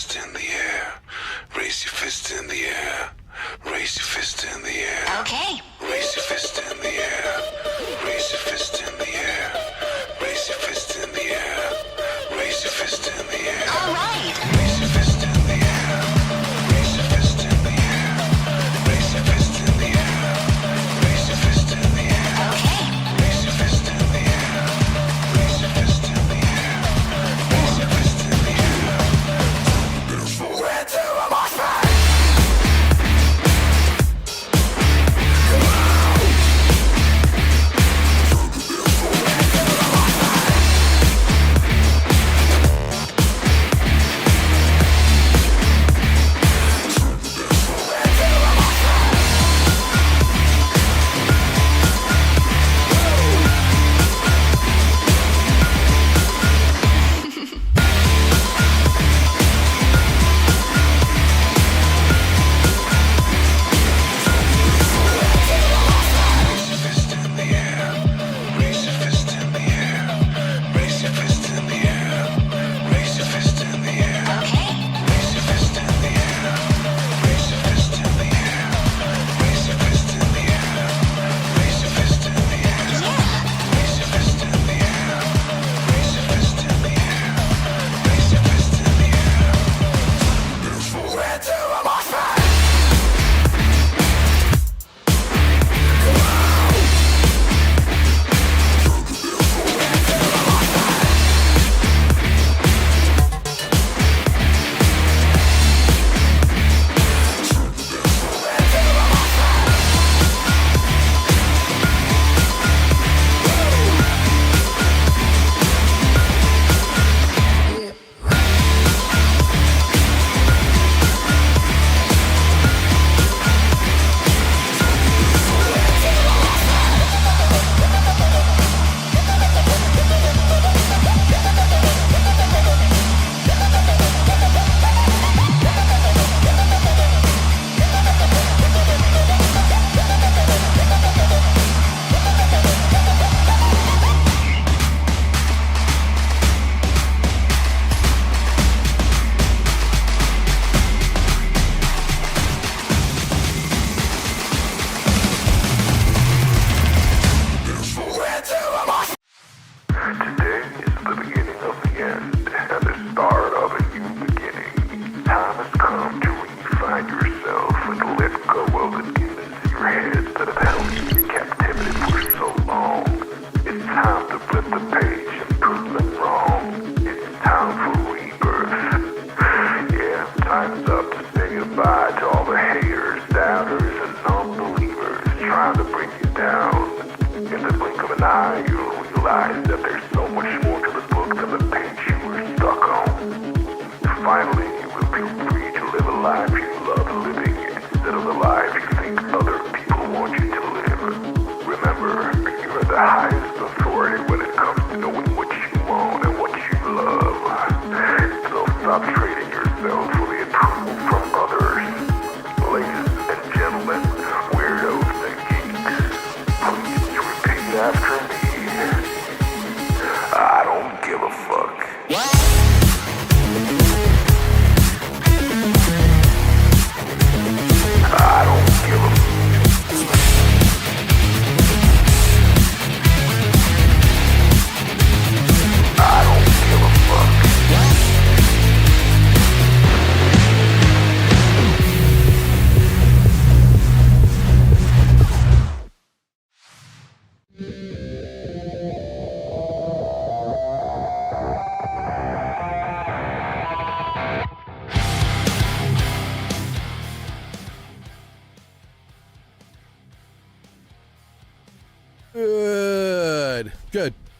fist in the air. Raise your fist in the air. Raise your fist in the air. Okay. Raise your fist in the air. Raise your fist in the air. Raise your fist in the air. Raise your fist in the air. All right. Raise your fist in the air. Raise your fist in the air. Raise your fist in the air. Raise your fist in the air. Okay. Raise your fist in the air. Raise your fist in the air. Raise your fist in the air. We're to a mosh pit.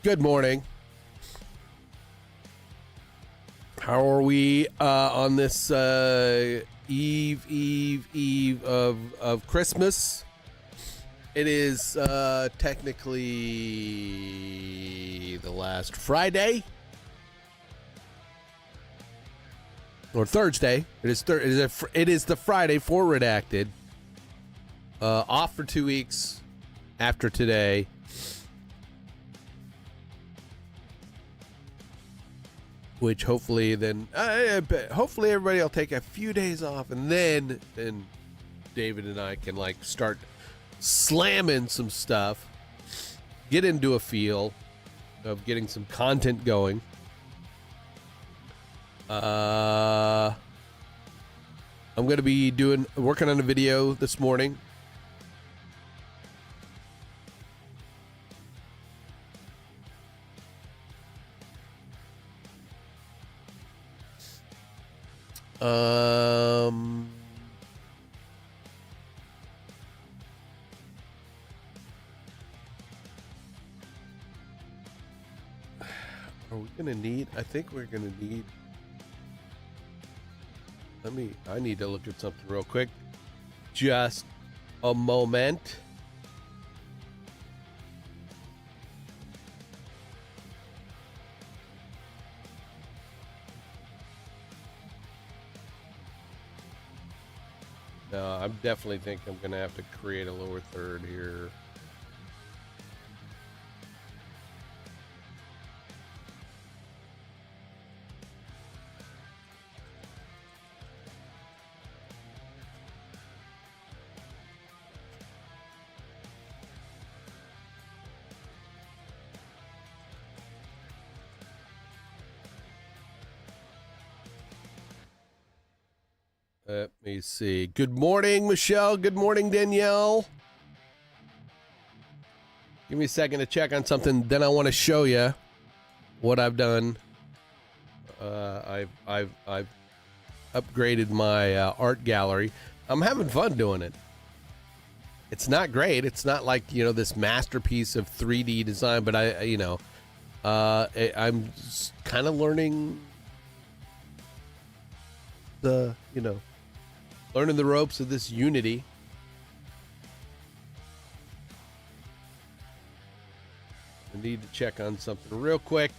Good morning. How are we on this eve of Christmas? It is technically the last Friday or Thursday. It is the Friday for Redacted. Off for 2 weeks after today. which hopefully hopefully everybody will take a few days off, and then David and I can like start slamming some stuff, get into a feel of getting some content going. I'm going to be working on a video this morning. Are we going to need, I think we're going to need, I need to look at something real quick. Just a moment. No, I definitely think I'm going to have to create a lower third here. Let me see. Good morning, Michelle. Good morning, Danielle. Give me a second to check on something. Then I want to show you what I've done. I've upgraded my art gallery. I'm having fun doing it. It's not great. It's not like, this masterpiece of 3D design, but I'm kind of learning learning the ropes of this Unity. I need to check on something real quick.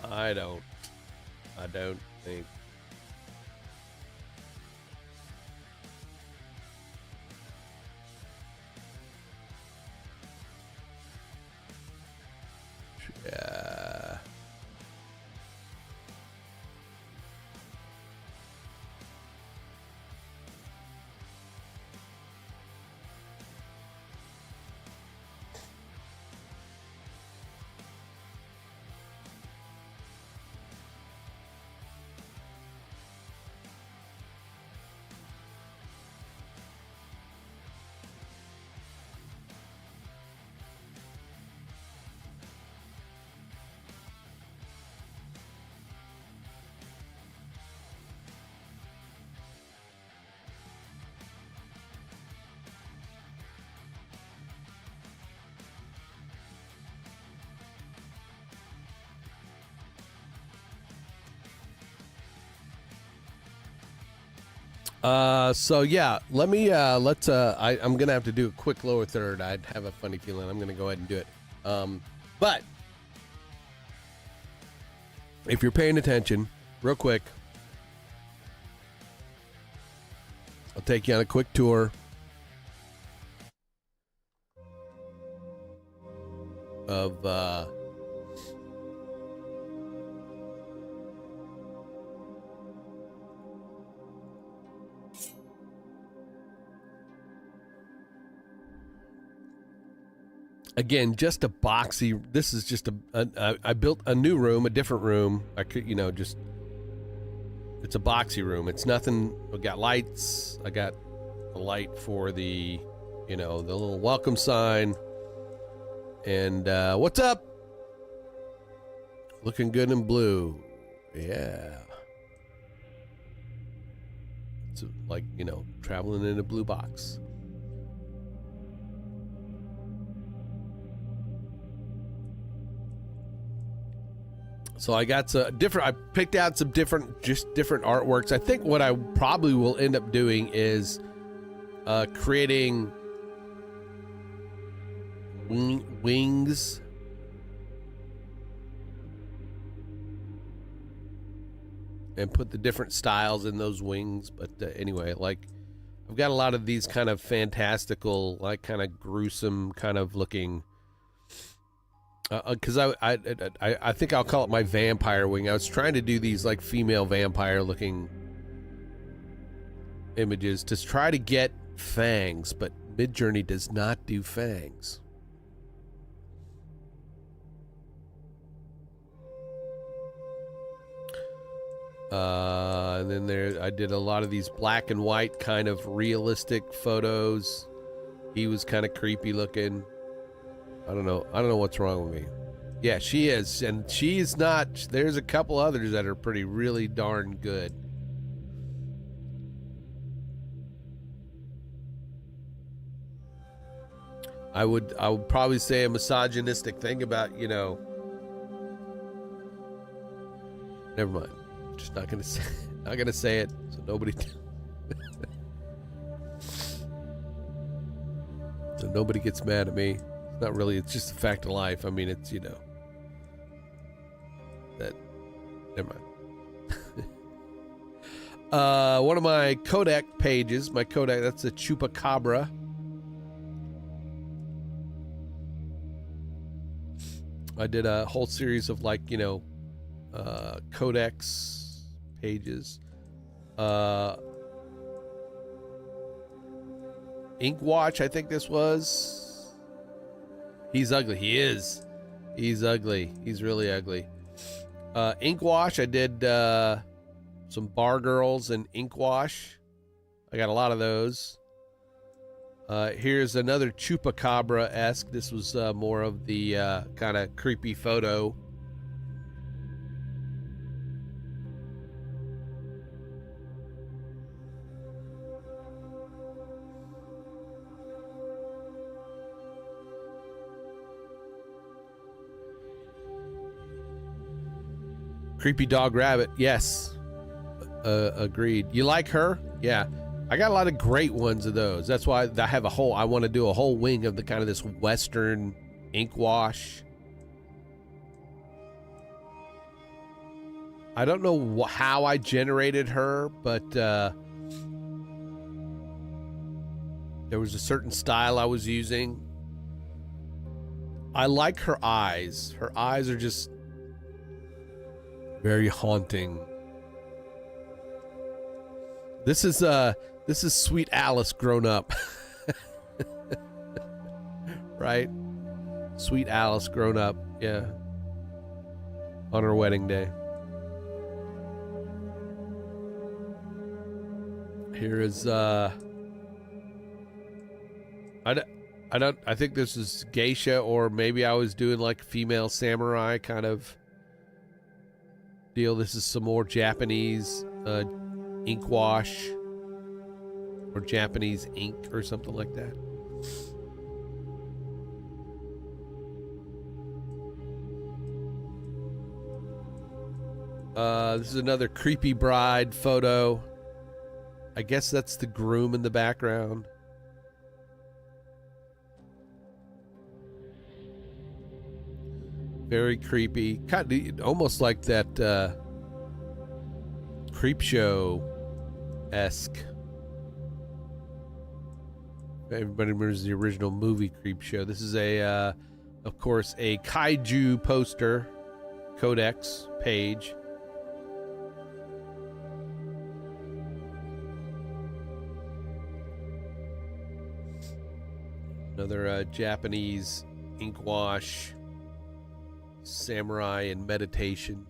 I don't think. Yeah. Let me, I'm going to have to do a quick lower third. I have a funny feeling I'm going to go ahead and do it. But if you're paying attention real quick, I'll take you on a quick tour of, again, just a boxy. This is just I built a new room, a different room. I could, it's a boxy room. It's nothing. I got lights. I got a light for the, the little welcome sign. And what's up? Looking good in blue. Yeah. It's like, traveling in a blue box. So I got some different, I picked out some different artworks. I think what I probably will end up doing is creating wings. And put the different styles in those wings. But anyway, like, I've got a lot of these kind of fantastical, like kind of gruesome kind of looking Because I think I'll call it my vampire wing. I was trying to do these like female vampire looking images to try to get fangs, but Midjourney does not do fangs. And then there, I did a lot of these black and white kind of realistic photos. He was kind of creepy looking. I don't know what's wrong with me. Yeah, she is, and she's not. There's a couple others that are really darn good. I would probably say a misogynistic thing about, you know. Never mind. Just not gonna say it, so nobody. So nobody gets mad at me. It's not really. It's just a fact of life. I mean, it's, you know. That. Never mind. One of my Kodak pages. My Kodak. That's a chupacabra. I did a whole series of, like, you know, Codex pages. Ink Watch, I think this was. He's ugly. He is. He's ugly. He's really ugly. Ink Wash, I did some bar girls and Ink Wash. I got a lot of those. Here's another Chupacabra-esque. This was more of the kind of creepy photo. Creepy dog rabbit. Yes. Agreed. You like her? Yeah. I got a lot of great ones of those. That's why I have I want to do a whole wing of the kind of this Western ink wash. I don't know how I generated her, but there was a certain style I was using. I like her eyes. Her eyes are just very haunting. This is Sweet Alice grown up. Right? Sweet Alice grown up. Yeah. On her wedding day. Here is I think this is geisha, or maybe I was doing like female samurai kind of deal. This is some more Japanese ink wash or Japanese ink or something like that. This is another creepy bride photo. I guess that's the groom in the background. Very creepy. Kind of, almost like that Creep Show-esque. Everybody remembers the original movie Creep Show. This is of course, a kaiju poster, Codex page. Another Japanese ink wash, samurai and meditation.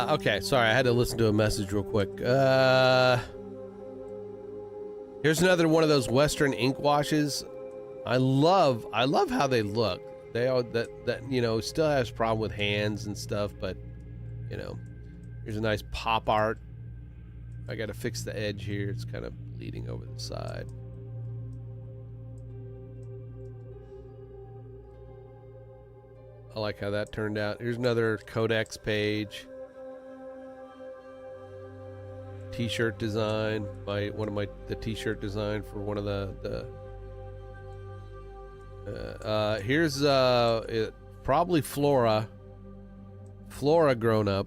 Okay, sorry, I had to listen to a message real quick. Here's another one of those Western ink washes. I love how they look. They all that you know still has problem with hands and stuff, but you know, here's a nice pop art. I got to fix the edge here. It's kind of bleeding over the side. I like how that turned out. Here's another Codex page. T-shirt design. The T-shirt design for one of the here's probably Flora grown up.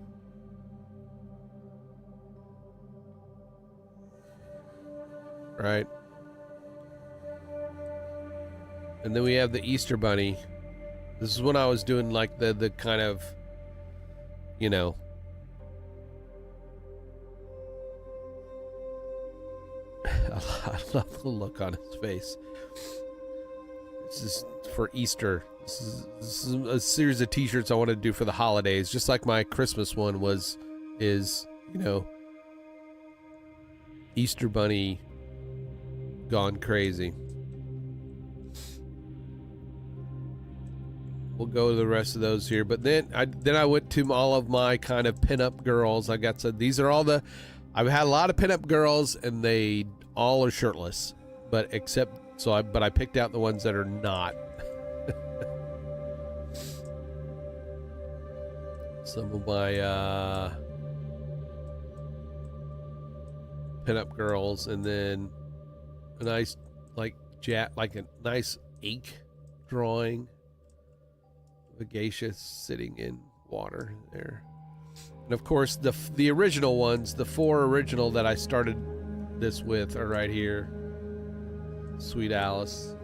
Right. And then we have the Easter Bunny. This is when I was doing like the kind of, you know, I love the look on his face. This is for Easter. This is a series of t-shirts I want to do for the holidays, just like my Christmas one is, you know, Easter Bunny gone crazy. We'll go to the rest of those here, but then I went to all of my kind of pinup girls. I got some. These are all the. I've had a lot of pinup girls, and they all are shirtless, but I picked out the ones that are not. Some of my pinup girls, and then a nice like a nice ink drawing. A geisha sitting in water there, and of course the original ones, the 4 original that I started this with, are right here. Sweet Alice.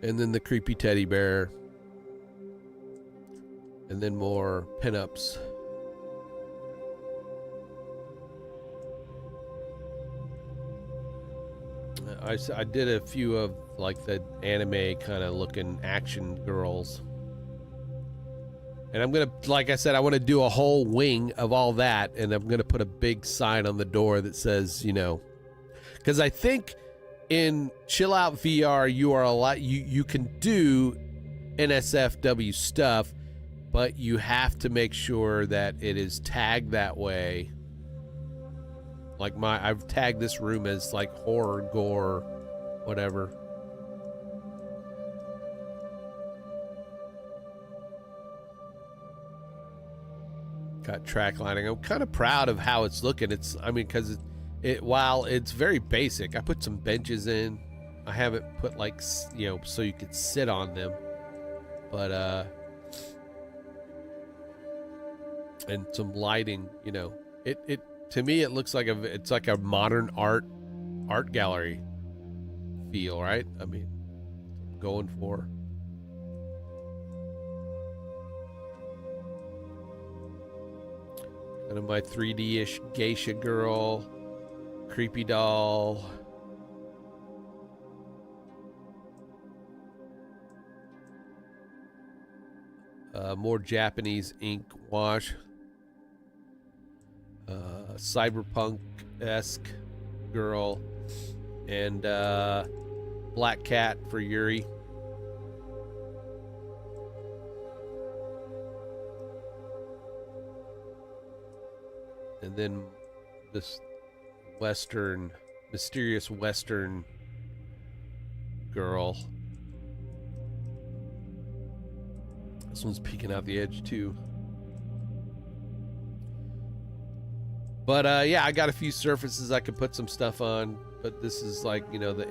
And then the creepy teddy bear. And then more pinups. I did a few of like the anime kind of looking action girls. And I'm going to, like I said, I want to do a whole wing of all that. And I'm going to put a big sign on the door that says, you know, because I think in Chill Out VR, you can do NSFW stuff, but you have to make sure that it is tagged that way. Like I've tagged this room as like horror, gore, whatever. Got track lighting. I'm kind of proud of how it's looking. Because while it's very basic, I put some benches in. I haven't put like, you know, so you could sit on them, but and some lighting, you know, it to me it looks like it's like a modern art gallery feel, right? I mean, I'm going for. Kind of my 3D-ish geisha girl. Creepy doll. More Japanese ink wash. Cyberpunk-esque girl. And black cat for Yuri. And then this mysterious Western girl. This one's peeking out the edge too. But yeah, I got a few surfaces I could put some stuff on, but this is like, you know, the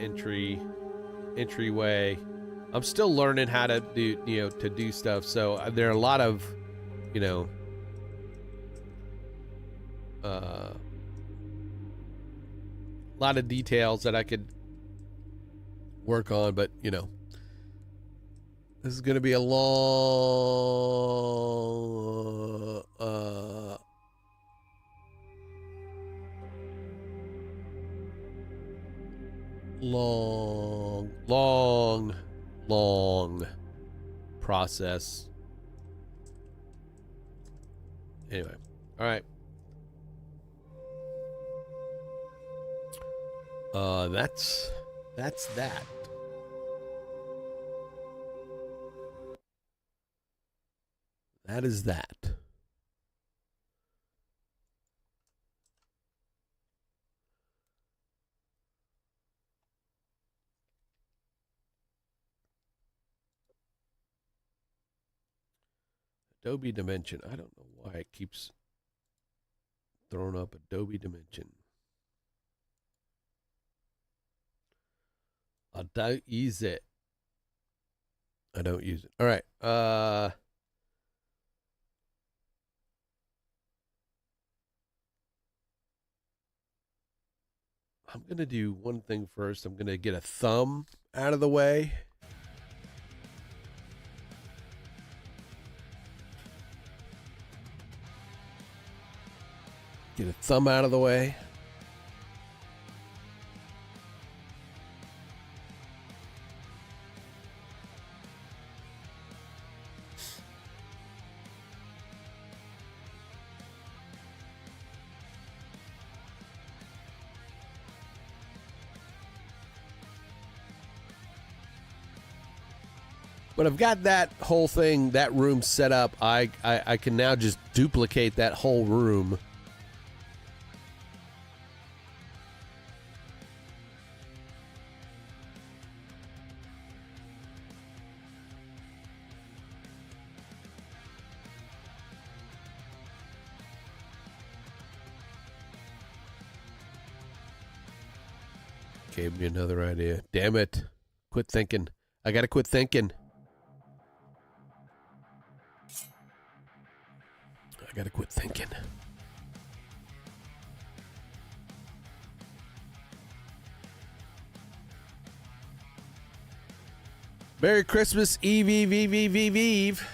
entryway. I'm still learning how to do stuff. So there are a lot of, you know, a lot of details that I could work on, but you know, This is going to be a long, long process. Anyway, all right. That's that. That is that. Adobe Dimension. I don't know why it keeps throwing up Adobe Dimension. I don't use it. I don't use it. All right. I'm going to do one thing first. I'm going to get a thumb out of the way. Get a thumb out of the way. But I've got that whole thing, that room set up. I can now just duplicate that whole room. Gave me another idea. Damn it. Quit thinking. I gotta quit thinking. I gotta quit thinking. Merry Christmas, Eve, Eve, Eve, Eve, Eve, Eve.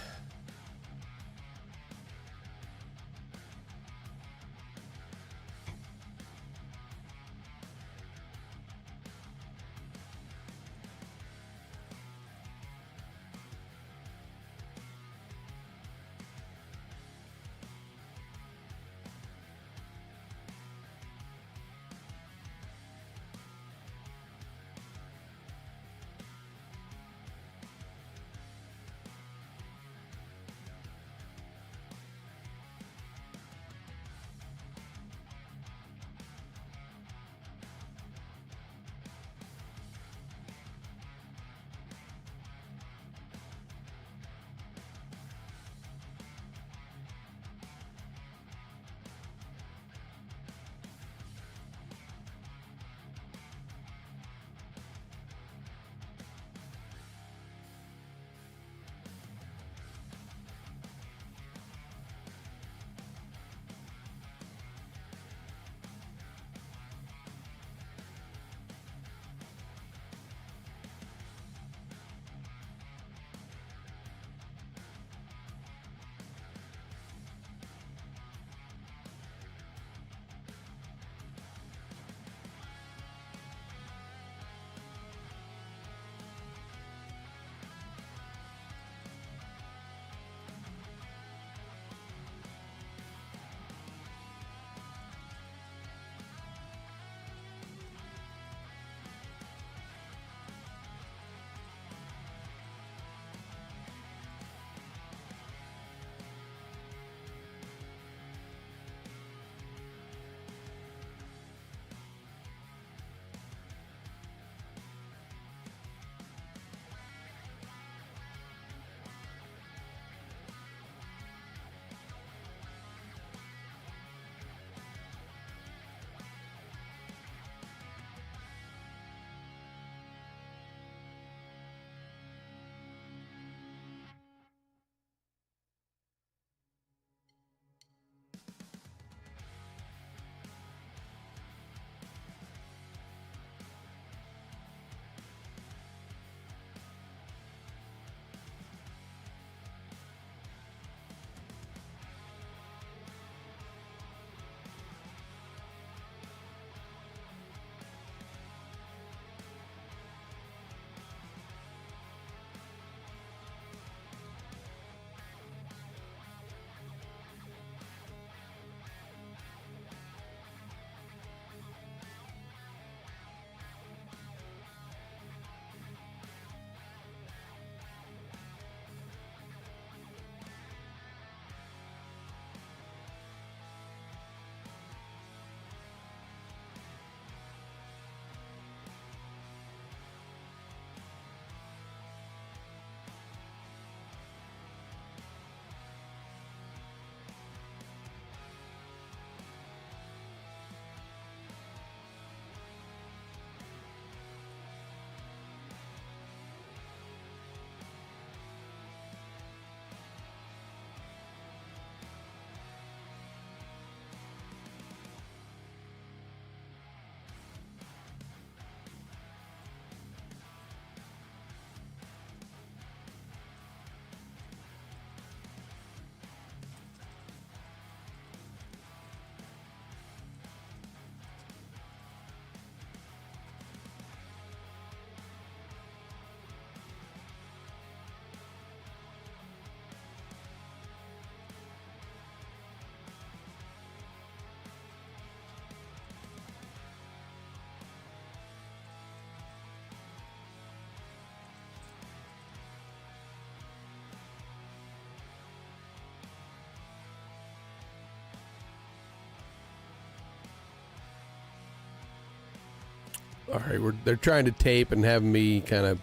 All right, they're trying to tape and have me kind of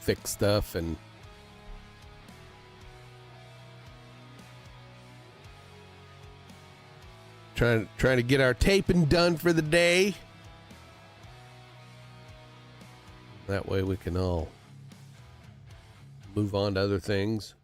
fix stuff and trying to get our taping done for the day. That way we can all move on to other things.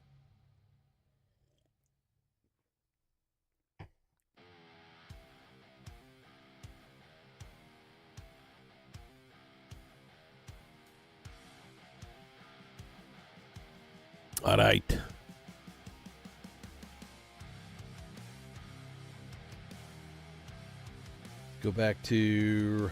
All right. Go back to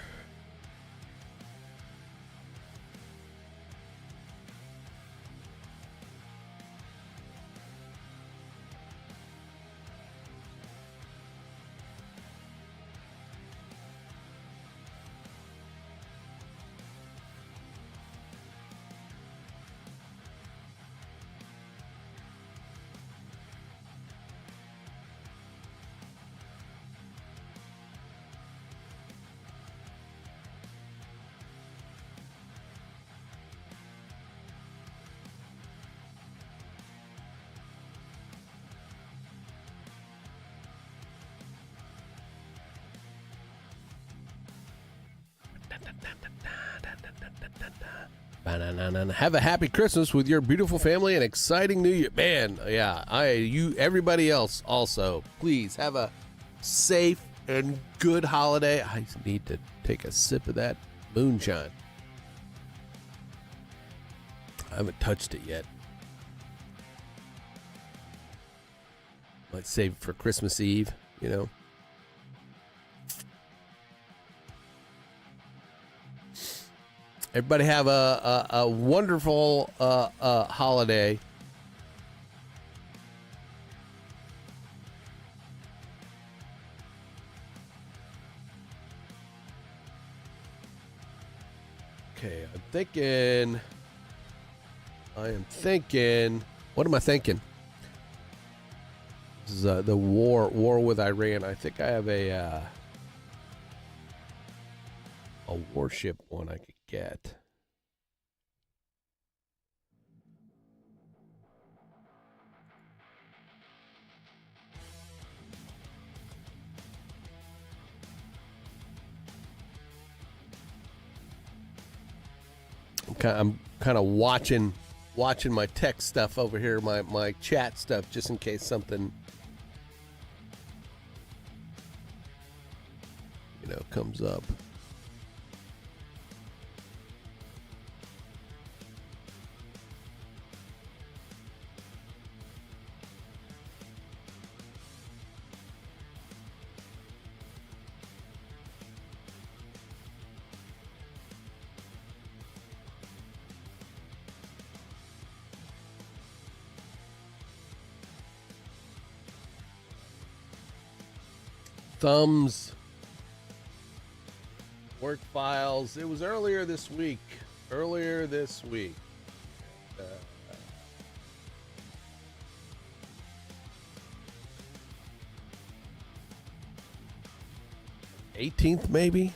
have a happy Christmas with your beautiful family and exciting New Year. Man, yeah, everybody else also, please have a safe and good holiday. I need to take a sip of that moonshine. I haven't touched it yet. Might save it for Christmas Eve, you know. Everybody have a wonderful holiday. Okay, I am thinking, what am I thinking? This is the war with Iran. I think I have a warship one I could get. I'm kind of watching my text stuff over here, my chat stuff, just in case something, comes up. Thumbs, work files. It was earlier this week. 18th, maybe.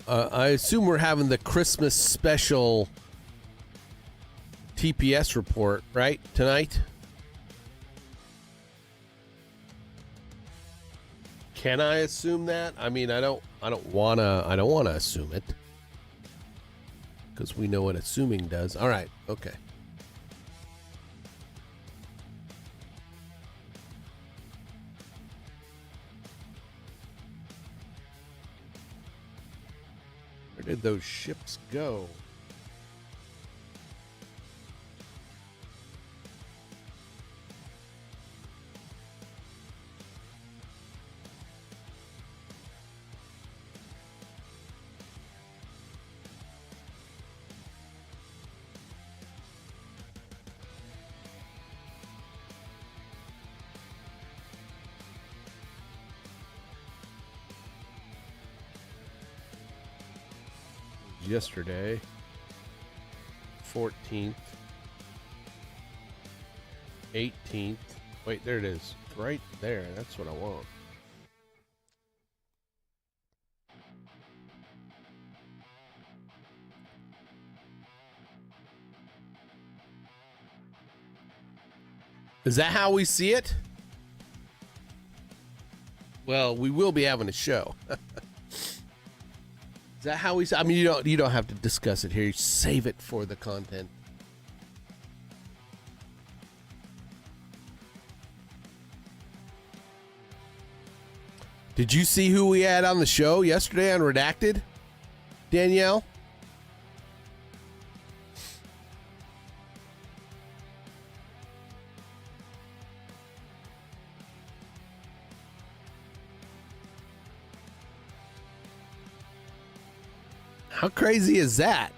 I assume we're having the Christmas special TPS report, right, tonight? Can I assume that? I mean, I don't wanna assume it, because we know what assuming does. All right, okay. Where did those ships go? Yesterday, 14th, 18th, Wait, there it is. Right there. That's what I want. Is that how we see it? Well, we will be having a show. Is that how we? I mean, you don't have to discuss it here. You save it for the content. Did you see who we had on the show yesterday on Redacted, Danielle? How crazy is that?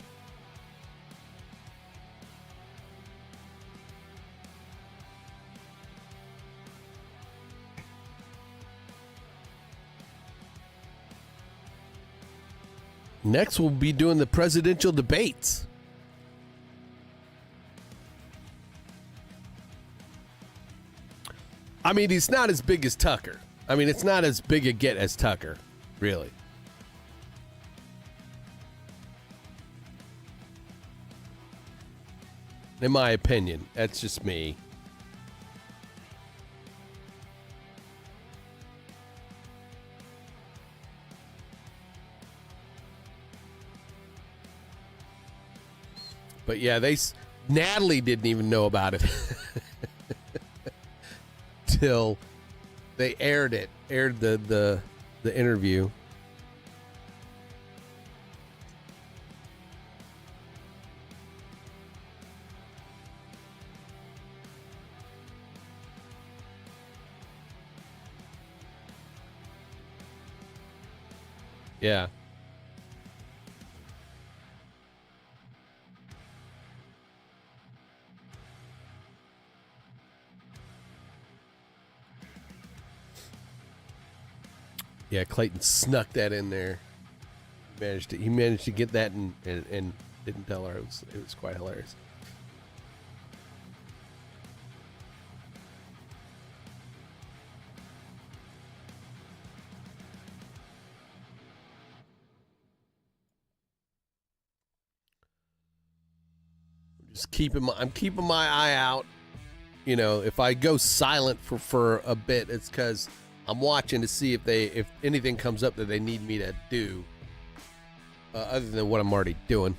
Next, we'll be doing the presidential debates. I mean, he's not as big as Tucker. I mean, it's not as big a get as Tucker, really. In my opinion, that's just me. But yeah, Natalie didn't even know about it till they aired the interview. Yeah. Yeah, Clayton snuck that in there. He managed to get that and didn't tell her. It was quite hilarious. I'm keeping my eye out. You know, if I go silent for a bit, it's because I'm watching to see if anything comes up that they need me to do, other than what I'm already doing.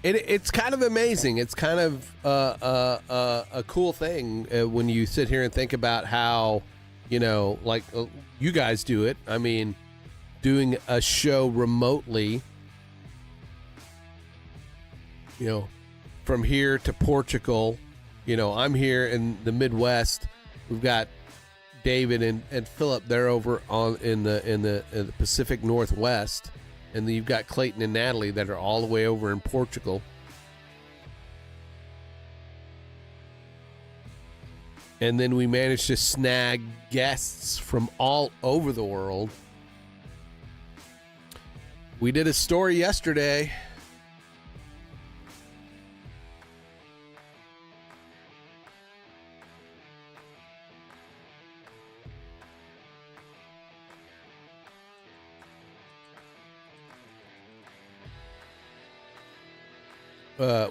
It's kind of amazing. It's kind of a cool thing when you sit here and think about how, you know, like you guys do it. I mean, doing a show remotely, you know, from here to Portugal. You know, I'm here in the Midwest. We've got David and Philip. They're over in the Pacific Northwest, and then you've got Clayton and Natalie that are all the way over in Portugal. And then we managed to snag guests from all over the world. We did a story yesterday.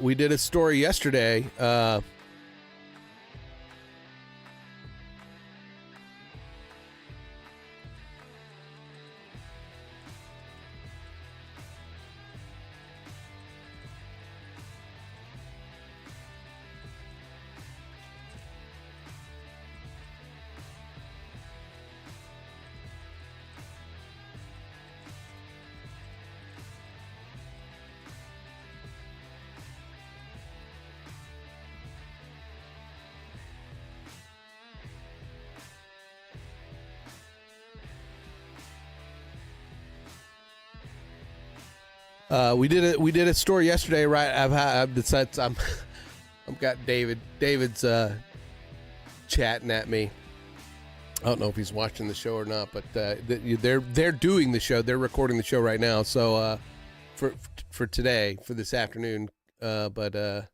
We did a story yesterday. We did a story yesterday, right? I've decided I've got David's chatting at me. I don't know if he's watching the show or not, but they're doing the show. They're recording the show right now. So for today, for this afternoon, but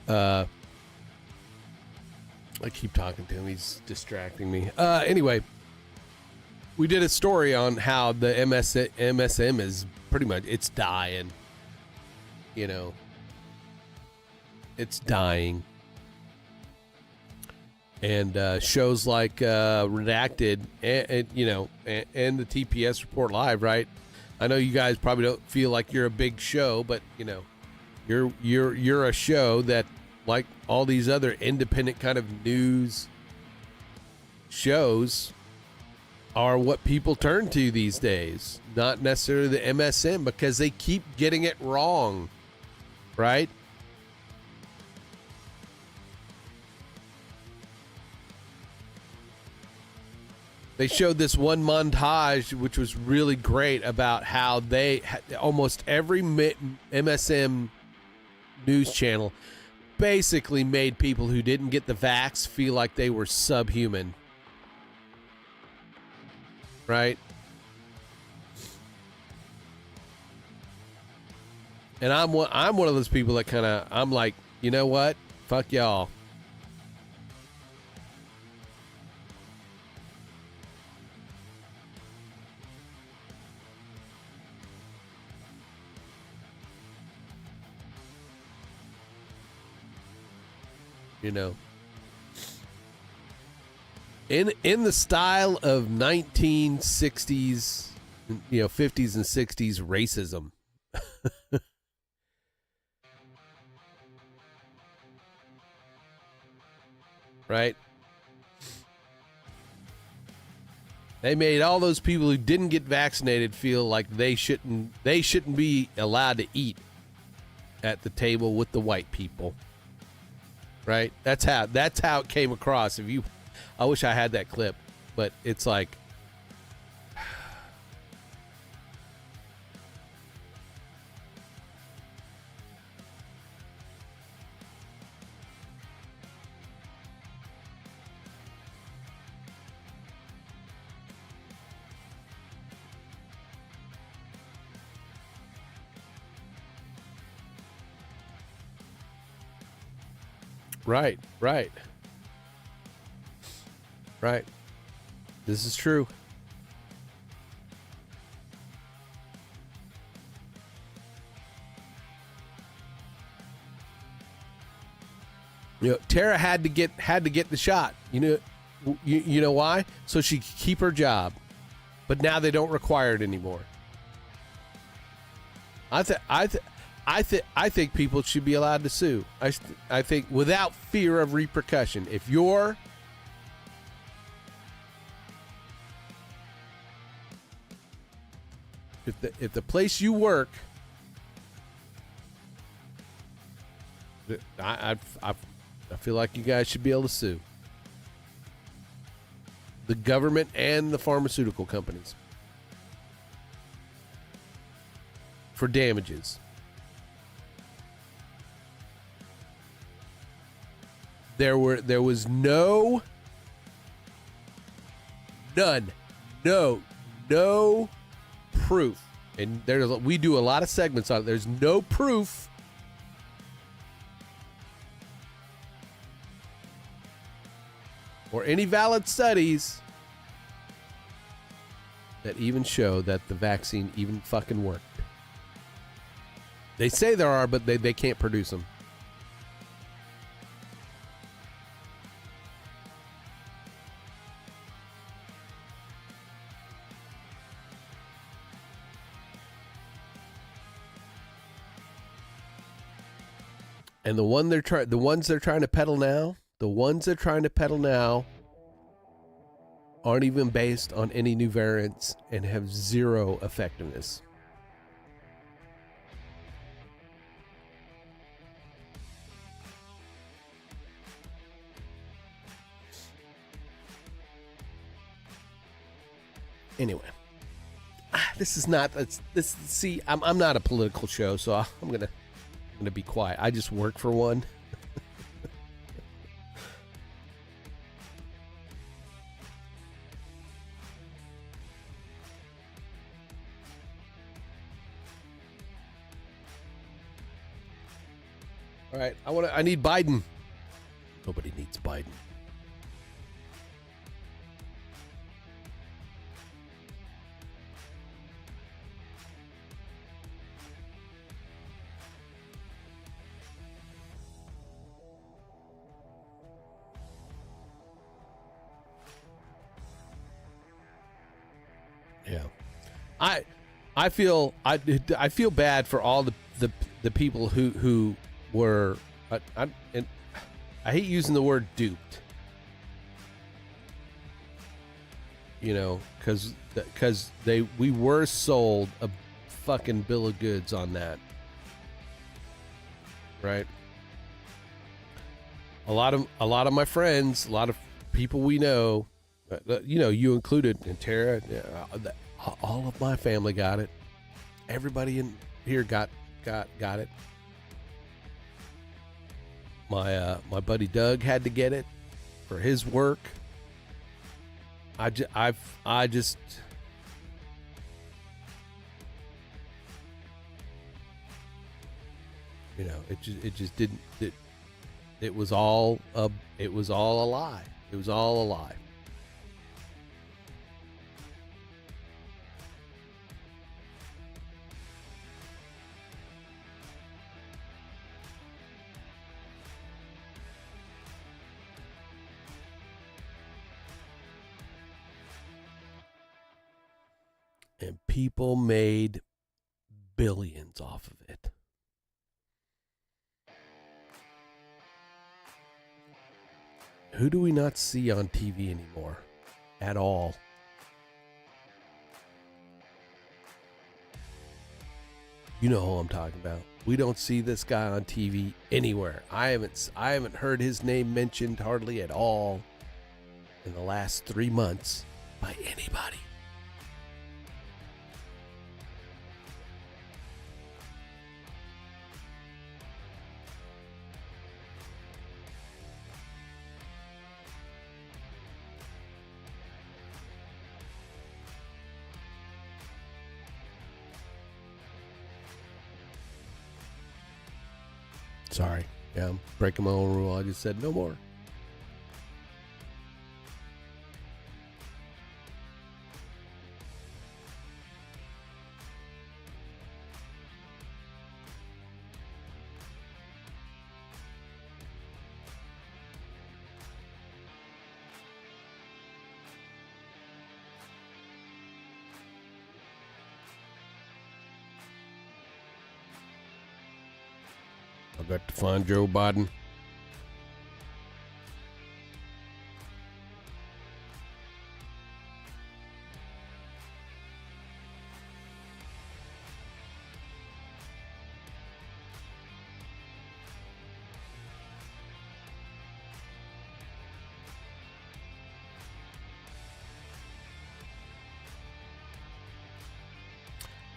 I keep talking to him. He's distracting me. Anyway, we did a story on how the MSM is pretty much, it's dying. You know, it's dying. And shows like Redacted and the TPS Report Live, right? I know you guys probably don't feel like you're a big show, but you know, you're a show that, like all these other independent kind of news shows, are what people turn to these days. Not necessarily the MSM, because they keep getting it wrong, right? They showed this one montage, which was really great, about how they almost every MSM news channel basically made people who didn't get the vax feel like they were subhuman, right? And I'm one of those people that I'm like, you know what? Fuck y'all. You know, in the style of 1960s, 50s and 60s racism. Right? They made all those people who didn't get vaccinated feel like they shouldn't be allowed to eat at the table with the white people. Right? That's how it came across. I wish I had that clip, but it's like, right. This is true. Tara had to get the shot. You know why? So she could keep her job. But now they don't require it anymore. I think people should be allowed to sue. I think without fear of repercussion. If the place you work, I feel like you guys should be able to sue the government and the pharmaceutical companies for damages. There was no proof, and we do a lot of segments on it. There's no proof or any valid studies that even show that the vaccine even fucking worked. They say there are, but they can't produce them. And the ones they're trying to peddle now aren't even based on any new variants and have zero effectiveness. Anyway, I'm not a political show, so I'm gonna be quiet. I just work for one. All right, I need Biden. Nobody needs Biden. Yeah. I feel bad for all the people who were and I hate using the word duped. You know, because we were sold a fucking bill of goods on that, right? A lot of my friends, a lot of people we know, you know, you included, and Tara, all of my family got it. Everybody in here got it. My buddy Doug had to get it for his work. I just you know, it just didn't, it was all a lie. It was all a lie. And people made billions off of it. Who do we not see on TV anymore? At all. You know who I'm talking about. We don't see this guy on TV anywhere. I haven't heard his name mentioned hardly at all in the last 3 months by anybody. Sorry. Yeah, I'm breaking my own rule. I just said no more. I got to find Joe Biden.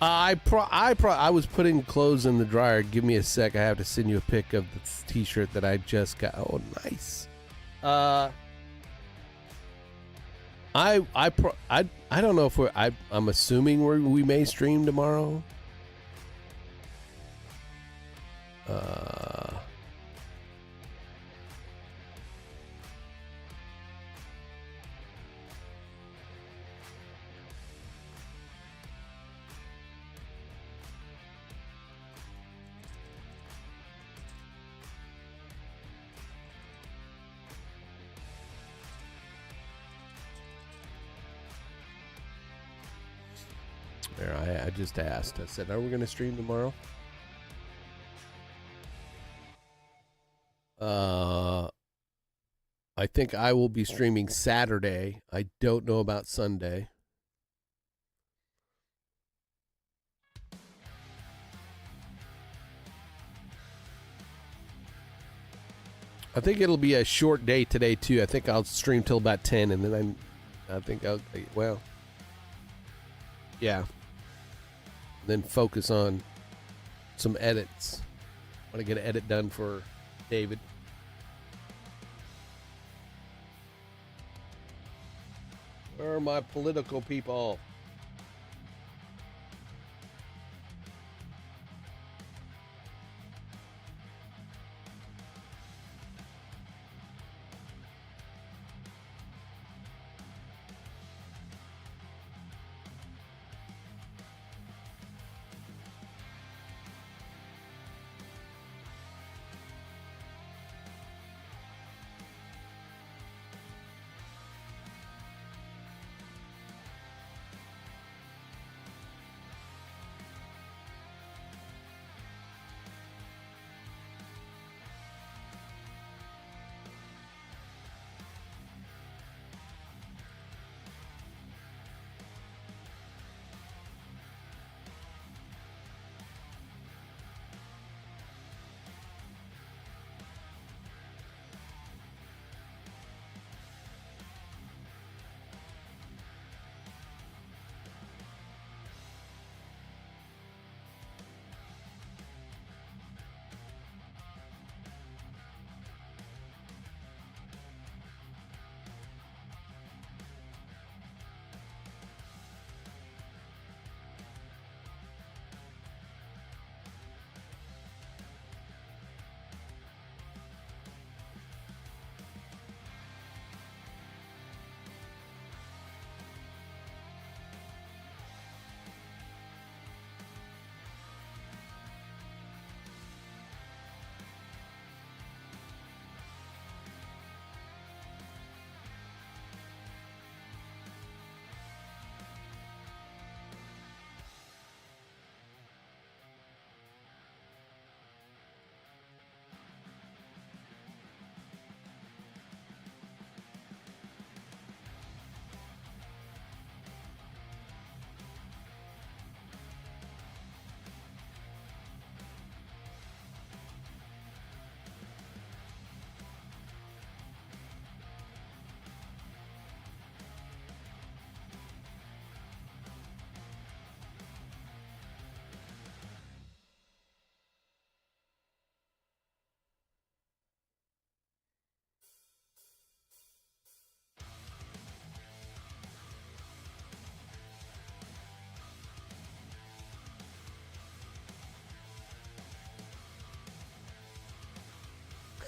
I was putting clothes in the dryer. Give me a sec. I have to send you a pic of the t-shirt that I just got. Oh, nice. I don't know if I'm assuming we may stream tomorrow. There, I just asked. I said, "Are we going to stream tomorrow?" I think I will be streaming Saturday. I don't know about Sunday. I think it'll be a short day today too. I think I'll stream till about 10, and then I think yeah. Then focus on some edits. I want to get an edit done for David. Where are my political people?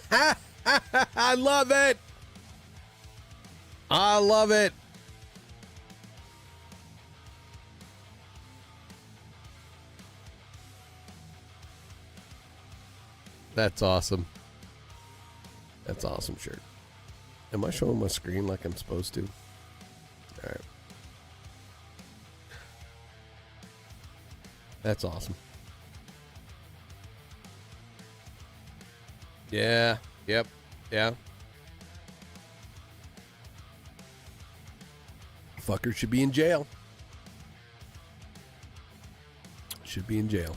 I love it. I love it. That's awesome. That's awesome shirt. Am I showing my screen like I'm supposed to? All right. That's awesome. Yeah. Yep. Yeah. Fucker should be in jail. Should be in jail.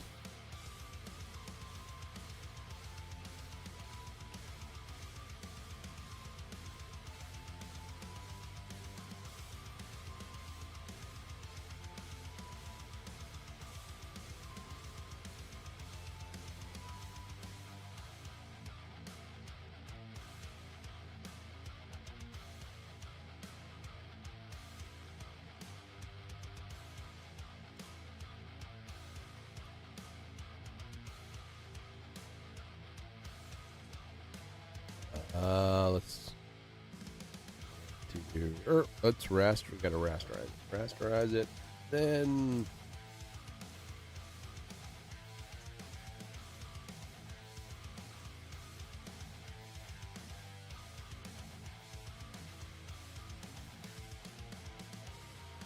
Let's raster. We gotta rasterize it. Then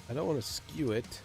I don't want to skew it.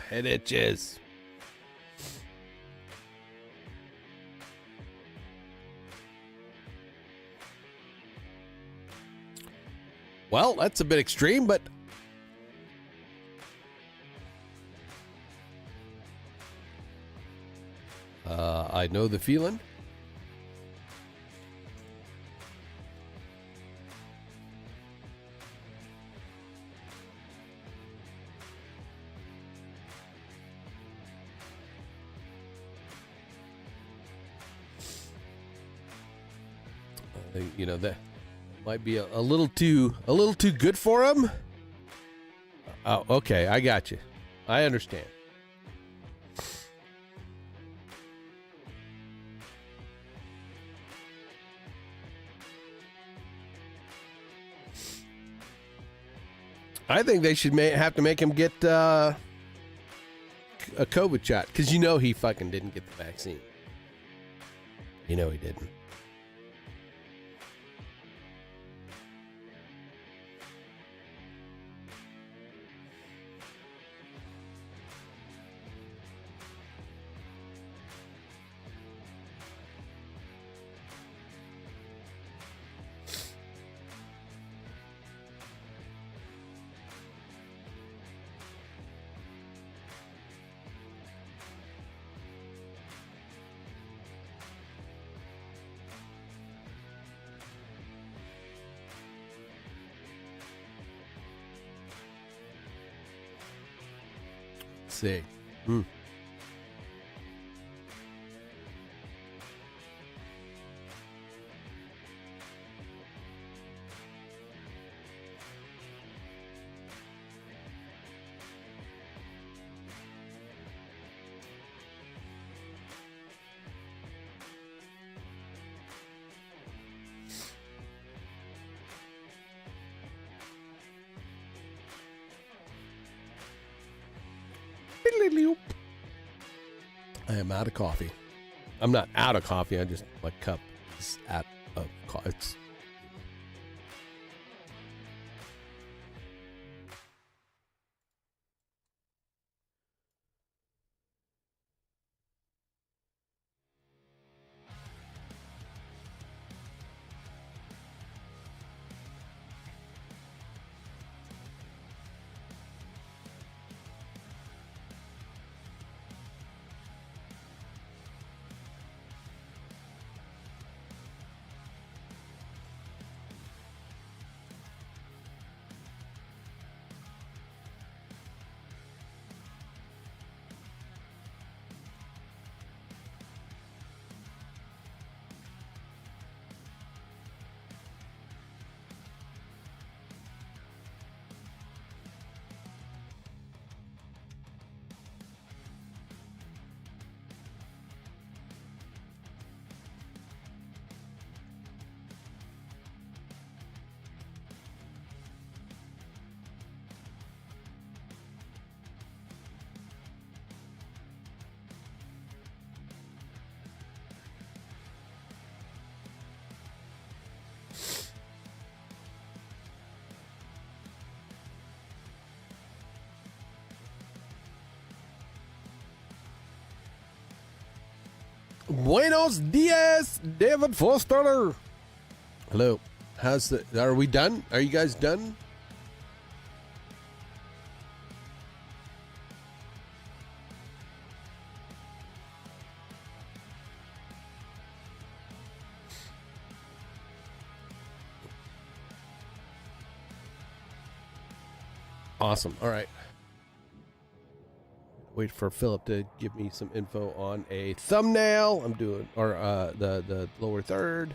Head itches. Well, that's a bit extreme, but I know the feeling. You know, that might be a little too good for him. Oh, okay, I got you. I understand. I think they should have to make him get a COVID shot, because you know he fucking didn't get the vaccine. You know he didn't. See. I am out of coffee. I'm not out of coffee. I just, my cup is out of coffee. It's Buenos dias, David Foster. Hello. Are we done? Are you guys done? Awesome. All right. Wait for Philip to give me some info on a thumbnail. I'm doing, or the lower third.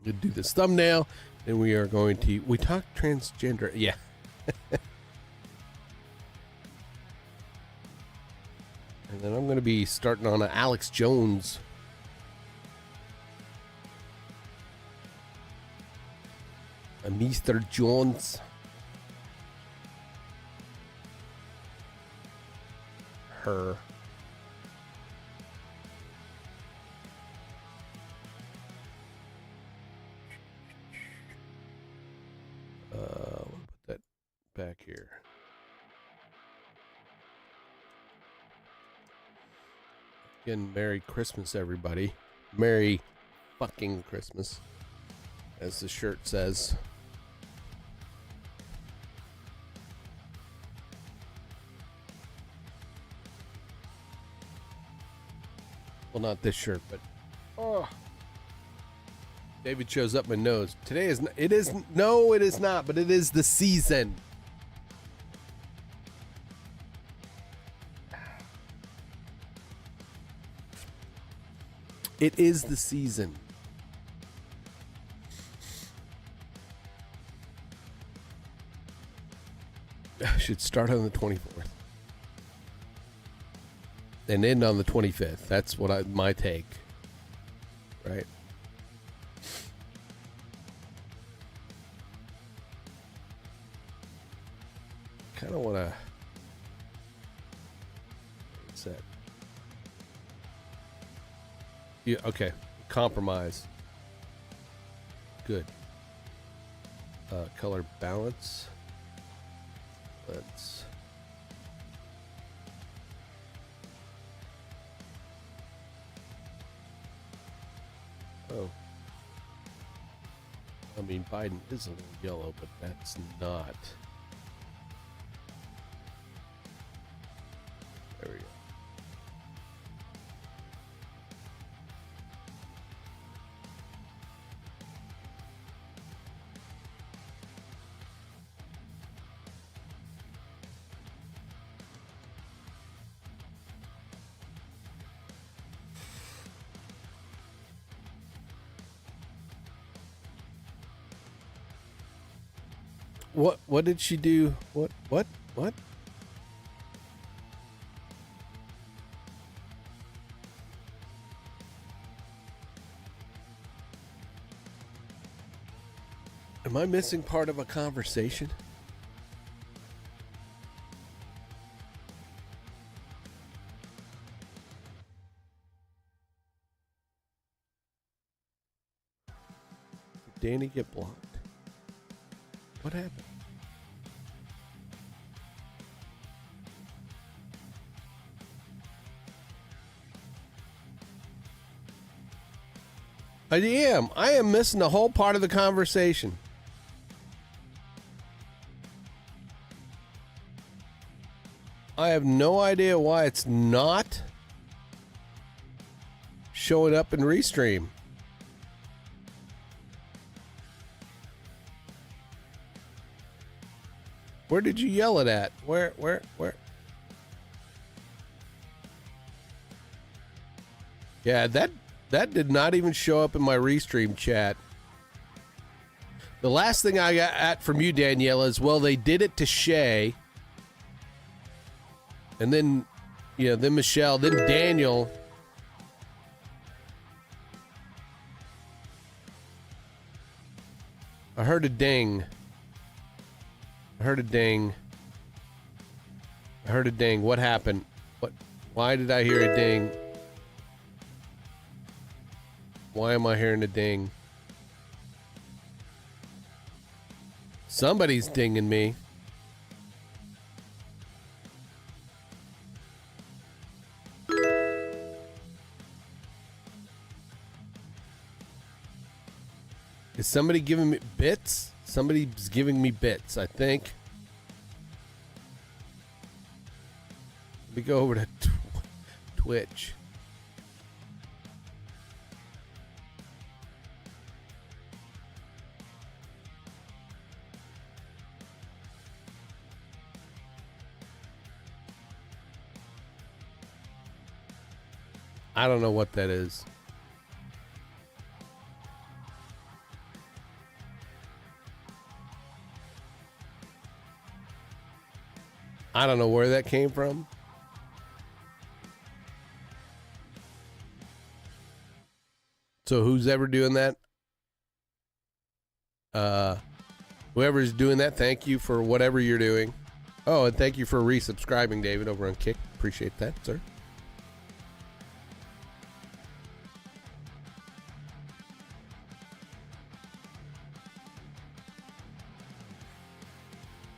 We do this thumbnail, and we are going to. We talk transgender. Yeah. And then I'm going to be starting on an Alex Jones. A Mr. Jones. Her. We'll put that back here. Again, Merry Christmas, everybody. Merry fucking Christmas, as the shirt says. Well, not this shirt, but oh, David shows up my nose. Today is it is no, it is not, but it is the season. It is the season. I should start on the 24th. And end on the 25th. That's what my take. Right? Kind of want to. What's that? Yeah, okay. Compromise. Good. Color balance. Let's. Oh. I mean, Biden is a little yellow, but that's not. There we go. What did she do? What? Am I missing part of a conversation? Did Danny get blocked? What happened? I am missing the whole part of the conversation. I have no idea why it's not showing up in Restream. Where did you yell it at? Where? Yeah, that did not even show up in my Restream chat. The last thing I got from you, Danielle, is, well, they did it to Shay. And then, then Michelle, then Daniel. I heard a ding. I heard a ding. What happened? Why did I hear a ding? Why am I hearing a ding? Somebody's dinging me. Is somebody giving me bits? Somebody's giving me bits, I think. Let me go over to Twitch. I don't know what that is. I don't know where that came from. So who's ever doing that? Whoever's doing that, thank you for whatever you're doing. Oh, and thank you for resubscribing, David, over on Kick. Appreciate that, sir.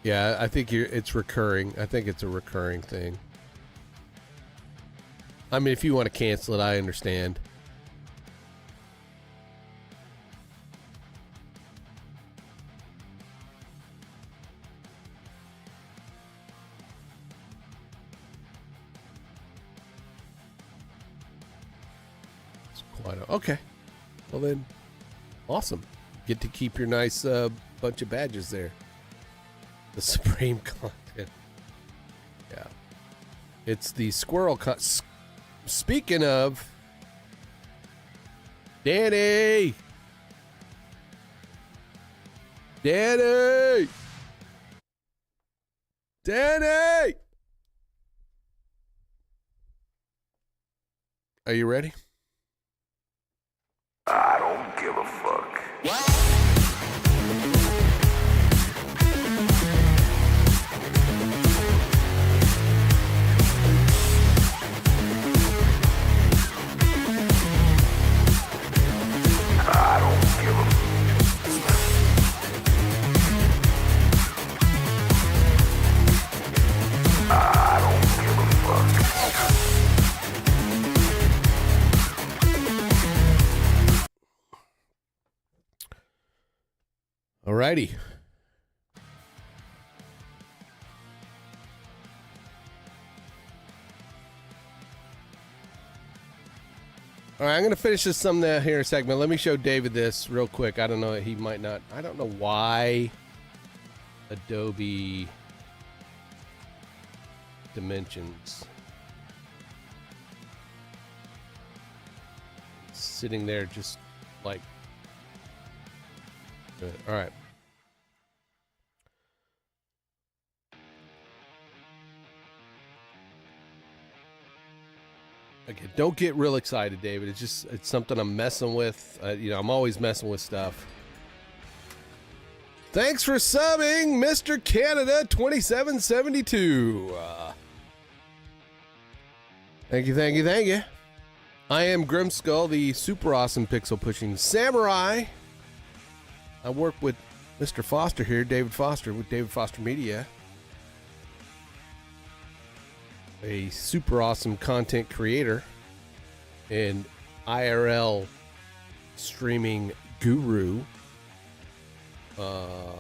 Yeah, I think it's recurring. I think it's a recurring thing. I mean, if you want to cancel it, I understand. It's quite okay. Well then, awesome. Get to keep your nice bunch of badges there. The Supreme content. Yeah. It's the squirrel speaking of Danny. Danny. Danny. Are you ready? I don't give a fuck. I don't give a I don't give a fuck. Alrighty. All right, I'm going to finish this thumbnail here in a segment. Let me show David this real quick. I don't know. He might not. I don't know why Adobe Dimensions sitting there just like. All right. Okay, don't get real excited, David. It's something I'm messing with. I'm always messing with stuff. Thanks for subbing, Mr. Canada 2772. Thank you. I am Grimskull, the super awesome pixel pushing samurai. I work with Mr. Foster here, David Foster, with David Foster Media. A super awesome content creator and IRL streaming guru. A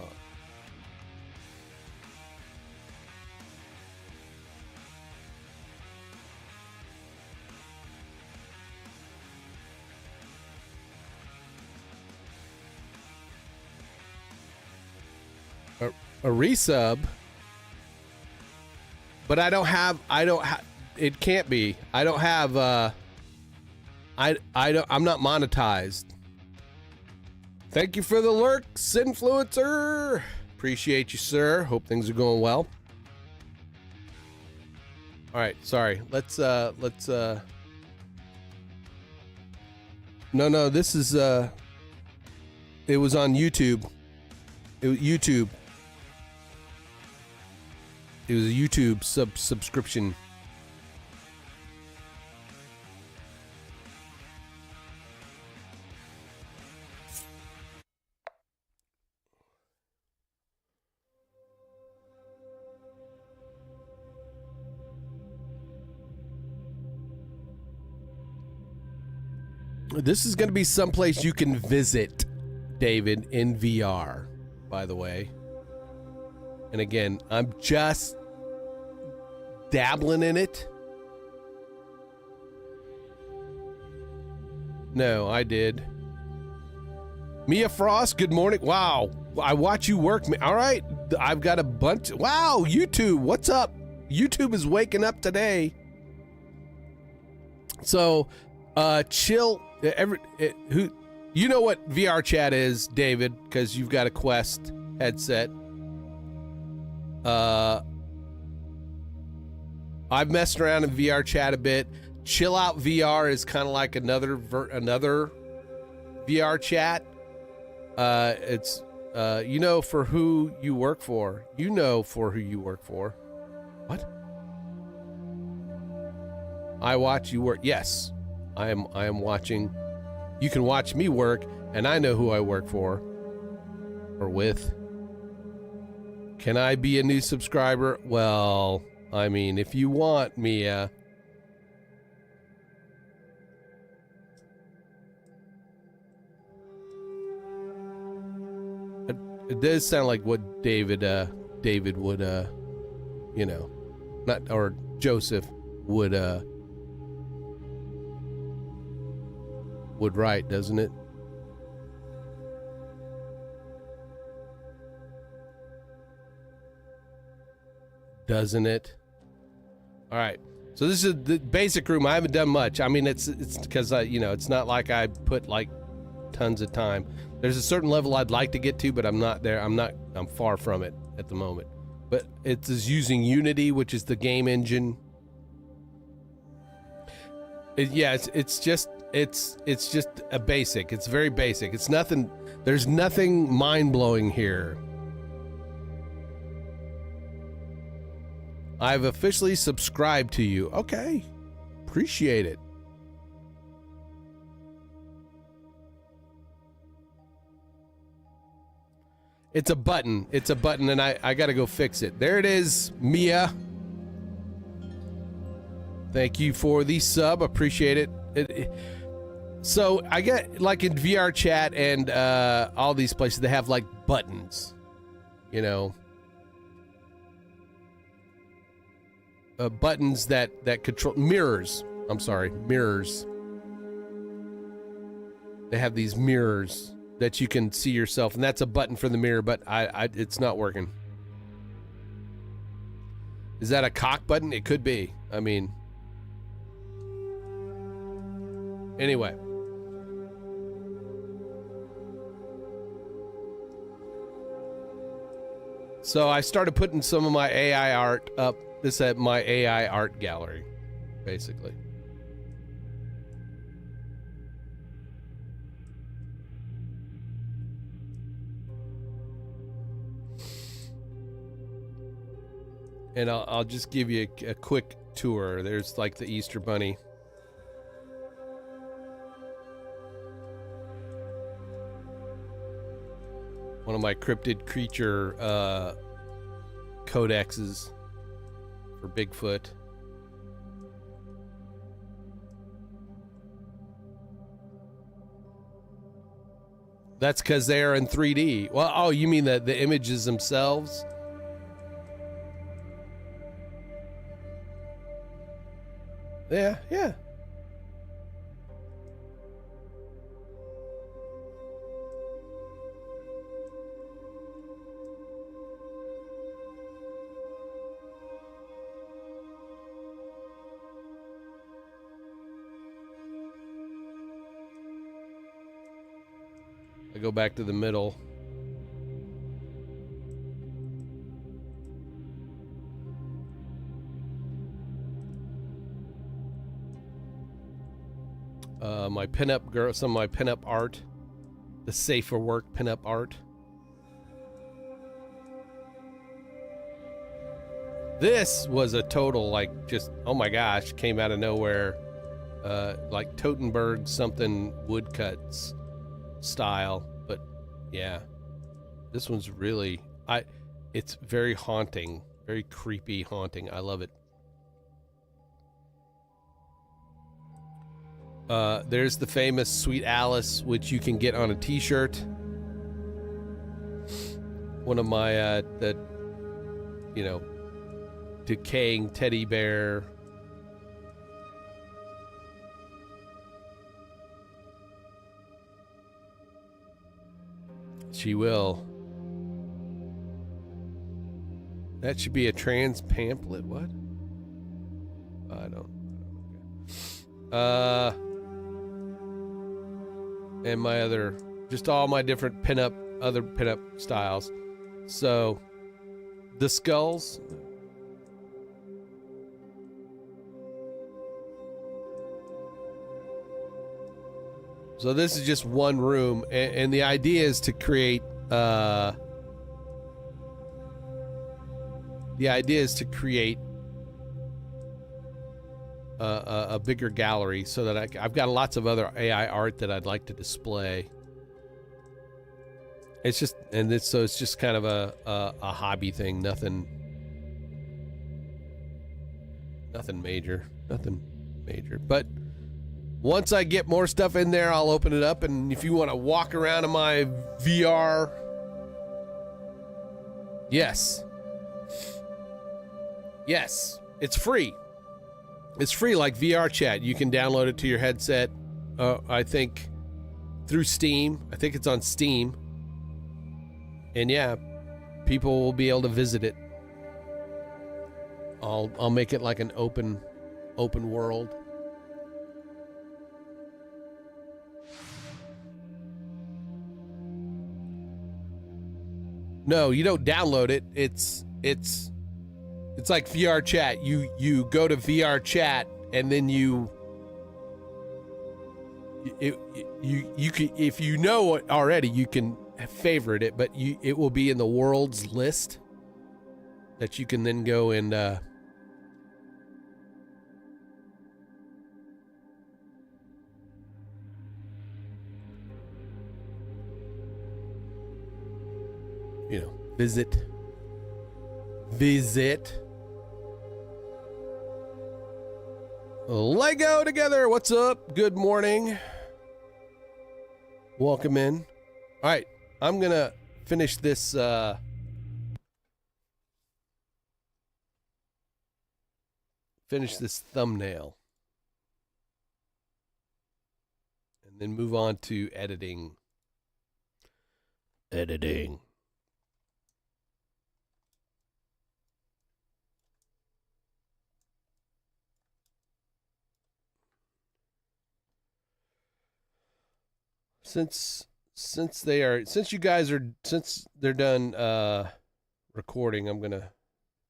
resub. But I don't have, it can't be. I don't have, I'm not monetized. Thank you for the lurks, influencer. Appreciate you, sir. Hope things are going well. All right, sorry. Let's no, this is, it was on YouTube. It was YouTube. It was a YouTube subscription. This is going to be someplace you can visit David, in VR, by the way. And again, I'm just dabbling in it. No, I did. Mia Frost, good morning. Wow, I watch you work. All right, I've got a bunch. Wow, YouTube, what's up? YouTube is waking up today. So, chill. Who, you know what VR chat is, David, because you've got a Quest headset. I've messed around in VR chat a bit. Chill Out VR is kind of like another VR chat. It's you know for who you work for. You know for who you work for. What? I watch you work. Yes, I am watching. You can watch me work, and I know who I work for or with. Can I be a new subscriber? Well, I mean, if you want, Mia. It does sound like what David would, you know, not, or Joseph would write, doesn't it? Doesn't it? All right. So this is the basic room. I haven't done much. I mean, it's because you know, it's not like I put like tons of time. There's a certain level I'd like to get to, but I'm not there. I'm far from it at the moment. But it is using Unity, which is the game engine. Yeah, it's just a basic. It's very basic. It's nothing. There's nothing mind-blowing here. I've officially subscribed to you. Okay. Appreciate it. It's a button. It's a button, and I gotta go fix it. There it is, Mia. Thank you for the sub. Appreciate it. So I get, like in VR chat and all these places, they have like buttons, you know, buttons that control mirrors. I'm sorry, mirrors. They have these mirrors that you can see yourself, and that's a button for the mirror, but it's not working. Is that a cock button? It could be. I mean, anyway. So I started putting some of my AI art up. This at my AI art gallery, basically. And I'll just give you a quick tour. There's like the Easter Bunny. One of my cryptid creature codexes for Bigfoot. That's because they are in 3D. Well, oh, you mean the images themselves? Yeah. I go back to the middle. My pinup girl, some of my pinup art, the safe for work pinup art. This was a total, like, just, oh my gosh, came out of nowhere. Like Totenberg something woodcuts style, but yeah, this one's really, it's very haunting, very creepy, haunting. I love it. There's the famous Sweet Alice, which you can get on a t-shirt. one of my the decaying teddy bear. She will. That should be a trans pamphlet. What? I don't. And my other, just all my different other pinup styles. So, the skulls. So this is just one room, and the idea is to create. The idea is to create a bigger gallery, so that I've got lots of other AI art that I'd like to display. It's just, so it's just kind of a hobby thing, nothing major, but once I get more stuff in there, I'll open it up, and if you want to walk around in my VR, yes, it's free. It's free, like VR chat. You can download it to your headset. I think through Steam. I think it's on Steam. And yeah, people will be able to visit it. I'll make it like an open world. No, you don't download it. It's like VR chat. You go to VR chat, and then you can, if you know it already, you can favorite it, but it will be in the world's list that you can then go and visit. Lego together. What's up? Good morning. Welcome in. All right, I'm gonna finish this thumbnail and then move on to editing. Since they're done recording, I'm gonna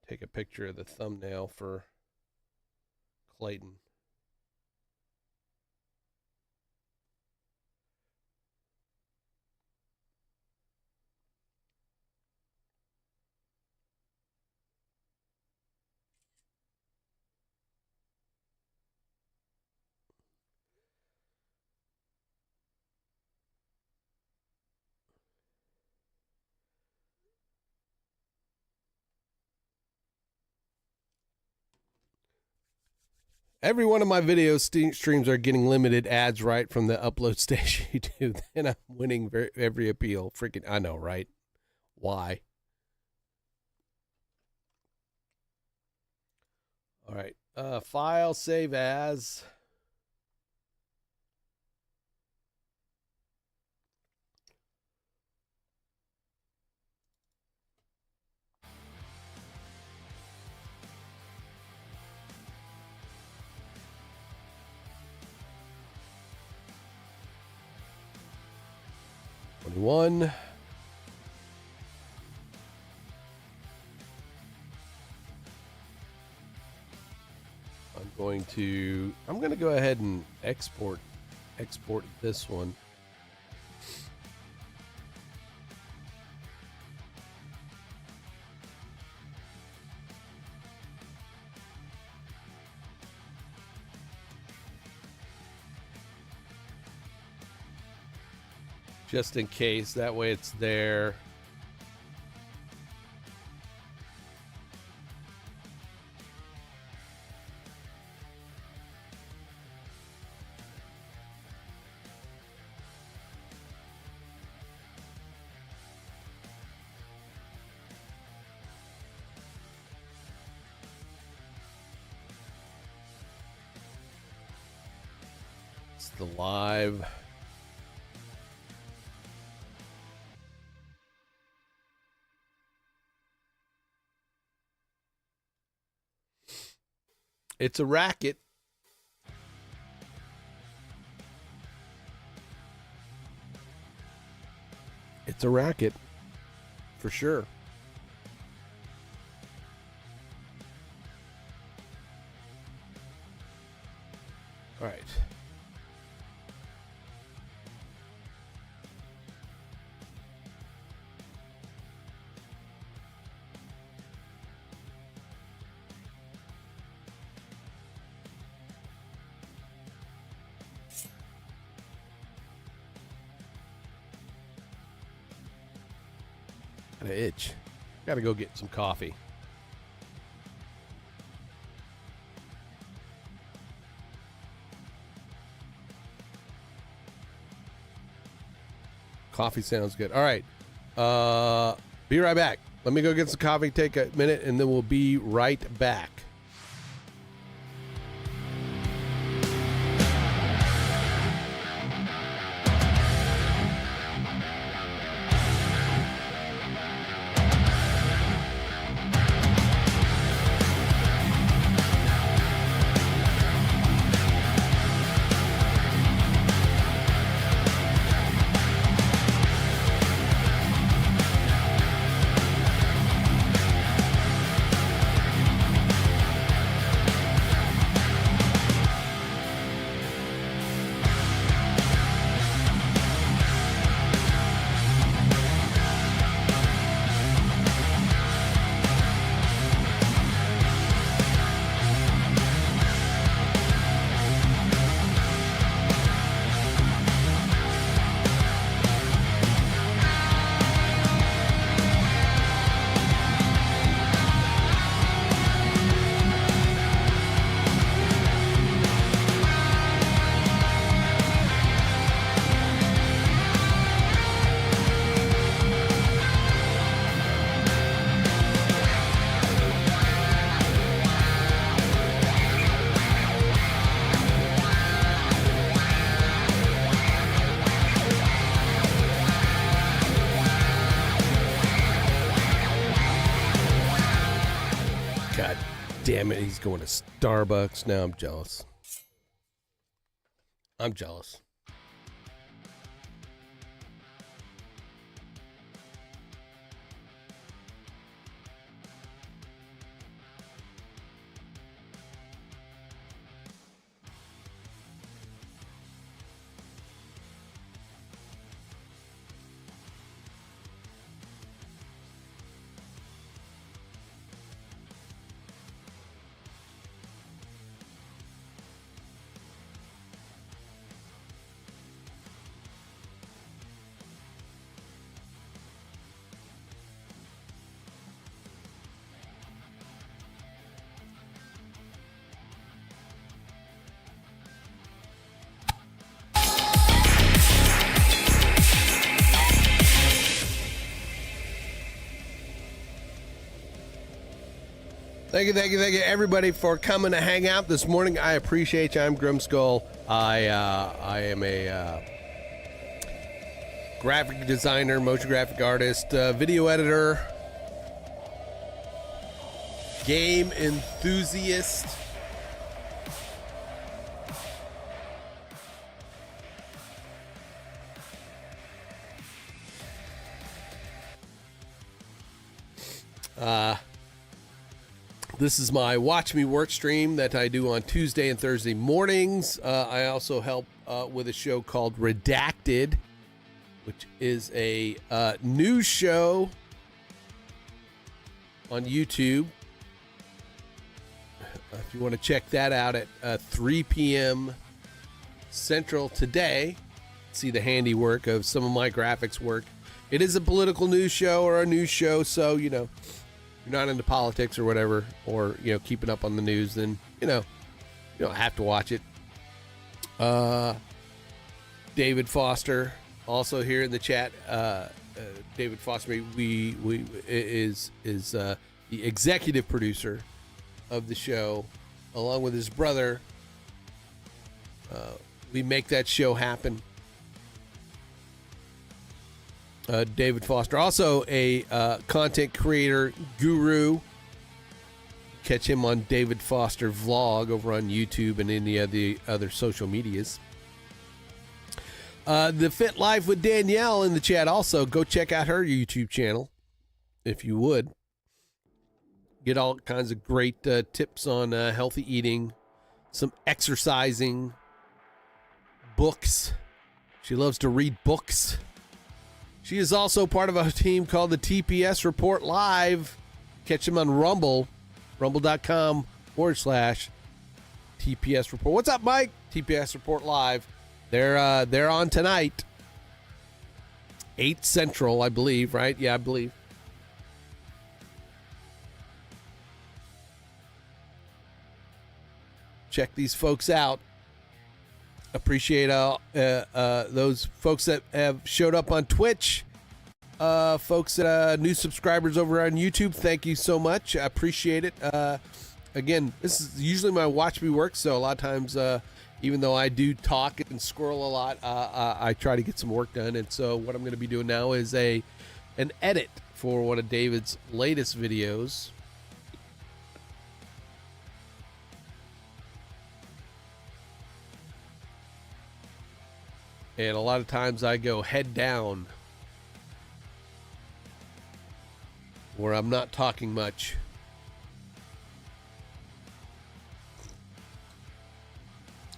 take a picture of the thumbnail for Clayton. Every one of my video streams are getting limited ads right from the upload station you do. Then I'm winning every appeal. Freaking, I know, right? Why? All right. File, save as. One. I'm going to go ahead and export this one. Just in case, that way it's there. is the live. It's a racket. It's a racket, for sure. All right. Got an itch. Got to go get some coffee. Coffee sounds good. All right. Be right back. Let me go get some coffee, take a minute, and then we'll be right back. God damn it, he's going to Starbucks. Now I'm jealous. I'm jealous. Thank you, everybody, for coming to hang out this morning. I appreciate you. I'm Grimskull. I am a graphic designer, motion graphic artist, video editor, game enthusiast. This is my Watch Me Work stream that I do on Tuesday and Thursday mornings. I also help with a show called Redacted, which is a news show on YouTube. If you want to check that out at 3 p.m. Central today, see the handiwork of some of my graphics work. It is a political news show or a news show, so, you know, you're not into politics or whatever, or, you know, keeping up on the news, then, you know, you don't have to watch it. David Foster also here in the chat. David Foster is the executive producer of the show, along with his brother, we make that show happen. David Foster, also a content creator guru. Catch him on David Foster Vlog over on YouTube and any of the other social medias. The Fit Life with Danielle in the chat also. Go check out her YouTube channel if you would. Get all kinds of great tips on healthy eating, some exercising, books. She loves to read books. She is also part of a team called the TPS Report Live. Catch them on Rumble, rumble.com/TPS Report. What's up, Mike? TPS Report Live. They're on tonight. 8 Central, I believe, right? Yeah, I believe. Check these folks out. Appreciate those folks that have showed up on Twitch. Folks that new subscribers over on YouTube, thank you so much. I appreciate it. Again, this is usually my watch me work, so a lot of times, even though I do talk and squirrel a lot, I try to get some work done. And so what I'm going to be doing now is an edit for one of David's latest videos. And a lot of times I go head down, where I'm not talking much.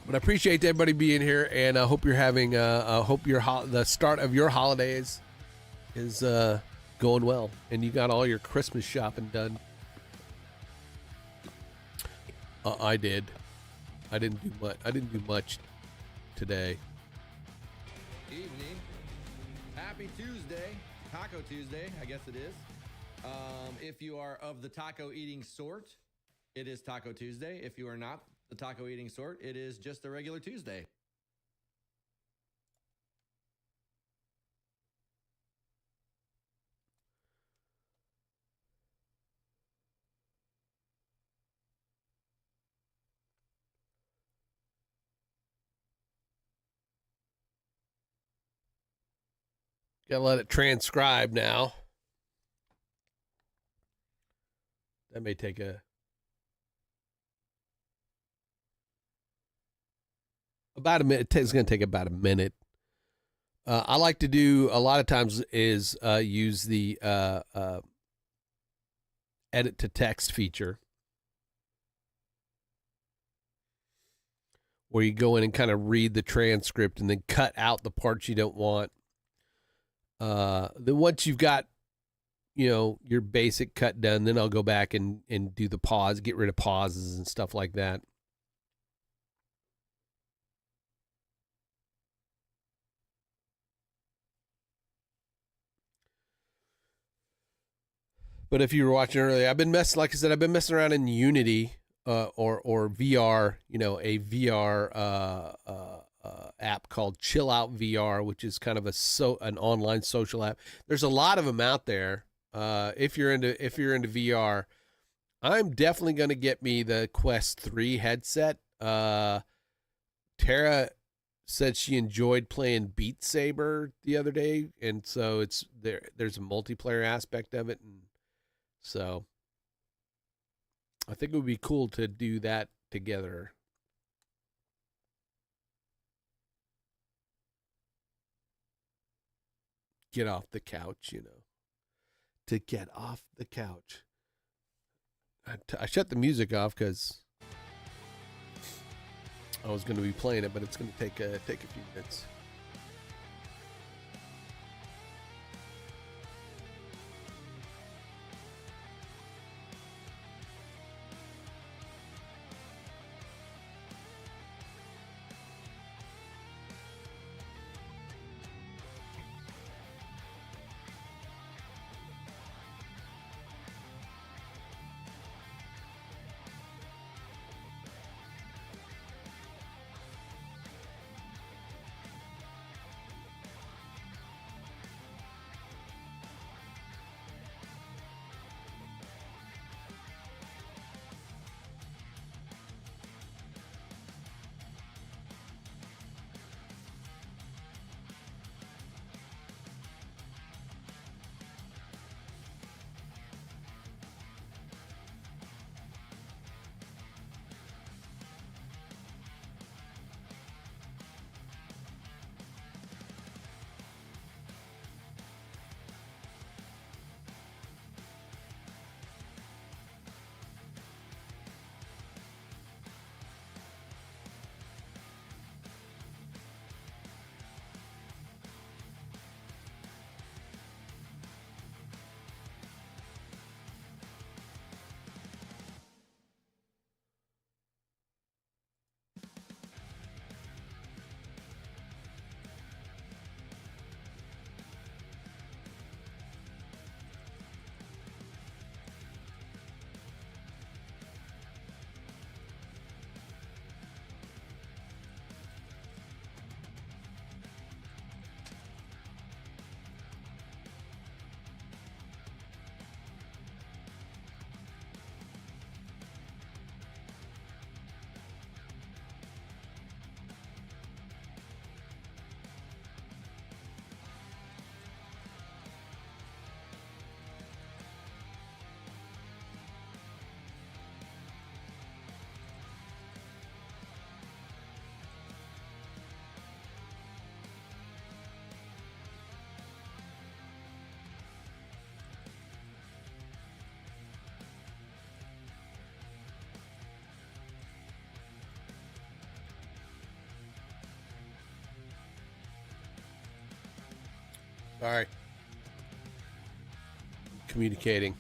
But I appreciate everybody being here, and I hope you're having, hope the start of your holidays is going well, and you got all your Christmas shopping done. I did. I didn't do much. I didn't do much today. Evening. Happy Tuesday. Taco Tuesday, I guess it is. If you are of the taco eating sort, it is Taco Tuesday. If you are not the taco eating sort, it is just a regular Tuesday. Gotta let it transcribe now. That may take about a minute. It's going to take about a minute. I like to do a lot of times is use the edit to text feature, where you go in and kind of read the transcript and then cut out the parts you don't want. Then once you've got, your basic cut done, then I'll go back and do the pause, get rid of pauses and stuff like that. But if you were watching earlier, I've been messing around in Unity, or VR, a VR, app called Chill Out VR, which is kind of an online social app. There's a lot of them out there. If you're into VR, I'm definitely going to get me the Quest 3 headset. Tara said she enjoyed playing Beat Saber the other day, and so there's a multiplayer aspect of it, and so I think it would be cool to do that together. Get off the couch, to get off the couch. I shut the music off because I was going to be playing it, but it's going to take a few minutes. Sorry. Communicating.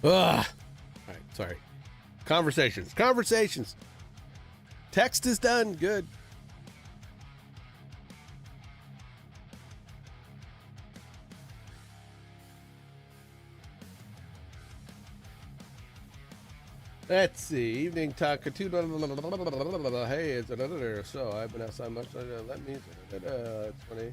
Ugh. All right, sorry. Conversations. Text is done. Good. Let's see. Evening talk. Hey, it's another. So I've been outside much. Let me. It's funny.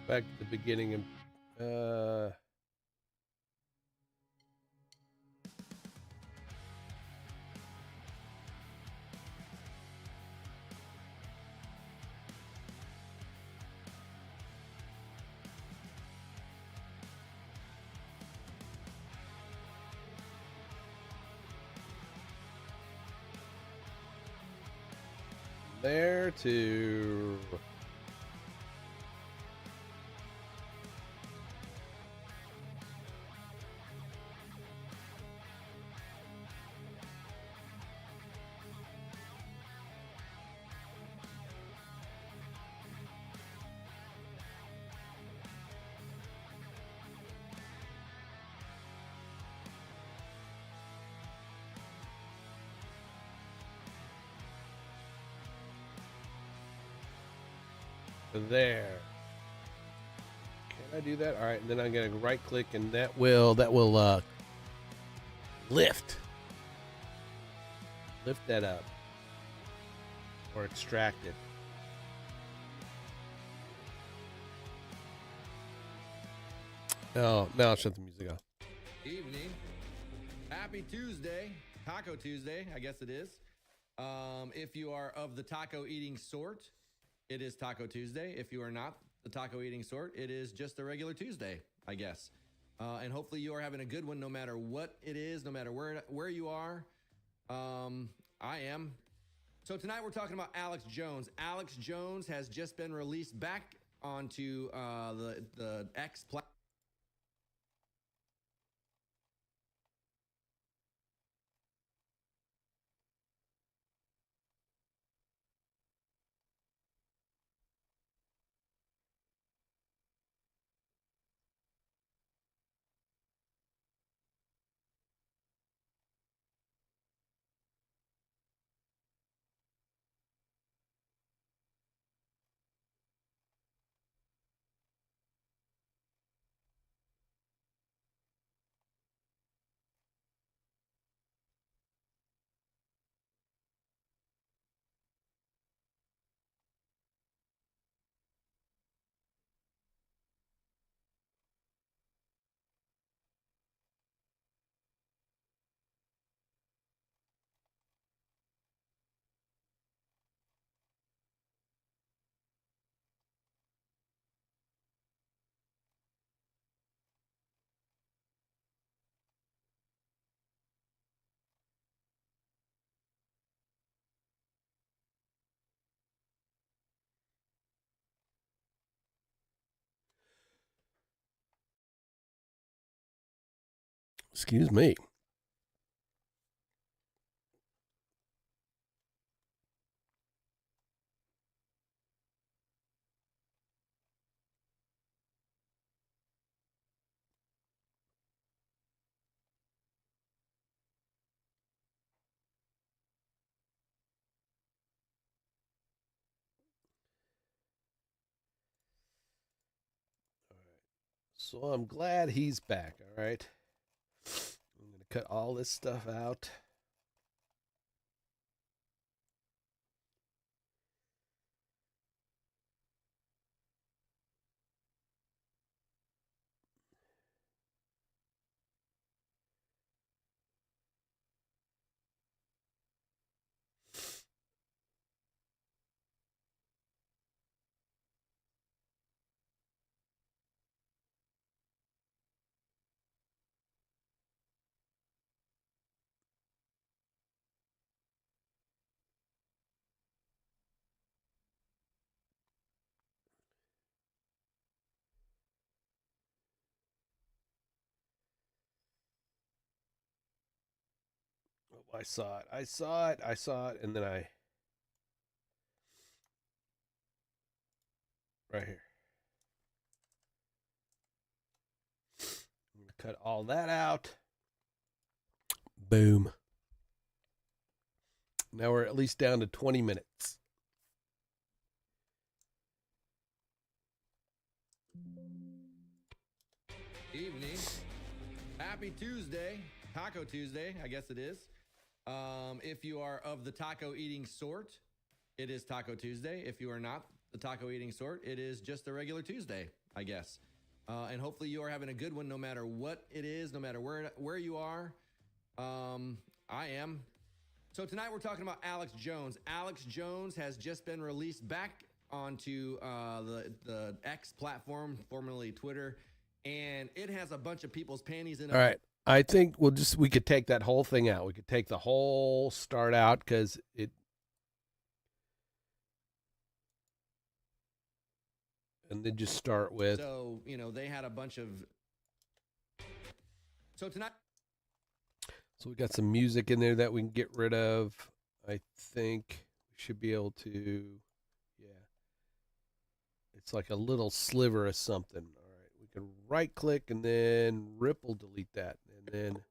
Back to the beginning and there to there. Can I do that? All right, and then I'm gonna right click, and that will lift that up or extract it. Oh, now I'll shut the music off. Evening. Happy Tuesday. Taco Tuesday, I guess it is. If you are of the taco eating sort, it is Taco Tuesday. If you are not the taco eating sort, it is just a regular Tuesday, I guess. And hopefully you are having a good one no matter what it is, no matter where you are. I am. So tonight we're talking about Alex Jones. Alex Jones has just been released back onto the X platform. Excuse me. So I'm glad he's back. All right. I'm going to cut all this stuff out. Oh, I saw it. I saw it. I saw it. And then right here. I'm going to cut all that out. Boom. Now we're at least down to 20 minutes. Evening. Happy Tuesday. Taco Tuesday, I guess it is. If you are of the taco eating sort, it is Taco Tuesday. If you are not the taco eating sort, it is just a regular Tuesday, I guess. And hopefully you are having a good one no matter what it is, no matter where you are. I am. So tonight we're talking about Alex Jones. Alex Jones has just been released back onto the X platform, formerly Twitter, and it has a bunch of people's panties in it. All right. I think we could take that whole thing out. We could take the whole start out because and then just start with. So, they had a bunch of. So tonight. So we got some music in there that we can get rid of. I think we should be able to. Yeah. It's like a little sliver of something. All right. We can right click and then ripple delete that. And then.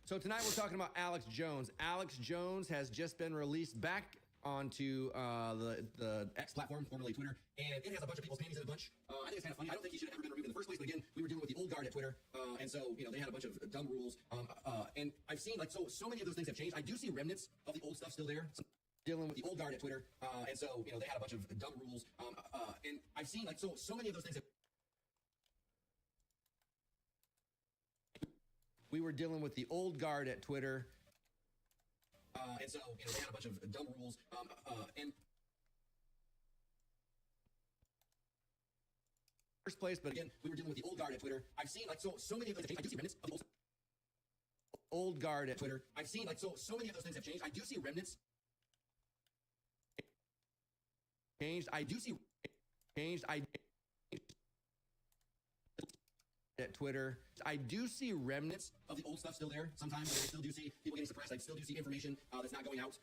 So tonight we're talking about Alex Jones. Alex Jones has just been released back onto the X platform, formerly Twitter, and it has a bunch of people's panties in a bunch. I think it's kind of funny. I don't think he should have ever been removed in the first place, but again, we were dealing with the old guard at Twitter, and so, you know, they had a bunch of dumb rules, and I've seen, like, so many of those things have changed. I do see remnants of the old stuff still there. Dealing with the old guard at Twitter, and so, you know, they had a bunch of dumb rules, and I've seen, like, so many of those things have... We were dealing with the old guard at Twitter, and so, you know, they had a bunch of dumb rules, and first place, but again, we were dealing with the old guard at Twitter. I've seen, like, so many of those things. I do see remnants of the old guard at Twitter. I've seen, like, so many of those things have changed. I do see remnants changed. I do see changed. At Twitter, I do see remnants of the old stuff still there. Sometimes I still do see people getting suppressed. I still do see information that's not going out,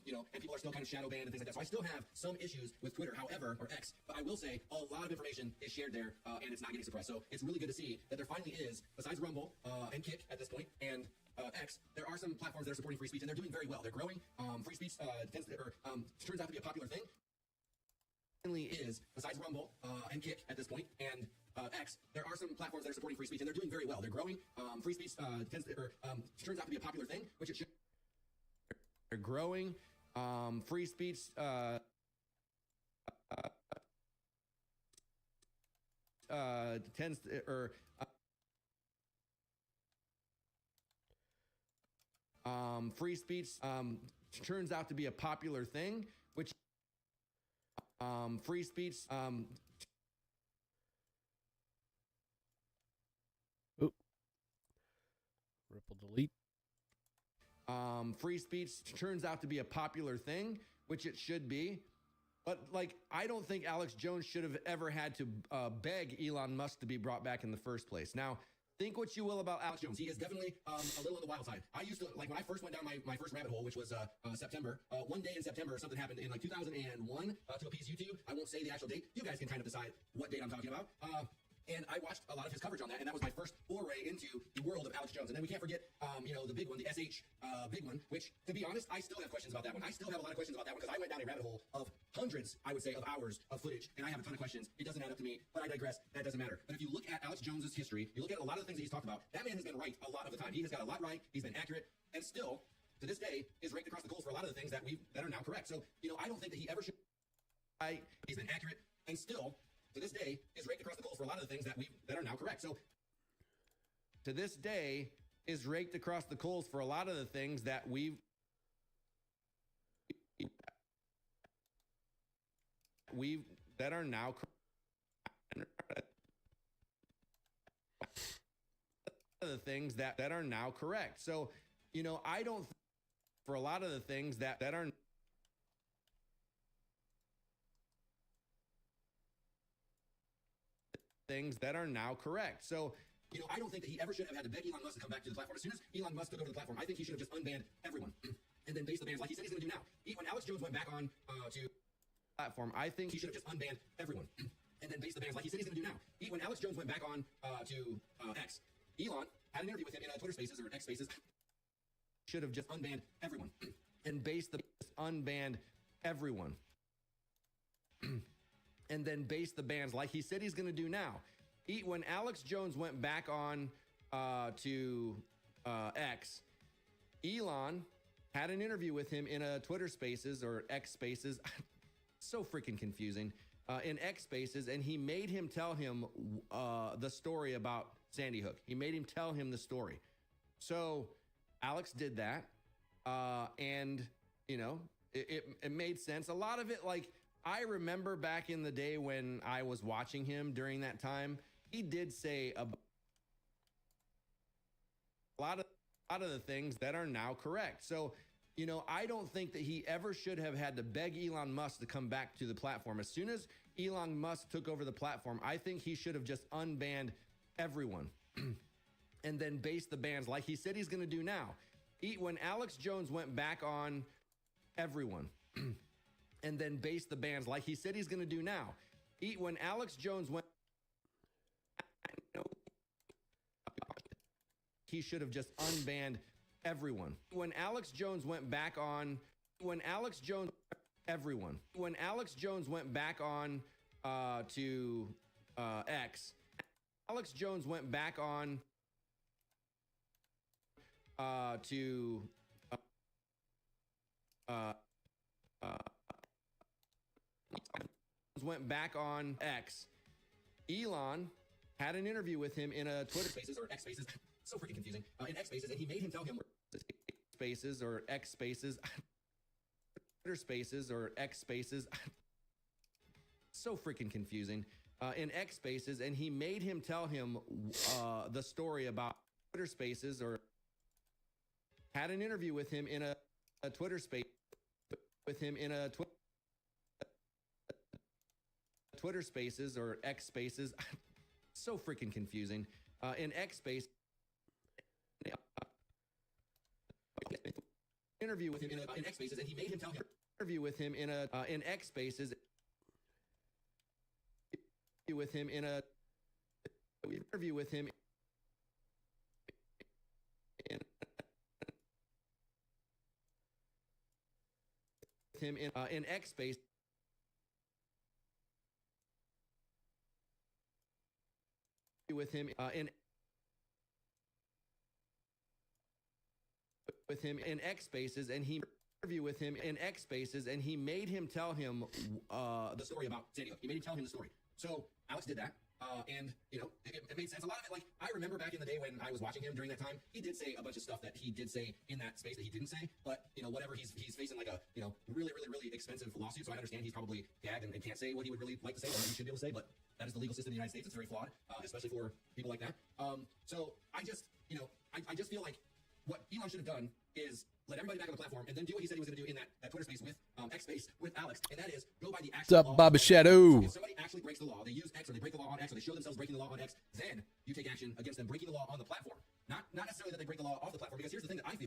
you know, and people are still kind of shadow banned and things like that. So I still have some issues with Twitter, however, or X, but I will say a lot of information is shared there, and it's not getting suppressed. So it's really good to see that there finally is, besides Rumble and Kick at this point, and X, there are some platforms that are supporting free speech, and they're doing very well. They're growing. Free speech turns out to be a popular thing. Finally is, besides Rumble and Kick at this point, and X, there are some platforms that are supporting free speech, and they're doing very well. They're growing. Free speech turns out to be a popular thing, which it should. They're growing. Free speech tends to, or free speech turns out to be a popular thing, which free speech Ripple delete. Free speech turns out to be a popular thing, which it should be. But, like, I don't think Alex Jones should have ever had to beg Elon Musk to be brought back in the first place. Now, think what you will about Alex Jones. He is definitely a little on the wild side. I used to, like, when I first went down my first rabbit hole, which was September, one day in September, something happened in, like, 2001 to appease YouTube. I won't say the actual date. You guys can kind of decide what date I'm talking about. And I watched a lot of his coverage on that, and that was my first foray into the world of Alex Jones. And then we can't forget, you know, the big one, the SH big one, which, to be honest, I still have questions about that one. I still have a lot of questions about that one because I went down a rabbit hole of hundreds, I would say, of hours of footage, and I have a ton of questions. It doesn't add up to me, but I digress. That doesn't matter. But if you look at Alex Jones's history, you look at a lot of the things that he's talked about, that man has been right a lot of the time. He has got a lot right. He's been accurate, and still, to this day, is raked across the coals for a lot of the things that are now correct. So, you know, I don't think that he ever should. He's been accurate, and still, to this day, is raked across the coals for a lot of the things that are now correct. So, to this day, is raked across the coals for a lot of the things that that are now the things that are now correct. So, you know, I don't for a lot of the things that are things that are now correct. So, you know, I don't think that he ever should have had to beg Elon Musk to come back to the platform. As soon as Elon Musk took over the platform, I think he should have just unbanned everyone and then base the bans like he said he's going to do now. When Alex Jones went back on to platform, I think he should have just unbanned everyone and then base the bans like he said he's going to do now. When Alex Jones went back on to X, Elon had an interview with him in Twitter Spaces or X Spaces. Should have just unbanned everyone and unbanned everyone and then base the bans like he said he's going to do now. When Alex Jones went back on to X, Elon had an interview with him in a Twitter Spaces or X Spaces. So freaking confusing. In X Spaces, and he made him tell him the story about Sandy Hook. He made him tell him the story. So Alex did that, and you know, it made sense. A lot of it, like, I remember back in the day when I was watching him during that time, he did say a lot of the things that are now correct. So, you know, I don't think that he ever should have had to beg Elon Musk to come back to the platform. As soon as Elon Musk took over the platform, I think he should have just unbanned everyone and then base the bans like he said he's going to do now. When Alex Jones went back on everyone and then base the bans like he said he's going to do now. When Alex Jones went, he should have just unbanned everyone. When Alex Jones went back on, everyone. When Alex Jones went back on to X, Alex Jones went back on to went back on X. Elon had an interview with him in a Twitter Spaces or X Spaces. So freaking confusing. In X Spaces, and he made him tell him Spaces or X Spaces. Twitter Spaces or X Spaces. So freaking confusing. In X Spaces, and he made him tell him the story about Twitter Spaces, or had an interview with him in a Twitter Space with him in a Twitter Spaces or X Spaces. So freaking confusing. In X Space, interview with him in X Spaces, and he made him tell him interview with him in X Spaces. With him in a interview with him in X Space. With him in X Spaces, and he interview with him in X Spaces, and he made him tell him the story about San Diego. He made him tell him the story. So Alex did that, and you know it made sense. A lot of it, like I remember back in the day when I was watching him during that time, he did say a bunch of stuff that he did say in that space that he didn't say. But you know, whatever, he's facing like a really expensive lawsuit. So I understand he's probably gagged and can't say what he would really like to say, or he should be able to say. But that is the legal system in the United States. It's very flawed, especially for people like that. So I just I just feel like what Elon should have done is let everybody back on the platform and then do what he said he was going to do in that Twitter space with X space with Alex, and that is go by the actual What's up, law. Baba Shadow? So if somebody actually breaks the law, they use X or they break the law on X or they show themselves breaking the law on X, then you take action against them breaking the law on the platform. Not necessarily that they break the law off the platform, because here's the thing that I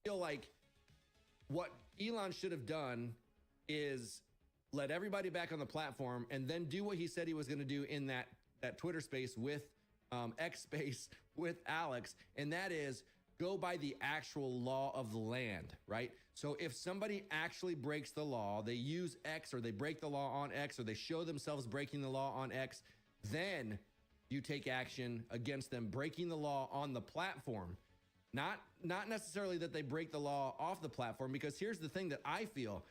feel like what Elon should have done is let everybody back on the platform and then do what he said he was going to do in that Twitter space with X space with Alex, and that is go by the actual law of the land, right? So if somebody actually breaks the law, they use X or they break the law on X or they show themselves breaking the law on X, then you take action against them breaking the law on the platform. Not necessarily that they break the law off the platform, because here's the thing that I feel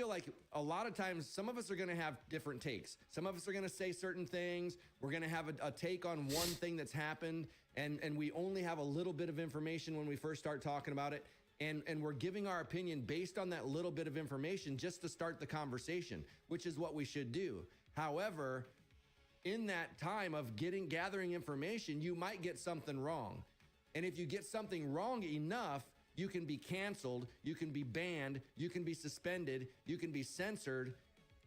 like a lot of times some of us are going to have different takes. Some of us are going to say certain things. We're going to have a take on one thing that's happened, and we only have a little bit of information when we first start talking about it. And we're giving our opinion based on that little bit of information just to start the conversation, which is what we should do. However, in that time of gathering information, you might get something wrong. And if you get something wrong enough, you can be canceled, you can be banned, you can be suspended, you can be censored.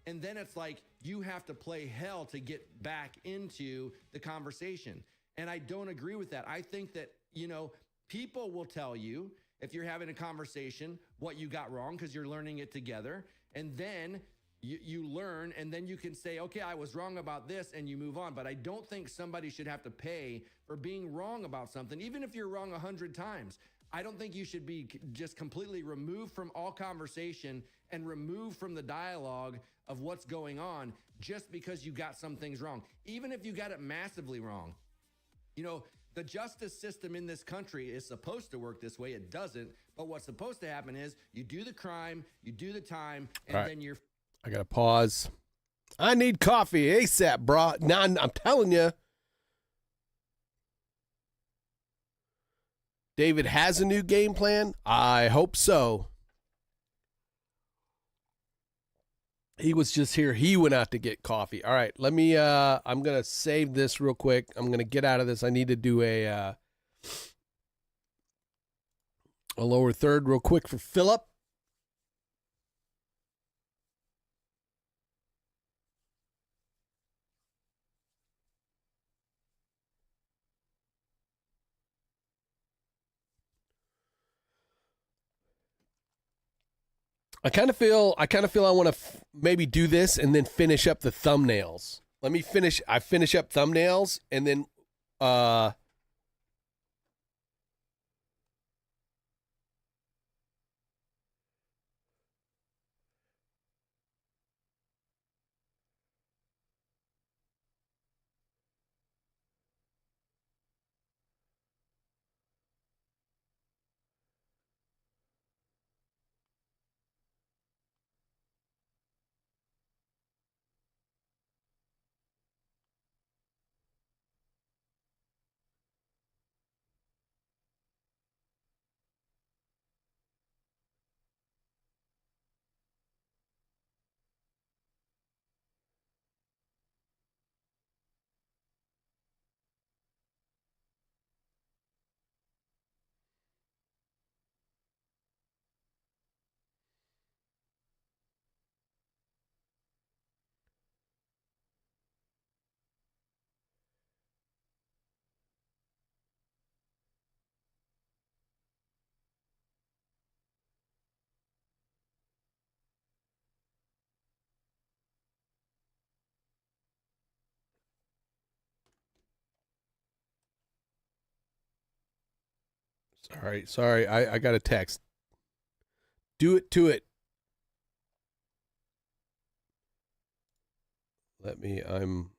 And then it's like you have to play hell to get back into the conversation. And I don't agree with that. I think that, people will tell you if you're having a conversation what you got wrong, because you're learning it together. And then you learn, and then you can say, okay, I was wrong about this, and you move on. But I don't think somebody should have to pay for being wrong about something, even if you're wrong 100 times. I don't think you should be just completely removed from all conversation and removed from the dialogue of what's going on just because you got some things wrong, even if you got it massively wrong. The justice system in this country is supposed to work this way. It doesn't. But what's supposed to happen is you do the crime, you do the time, and then you're... I got to pause. I need coffee ASAP, bro. Nah, I'm telling you. David has a new game plan? I hope so. He was just here. He went out to get coffee. All right, let me, I'm going to save this real quick. I'm going to get out of this. I need to do a lower third real quick for Philip. I kind of feel I want to maybe do this and then finish up the thumbnails. Let me finish. I finish up thumbnails and then Sorry. I got a text. Do it to it. I'm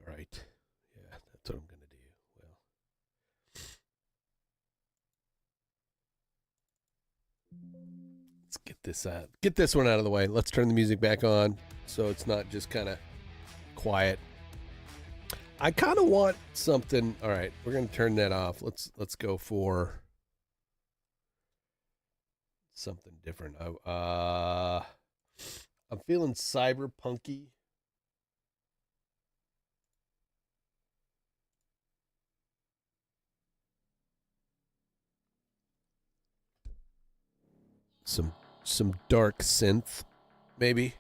all right. Yeah, that's what I'm gonna do. Well, let's get this one out of the way. Let's turn the music back on so it's not just kind of quiet. I kind of want something. All right, we're gonna turn that off. Let's go for something different. I'm feeling cyberpunky. Some dark synth, maybe.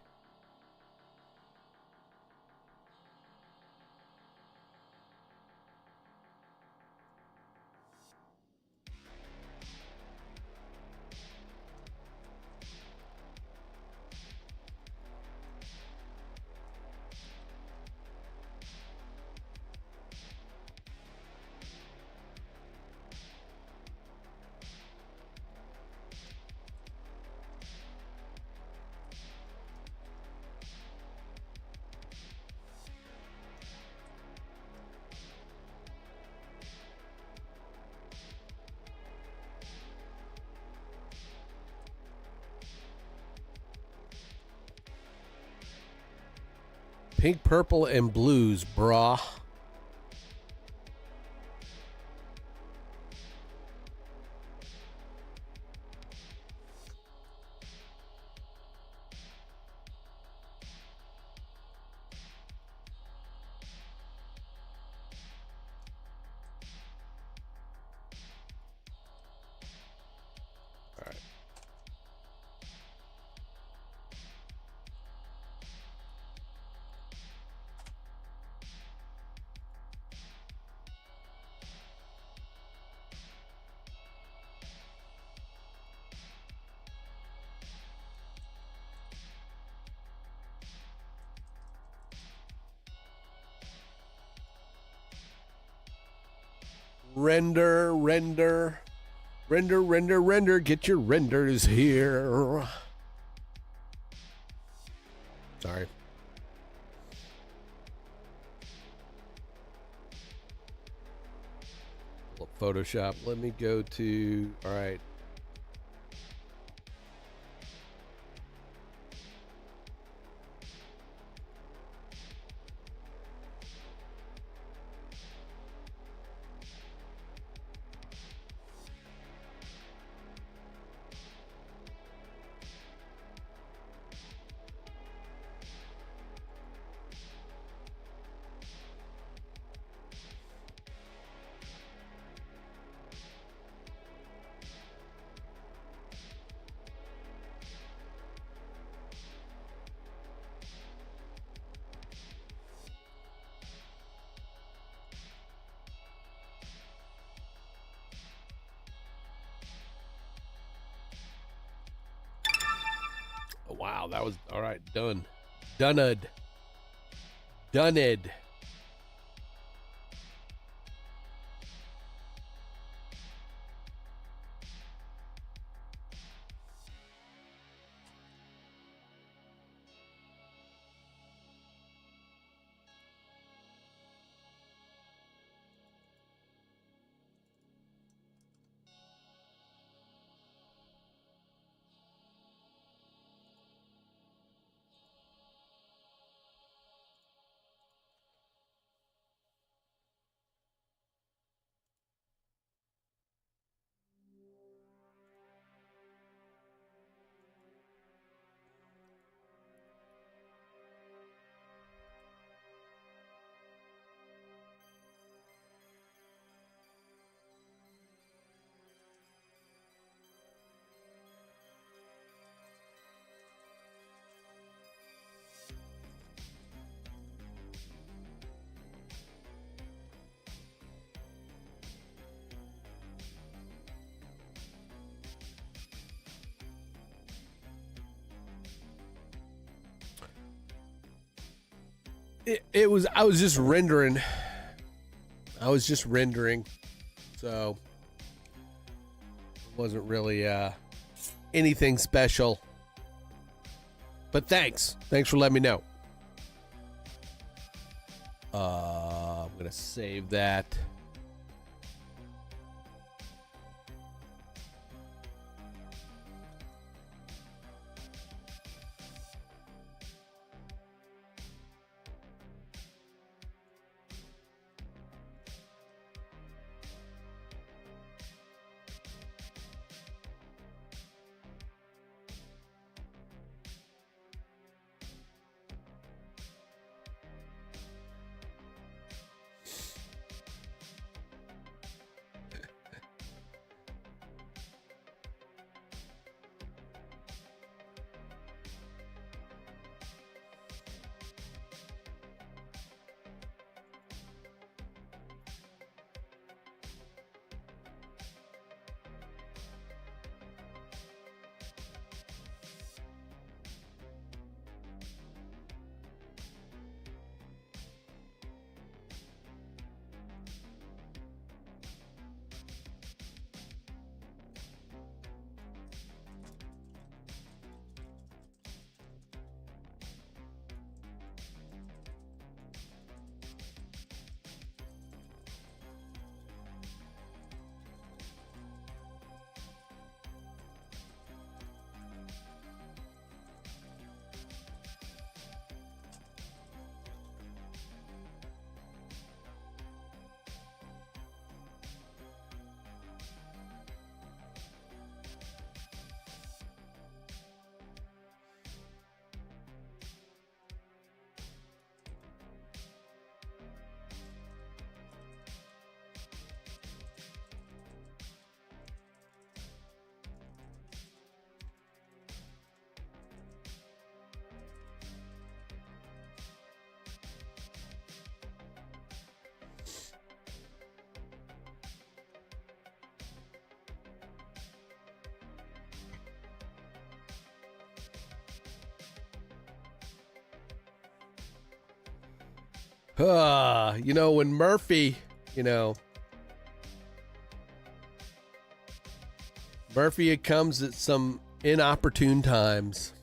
Pink, purple, and blues, brah. All right. Render. Get your renders here. Sorry. Photoshop. Let me go to. All right. Wow, that was all right. Done. Done. It was. I was just rendering. So it wasn't really anything special. But thanks for letting me know. I'm gonna save that. When Murphy, it comes at some inopportune times.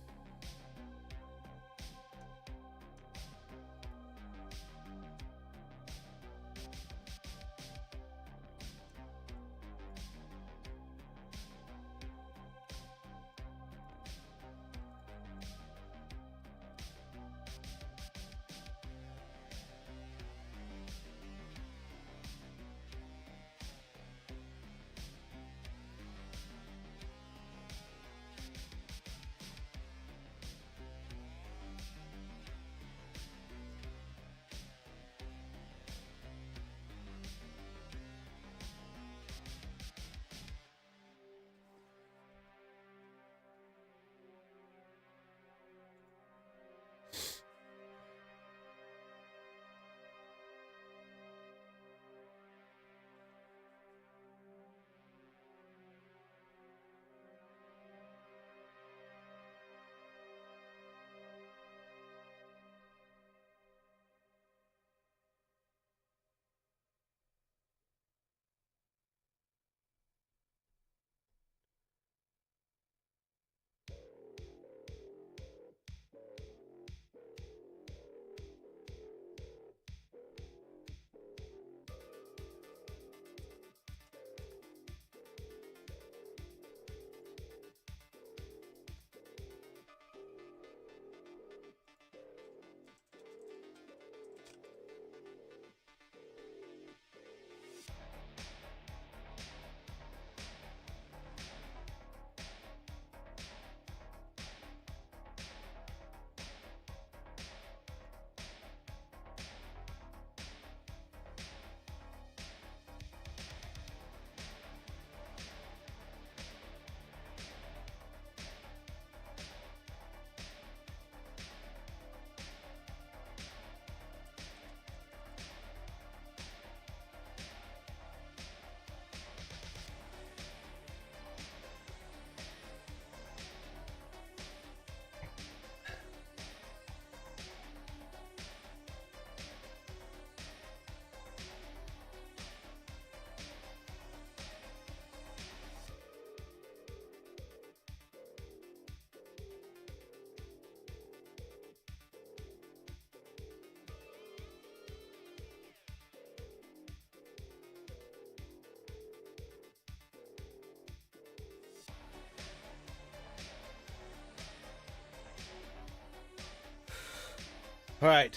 All right.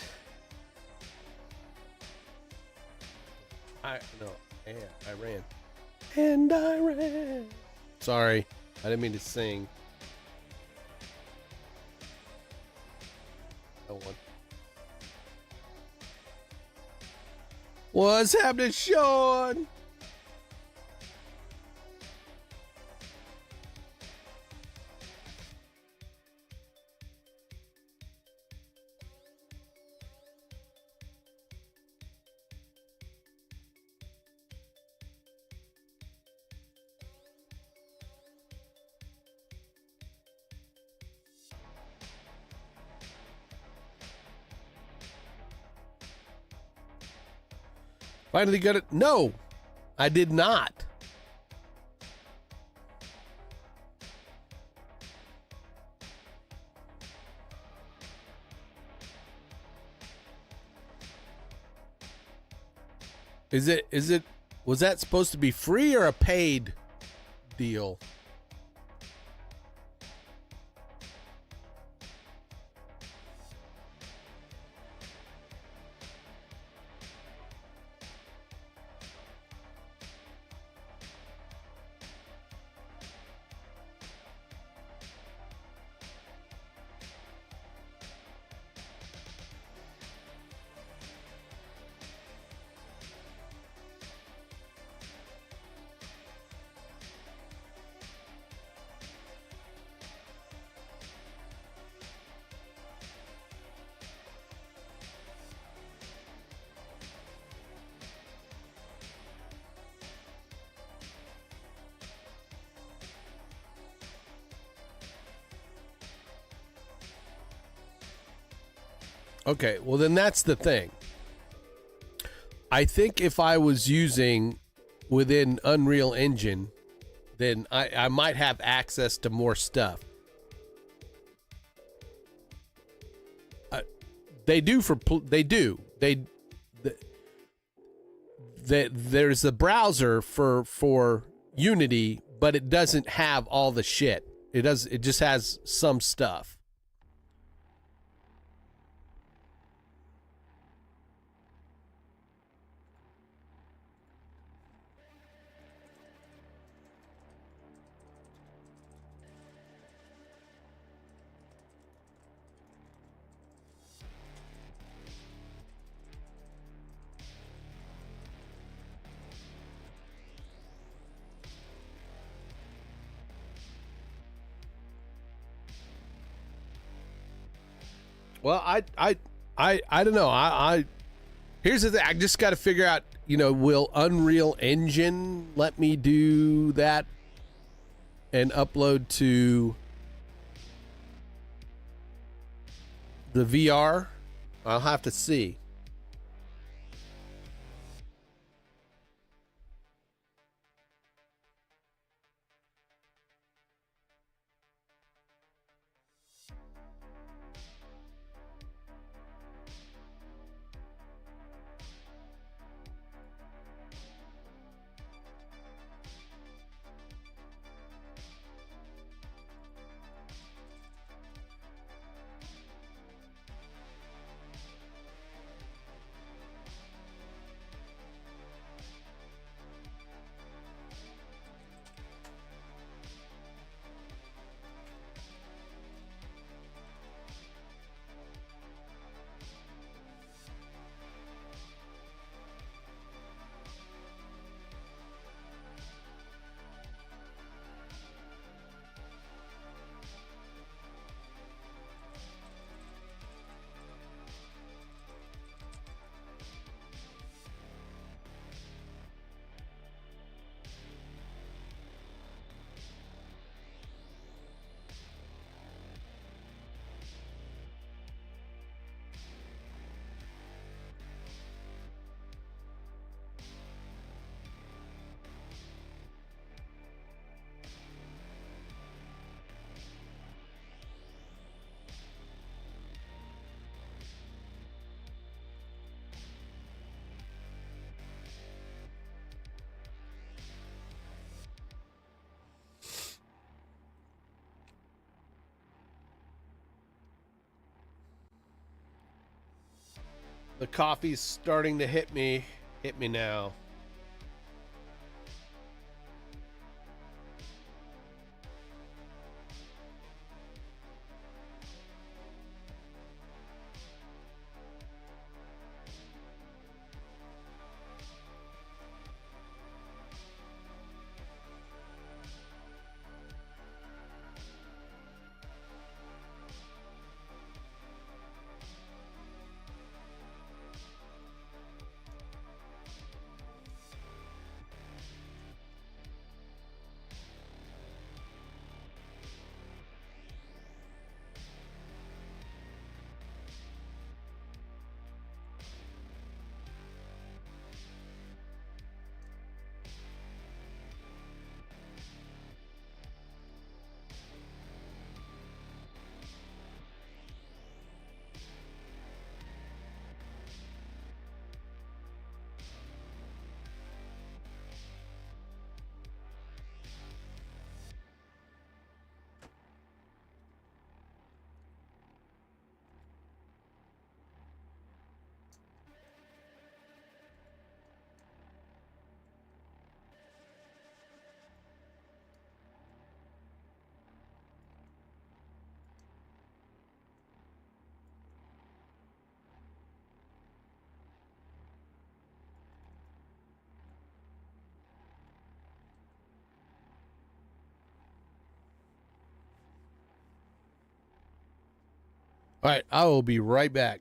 I ran. And I ran. Sorry, I didn't mean to sing. No one. What's happening, Sean? Finally got it. No, I did not. Was that supposed to be free or a paid deal? Okay, well then that's the thing. I think if I was using within Unreal Engine, then I might have access to more stuff. They do there's a browser for Unity, but it doesn't have all the shit. It just has some stuff. Well, I don't know. I here's the thing. I just got to figure out, will Unreal Engine let me do that and upload to the VR? I'll have to see. The coffee's starting to hit me. Hit me now. All right, I will be right back.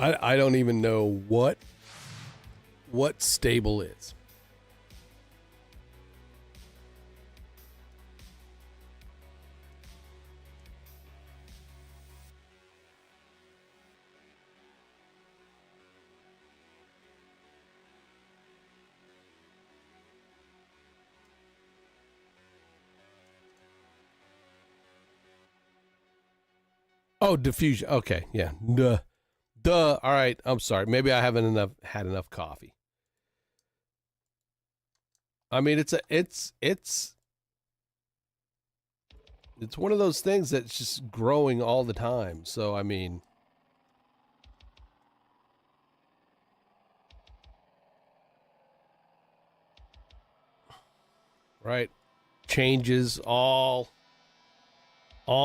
I don't even know what stable is. Oh, diffusion. Okay, yeah. Duh. All right. I'm sorry. Maybe I haven't had enough coffee. I mean, it's one of those things that's just growing all the time. So I mean, right? Changes, all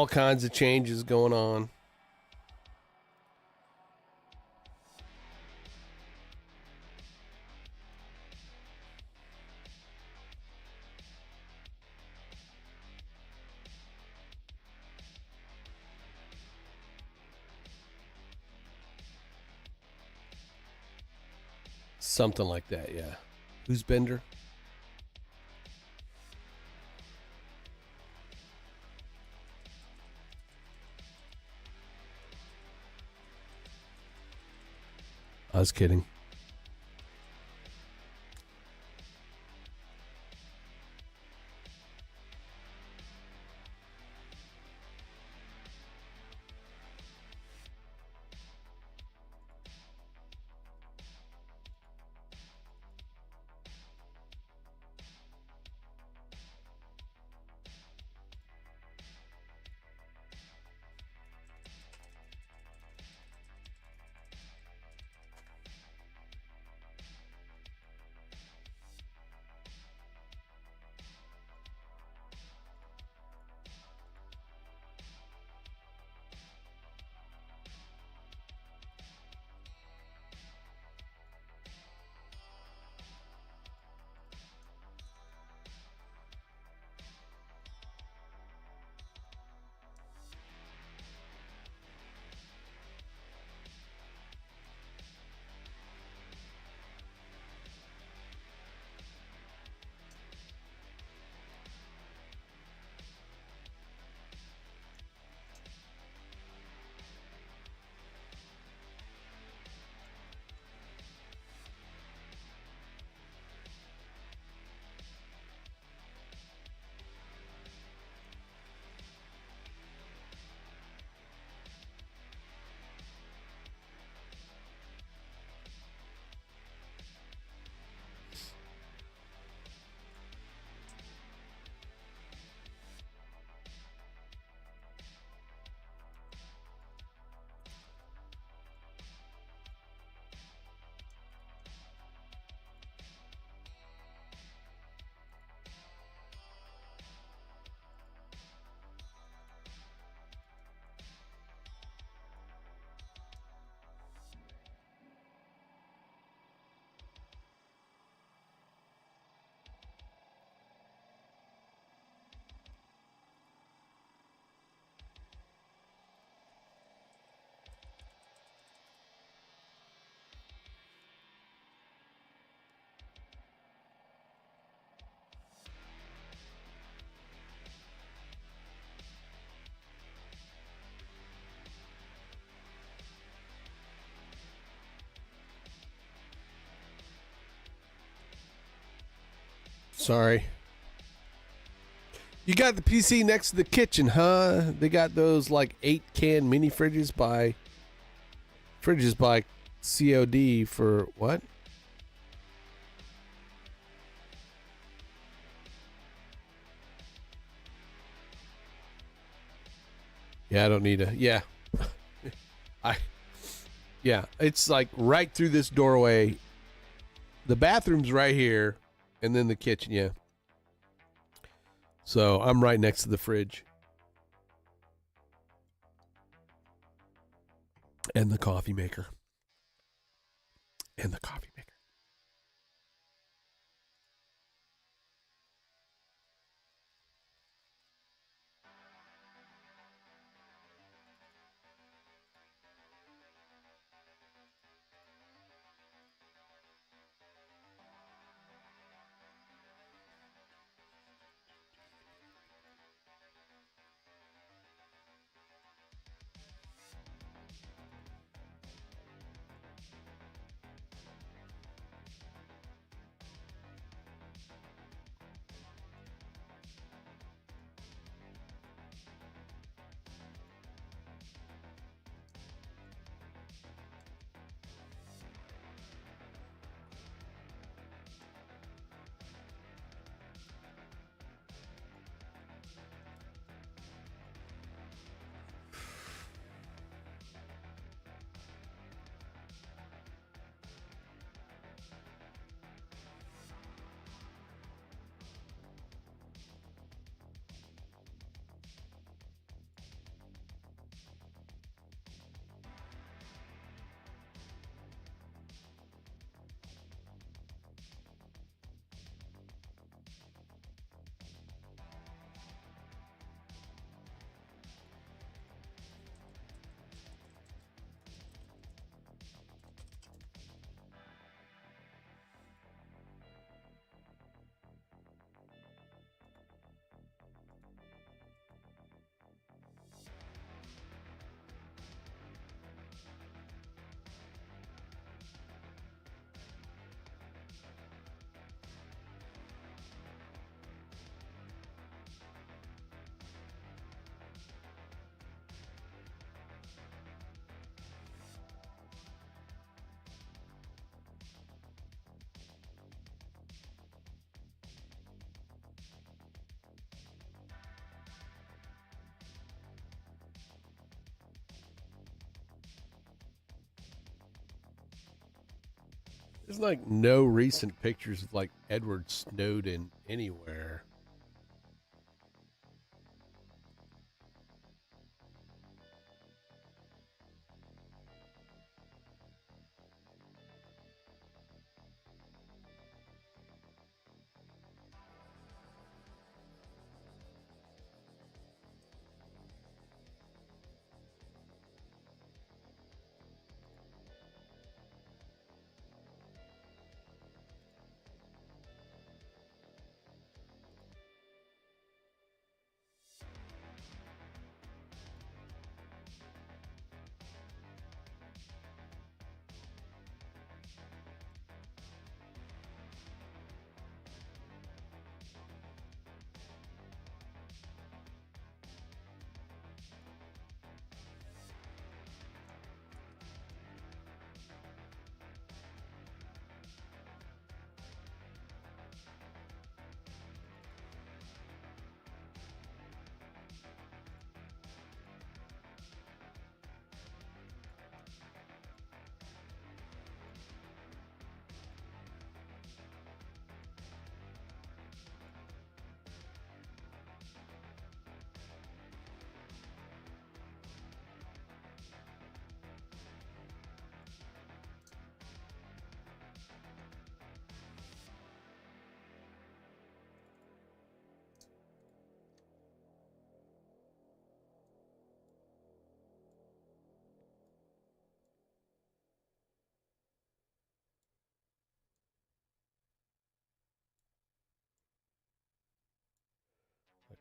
kinds of changes going on. Something like that, yeah. Who's Bender? I was kidding. Sorry. You got the PC next to the kitchen, huh? They got those like 8-can mini fridges by COD for what? Yeah, I don't need a yeah. Yeah, it's like right through this doorway. The bathroom's right here, and then the kitchen, yeah. So I'm right next to the fridge. And the coffee maker. And the coffee maker. There's like no recent pictures of like Edward Snowden anywhere.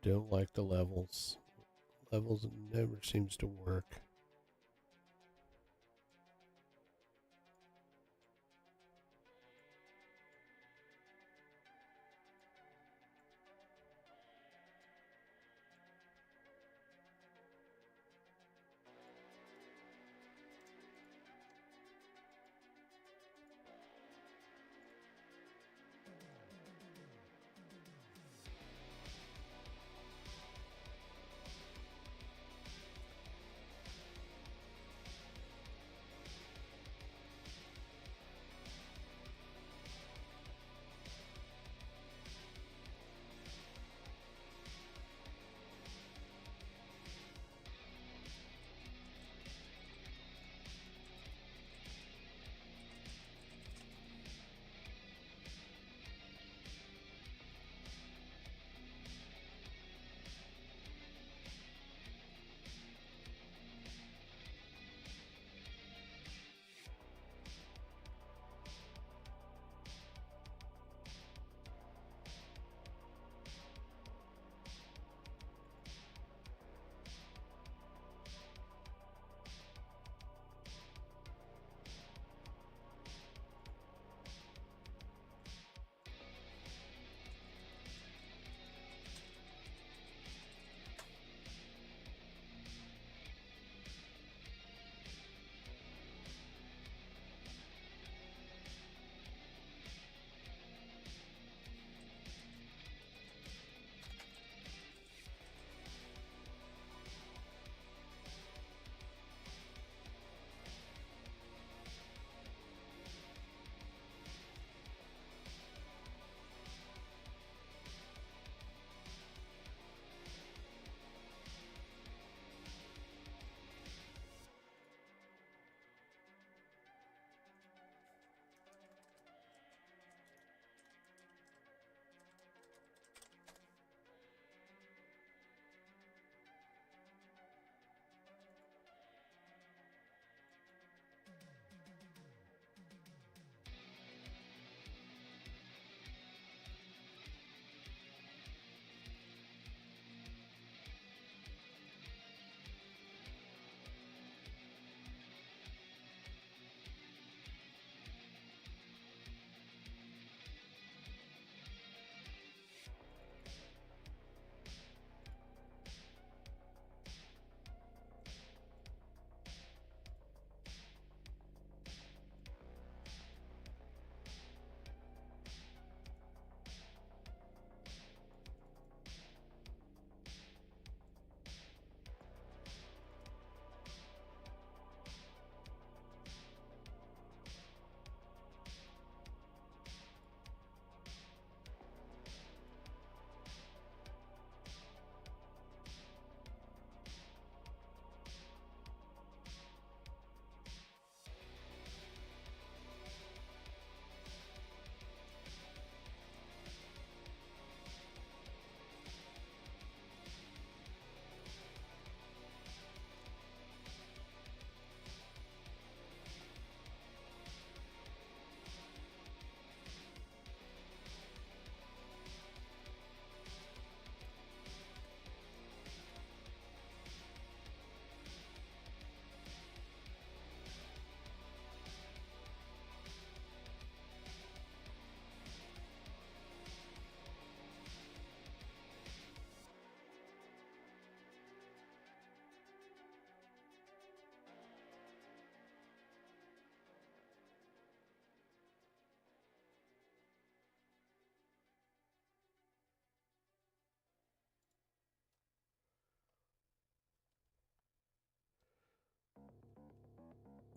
I don't like the levels. Levels never seems to work.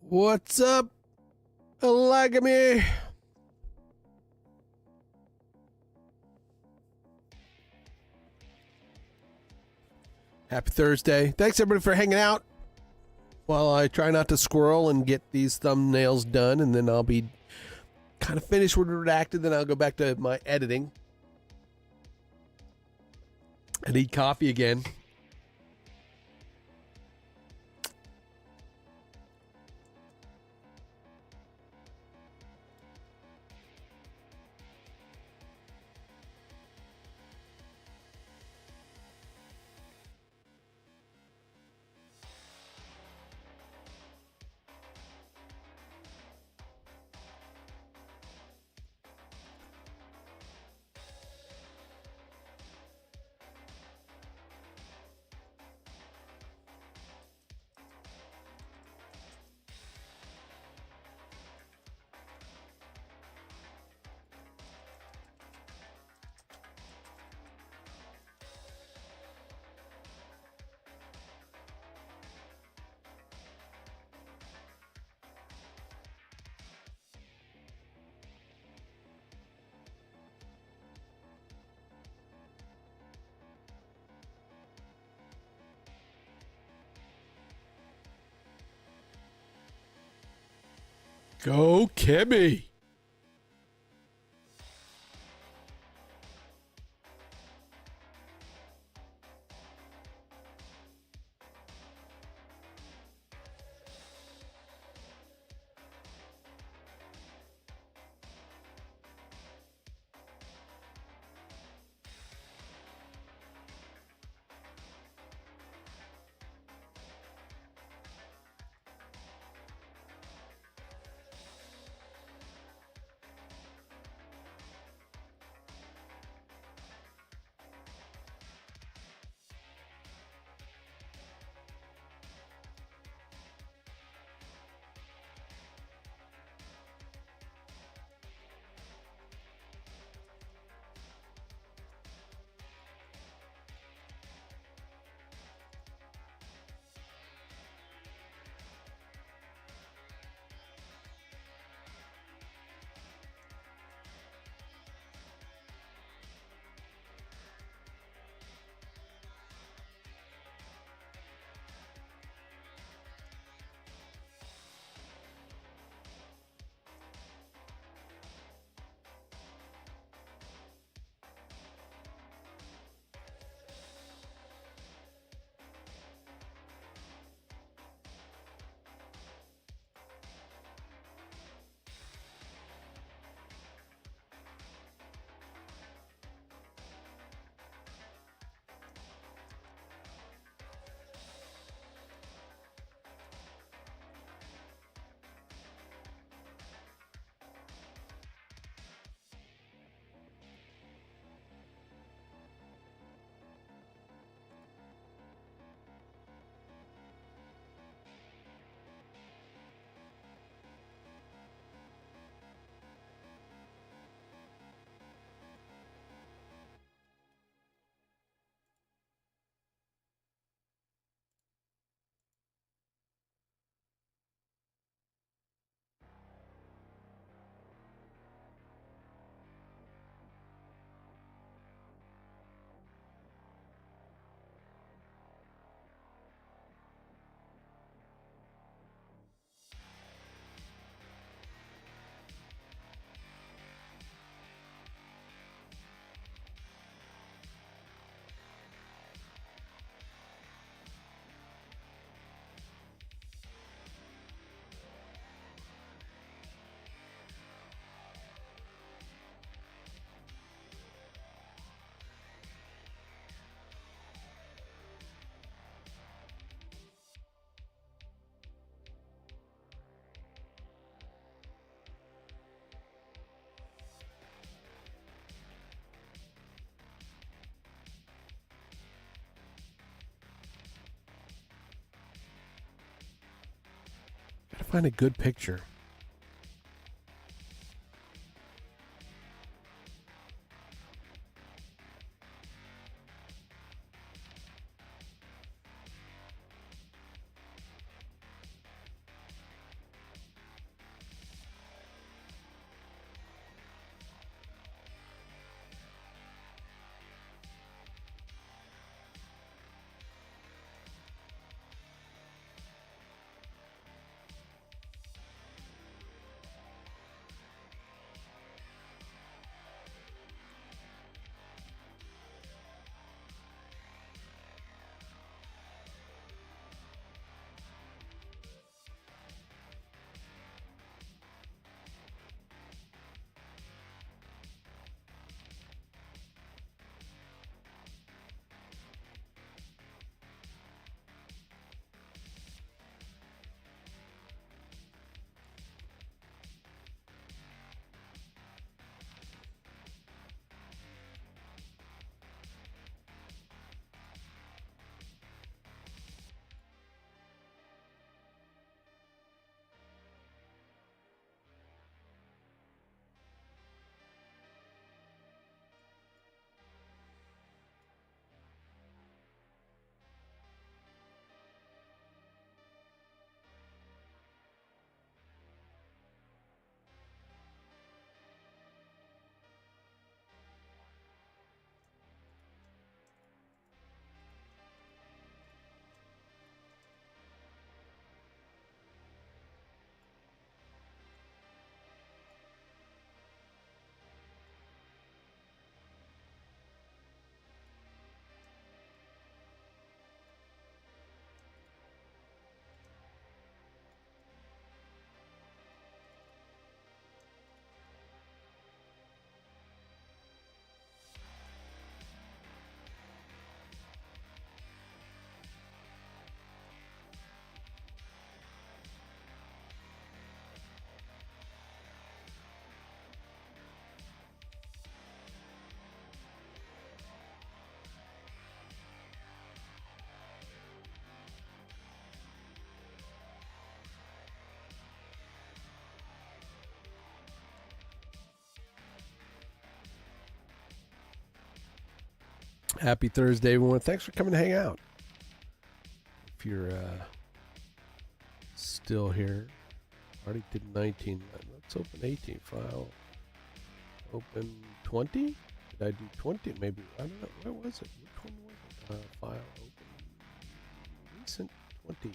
What's up, Alagamy? Happy Thursday. Thanks, everybody, for hanging out while I try not to squirrel and get these thumbnails done, and then I'll be kind of finished with redacted, then I'll go back to my editing. I need coffee again. Go, Kimmy. Gotta find a good picture. Happy Thursday, everyone. Thanks for coming to hang out. If you're still here, already did 19. Let's open 18 file. Open 20? Did I do 20? Maybe. I don't know. Where was it? Which one was it? File open. Recent 20.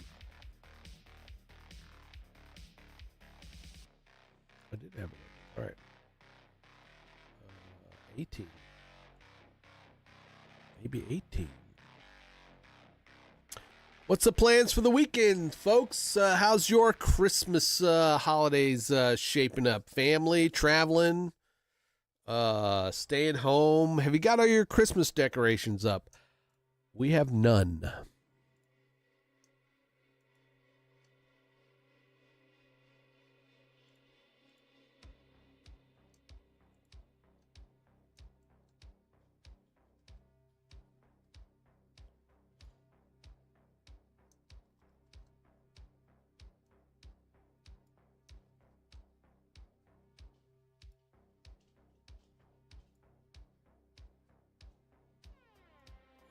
I did have it. All right. 18. Maybe 18. What's the plans for the weekend, folks? How's your Christmas holidays shaping up? Family, traveling, staying home? Have you got all your Christmas decorations up? We have none.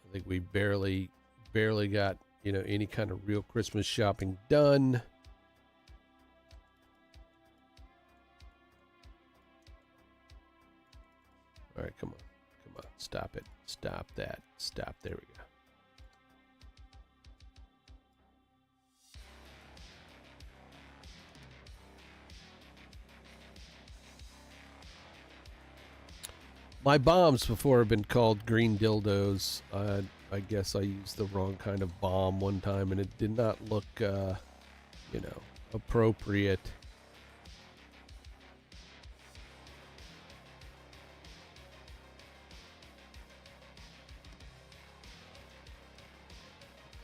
I think we barely got, any kind of real Christmas shopping done. All right, come on. Stop it. Stop that. Stop. There we go. My bombs before have been called green dildos. I guess I used the wrong kind of bomb one time, and it did not look, appropriate.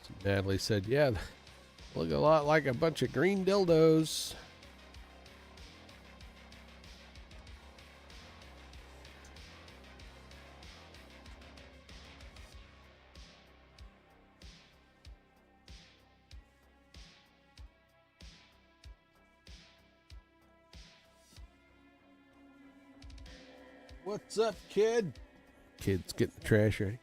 So Natalie said, yeah, look a lot like a bunch of green dildos. What's up, kid? Kid's getting the trash ready.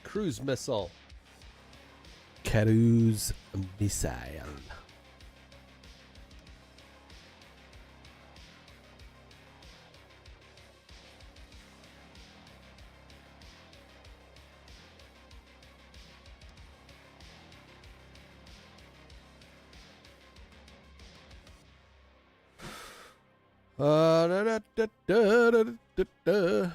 Cruise missile. Cruise missile. Da, da, da, da, da, da, da.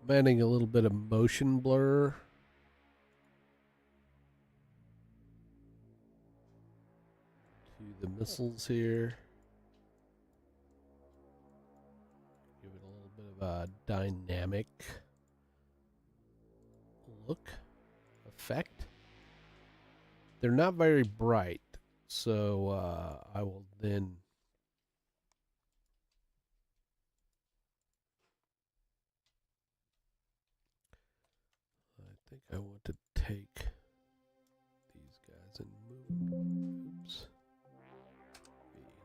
I'm adding a little bit of motion blur. To the missiles here. Give it a little bit of a dynamic look effect. They're not very bright, so I will then I think I want to take these guys and move them. Oops.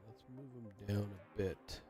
Let's move them down a bit.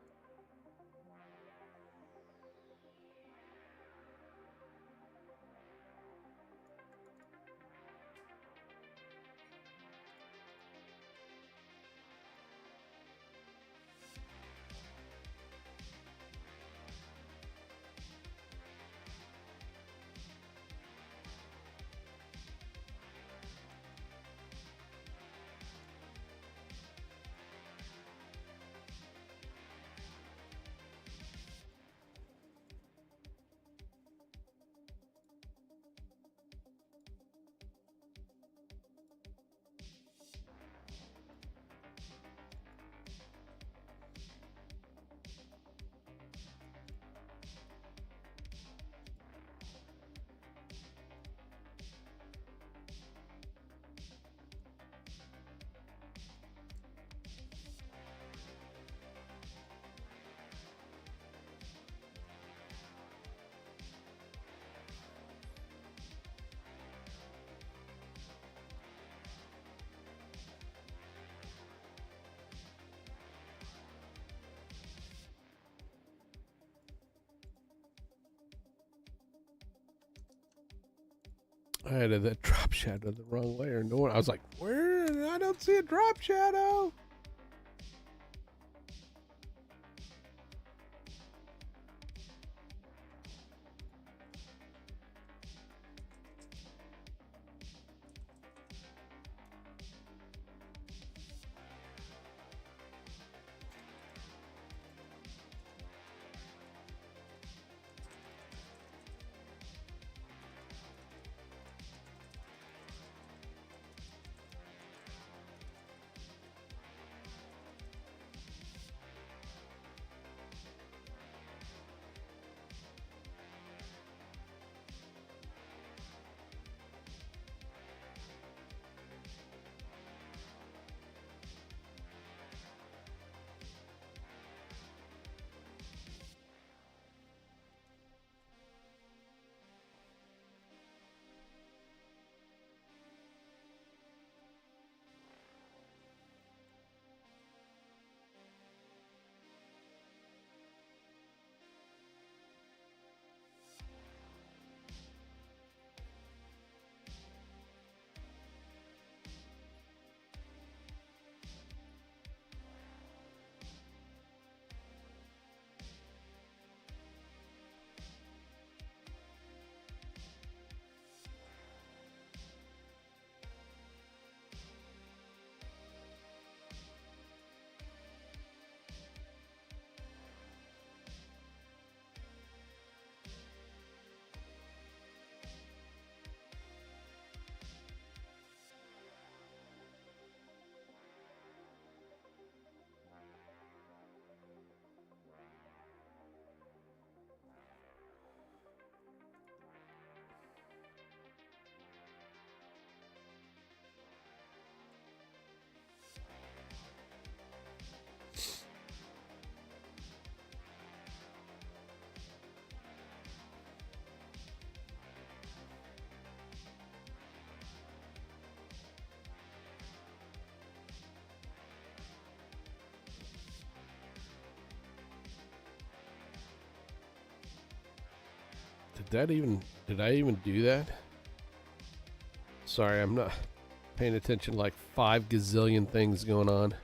I had that drop shadow the wrong way, or no one. I was like, "Where? I don't see a drop shadow." Did I even do that? Sorry, I'm not paying attention, like 5 gazillion things going on.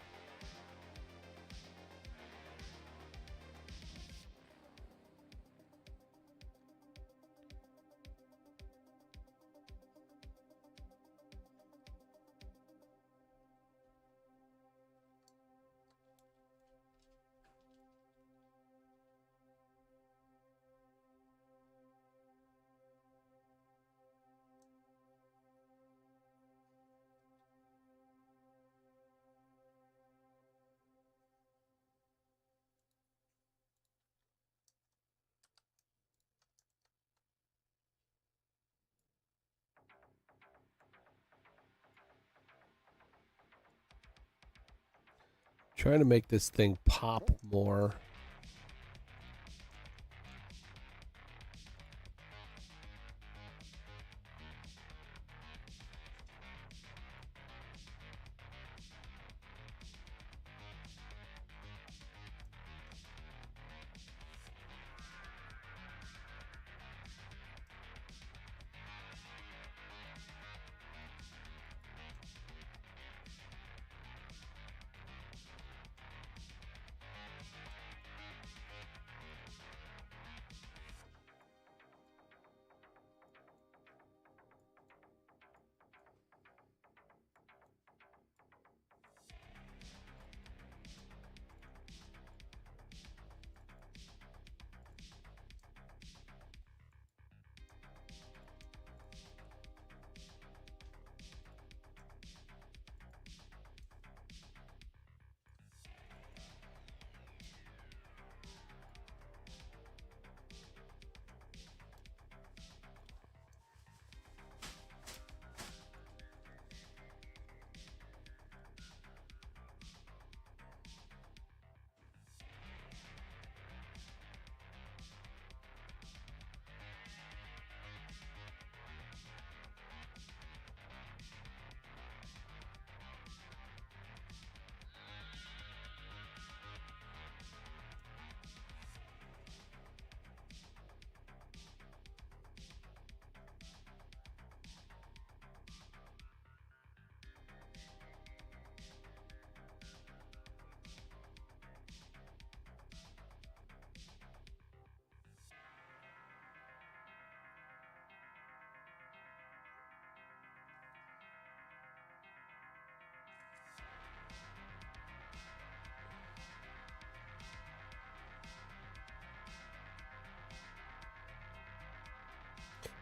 Trying to make this thing pop more.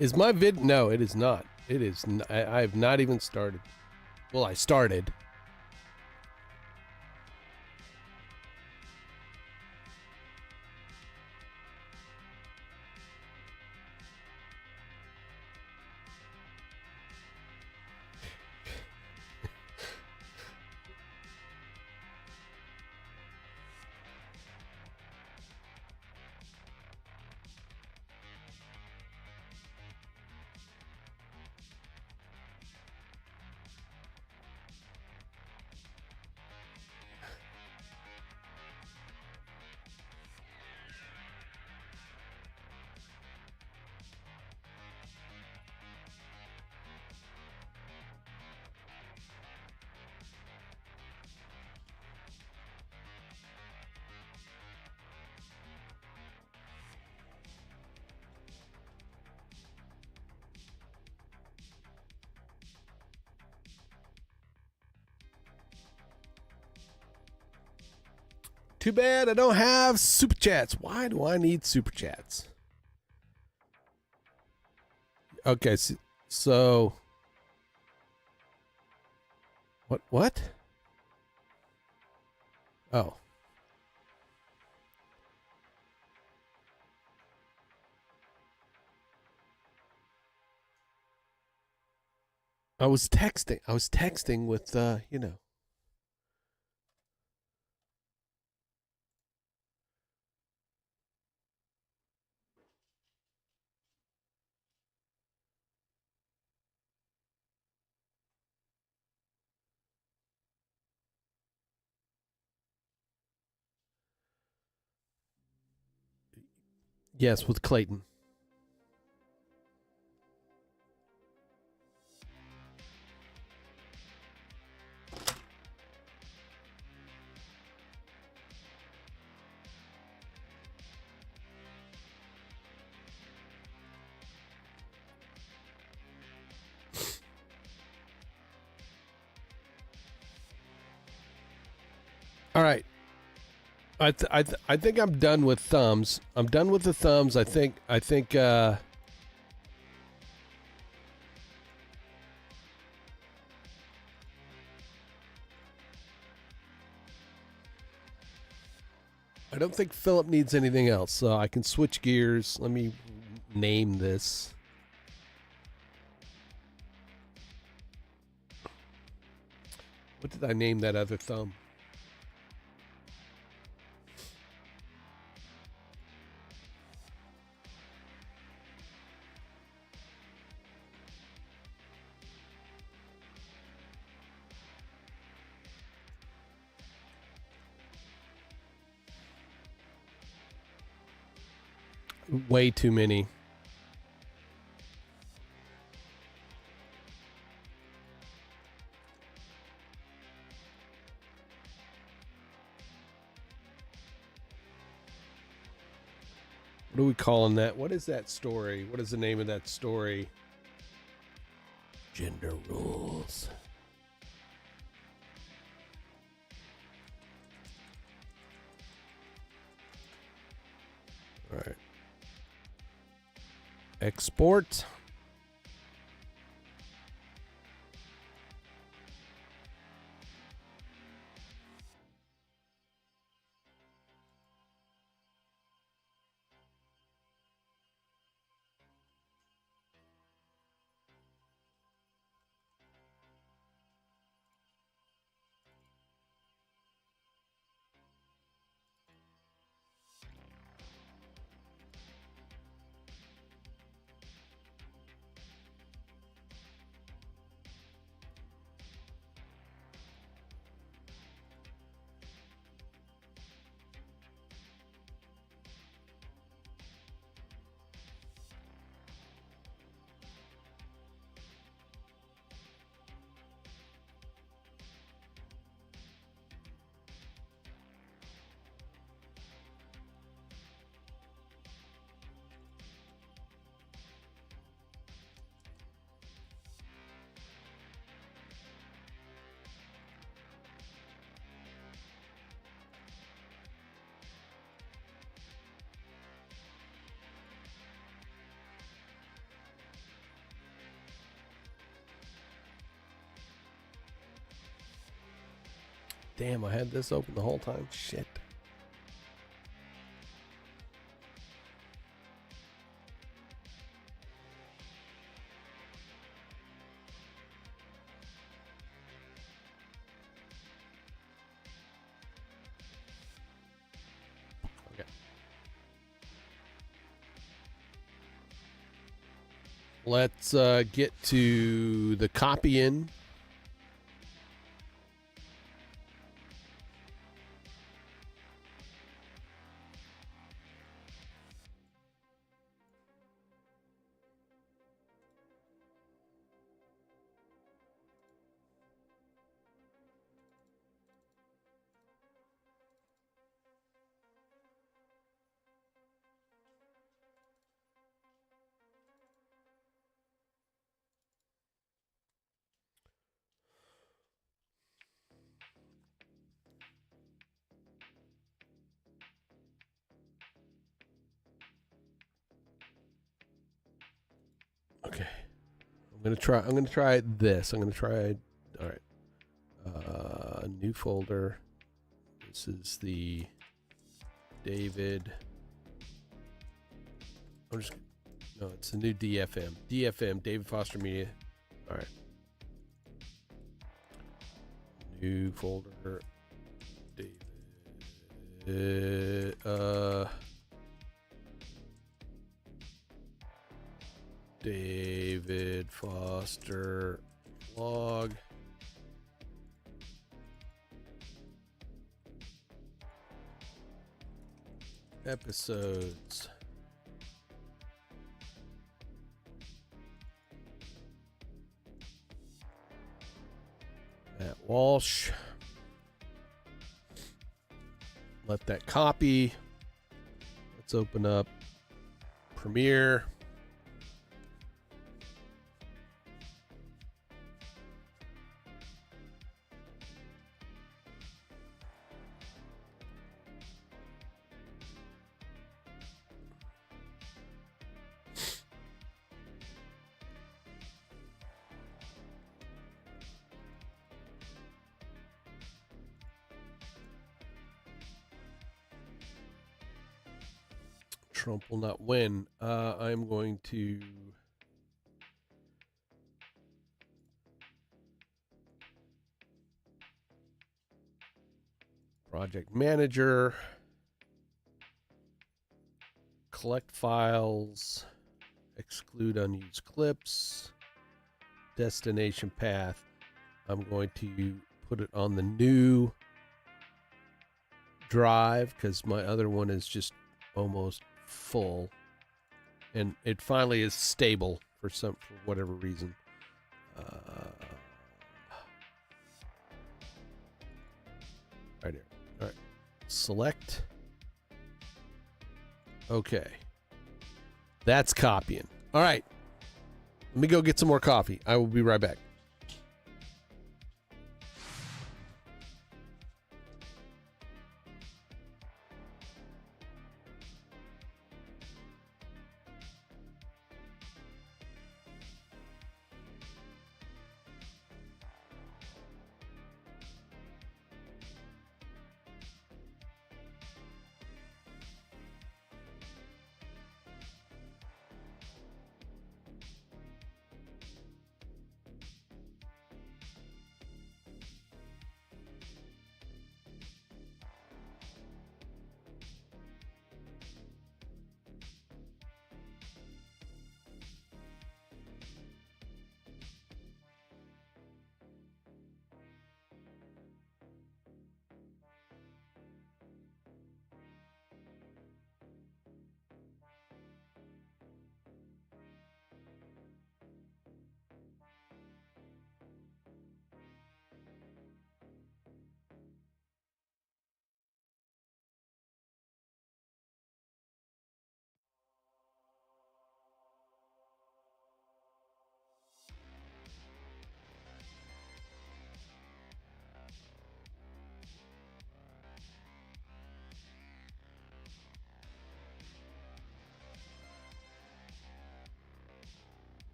Is my vid? No, it is not. It is. I have not even started. Well, I started. Too bad I don't have super chats. Why do I need super chats? Okay, so what? Oh. I was texting with you know. Yes, with Clayton. All right. I think I'm done with thumbs. I'm done with the thumbs. I think I don't think Philip needs anything else, so I can switch gears. Let me name this. What did I name that other thumb? way too many. What are we calling that? What is that story? What is the name of that story? Gender rules. All right. Export. Damn, I had this open the whole time. Shit. Okay. Let's get to the copy-in. Okay. I'm gonna try this. I'm gonna try. All right. New folder. This is the David. No, it's the new DFM. DFM, David Foster Media. All right. New folder. David. David Foster blog. Episodes. Matt Walsh. Let that copy. Let's open up Premiere. Trump will not win. I'm going to project manager, collect files, exclude unused clips, destination path. I'm going to put it on the new drive because my other one is just almost full. and it finally is stable for whatever reason. Right here. All right. Select. Okay. That's copying. All right. Let me go get some more coffee. I will be right back.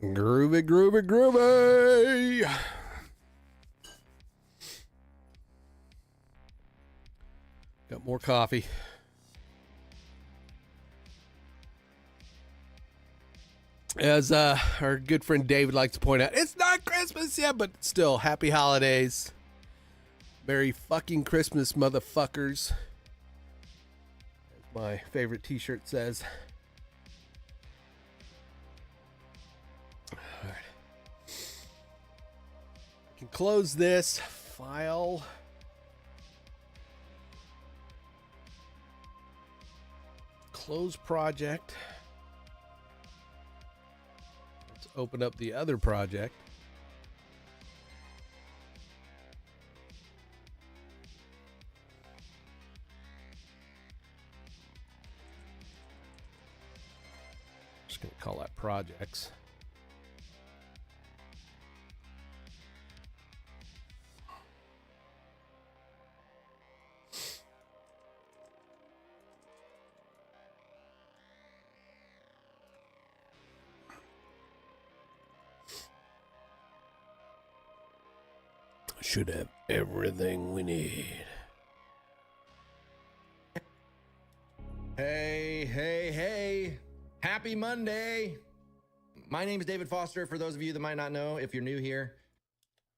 Groovy, groovy, groovy. Got more coffee. As our good friend David likes to point out, it's not Christmas yet, but still, happy holidays. Merry fucking Christmas, motherfuckers. As my favorite t-shirt says. All right. I can close this file. Close project. open up the other project. Just going to call that projects. Should have everything we need. Hey. Happy Monday. My name is David Foster. For those of you that might not know, if you're new here,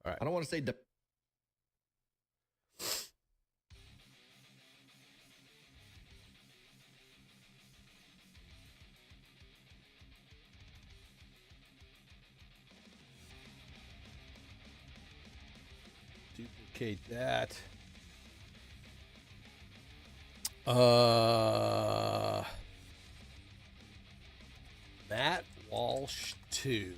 All right. I don't want to say Duplicate that. Matt Walsh 2.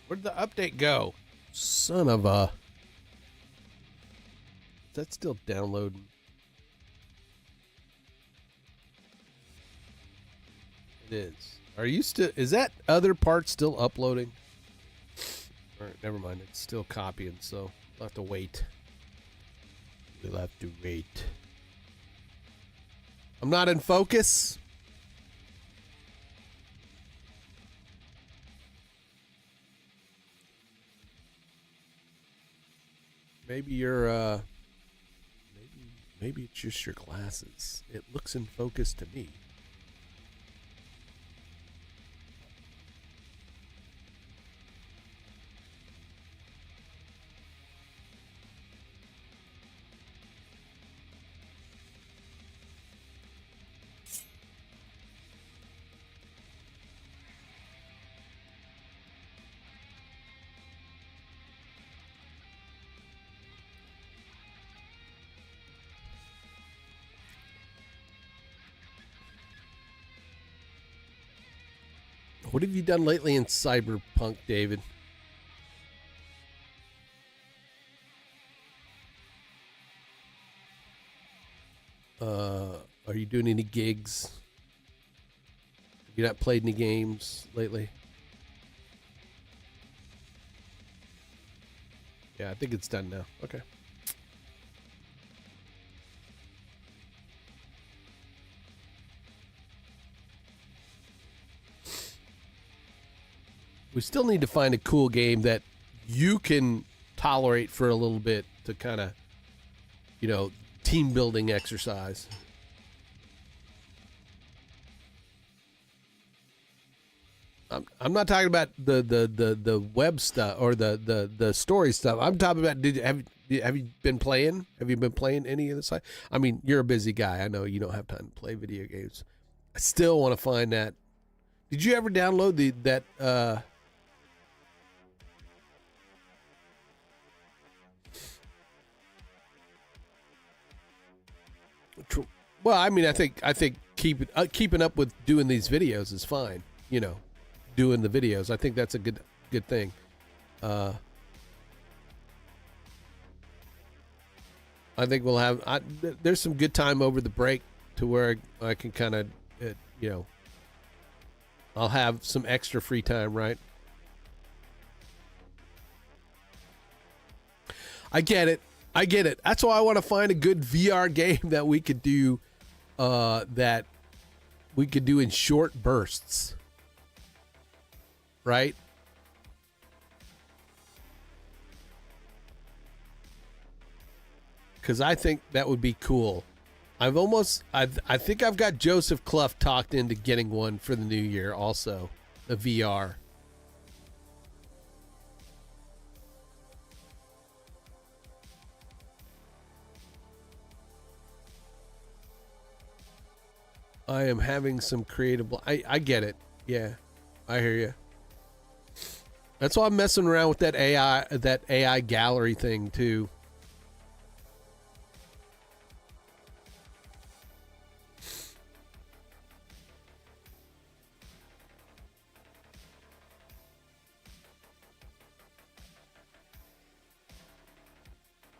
Where'd the update go? Son of a... Is that still downloading? It is. Are you still... Is that other part still uploading? All right, never mind. It's still copying, so we'll have to wait. We'll have to wait. I'm not in focus. Maybe you're, maybe it's just your glasses. It looks in focus to me. What have you done lately in Cyberpunk, David? Are you doing any gigs? Have you not played any games lately? Yeah, I think it's done now. Okay. We still need to find a cool game that you can tolerate for a little bit to kind of, you know, team building exercise. I'm not talking about the web stuff or the story stuff. I'm talking about have you been playing? Have you been playing any of the side? I mean, you're a busy guy. I know you don't have time to play video games. I still want to find that. Did you ever download that well, I mean, I think keeping up with doing these videos is fine. You know, doing the videos. I think that's a good thing. I think we'll have. There's some good time over the break to where I can kind of, you know, I'll have some extra free time, right? I get it. That's why I want to find a good VR game that we could do, in short bursts, right? Because I think that would be cool. I think I've got Joseph Clough talked into getting one for the new year also, a VR. I am having some creative. I get it. Yeah, I hear you. That's why I'm messing around with that AI gallery thing too.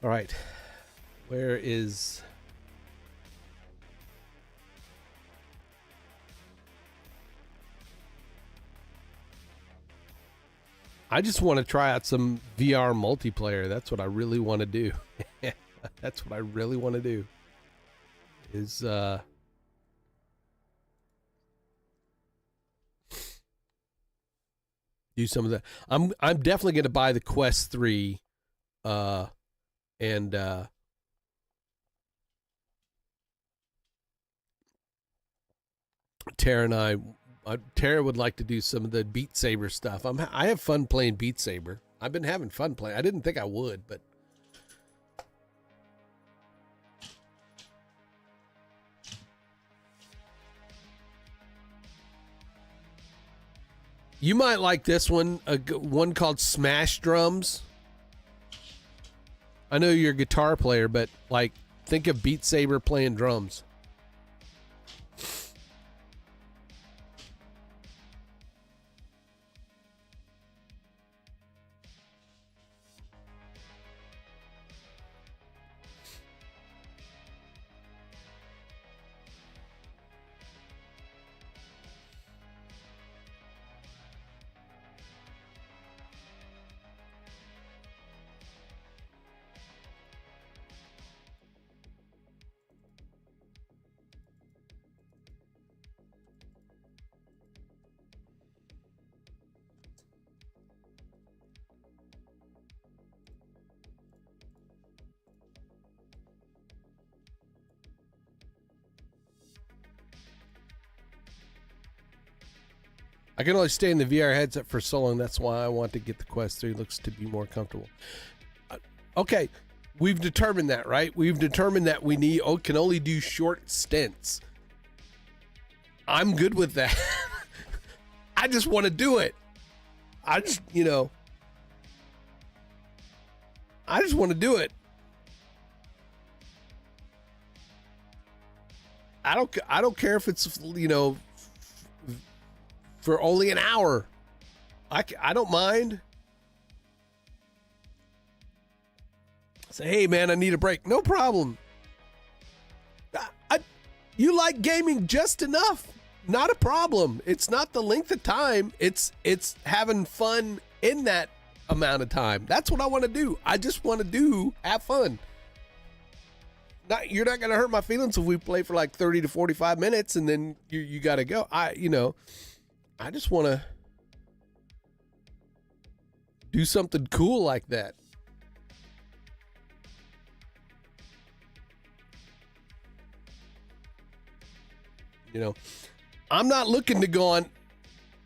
All right. Where is... I just want to try out some VR multiplayer. That's what I really want to do. That's what I really want to do. Is do some of that. I'm definitely going to buy the Quest 3 and Tara and Tara would like to do some of the Beat Saber stuff. I have fun playing Beat Saber. I've been having fun playing. I didn't think I would, but you might like this one. One called Smash Drums. I know you're a guitar player, but like, think of Beat Saber playing drums. I can only stay in the VR headset for so long. That's why I want to get the Quest 3. It looks to be more comfortable. Okay, we've determined that, right? We've determined that we can only do short stints. I'm good with that. I just want to do it. I just want to do it. I don't care if it's, for only an hour. I don't mind. Say, hey man, I need a break. No problem. You like gaming just enough. Not a problem. It's not the length of time. It's having fun in that amount of time. That's what I want to do. I just want to have fun. You're not going to hurt my feelings if we play for like 30 to 45 minutes and then you got to go. I just want to do something cool like that. I'm not looking to go on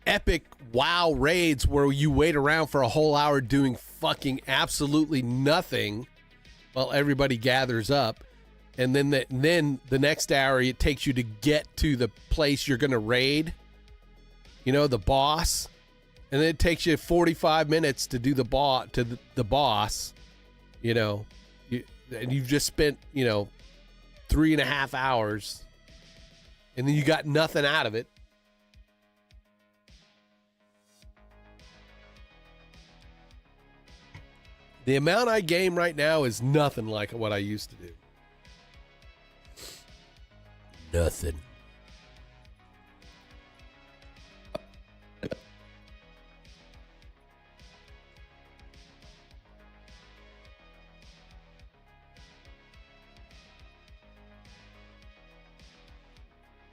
epic WoW raids where you wait around for a whole hour doing fucking absolutely nothing while everybody gathers up. And then the next hour it takes you to get to the place you're going to raid. The boss, and then it takes you 45 minutes to do the boss, and you've just spent, 3.5 hours, and then you got nothing out of it. The amount I game right now is nothing like what I used to do. Nothing.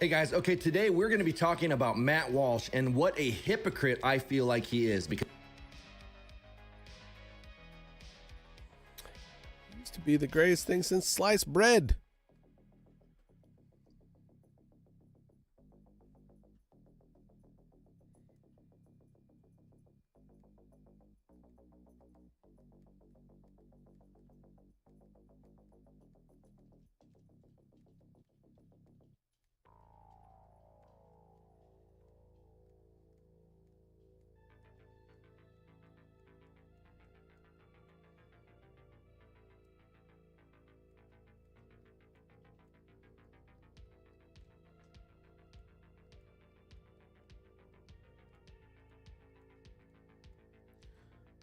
Hey guys, okay, today we're going to be talking about Matt Walsh and what a hypocrite I feel like he is. Because used to be the greatest thing since sliced bread.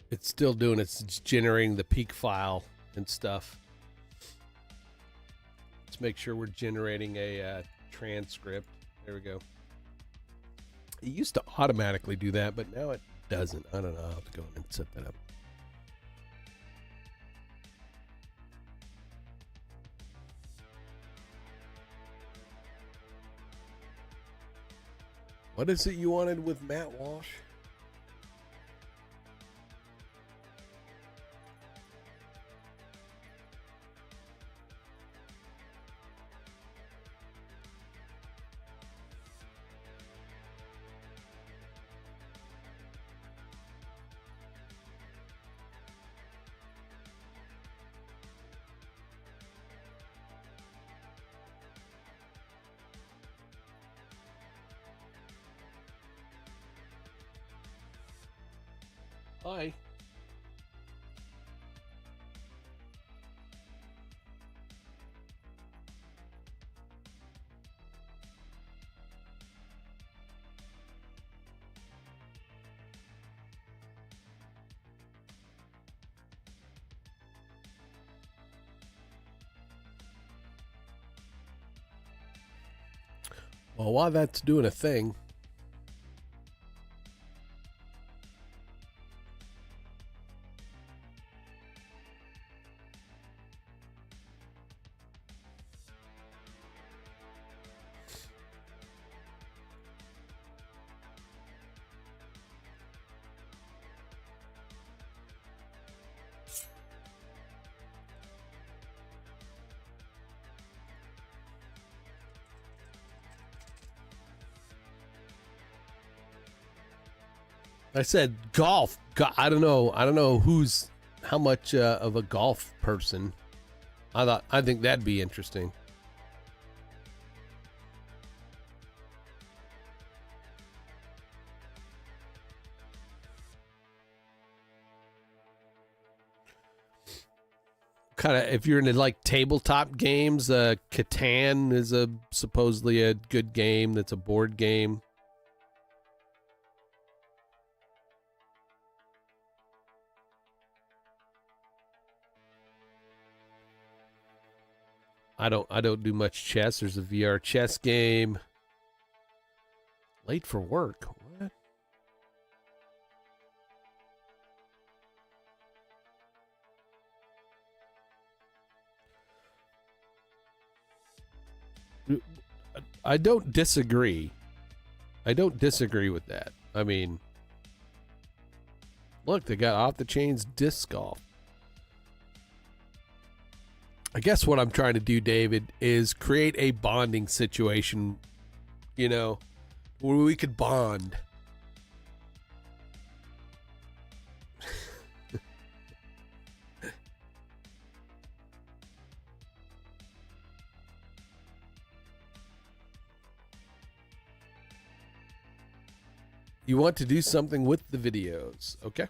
It's still doing it. It's generating the peak file and stuff. Let's make sure we're generating a transcript. There we go. It used to automatically do that, but now it doesn't. I don't know. I'll have to go and set that up. What is it you wanted with Matt Walsh? Hi. Well, while that's doing a thing, I said golf. I don't know. I don't know who's how much of a golf person. I think that'd be interesting. Kind of, if you're into like tabletop games, Catan is supposedly a good game. That's a board game. I don't do much chess. There's a VR chess game. Late for work. What? I don't disagree. I don't disagree with that. I mean, look, they got off the chains disc golf. I guess what I'm trying to do, David, is create a bonding situation, you know, where we could bond. You want to do something with the videos, okay?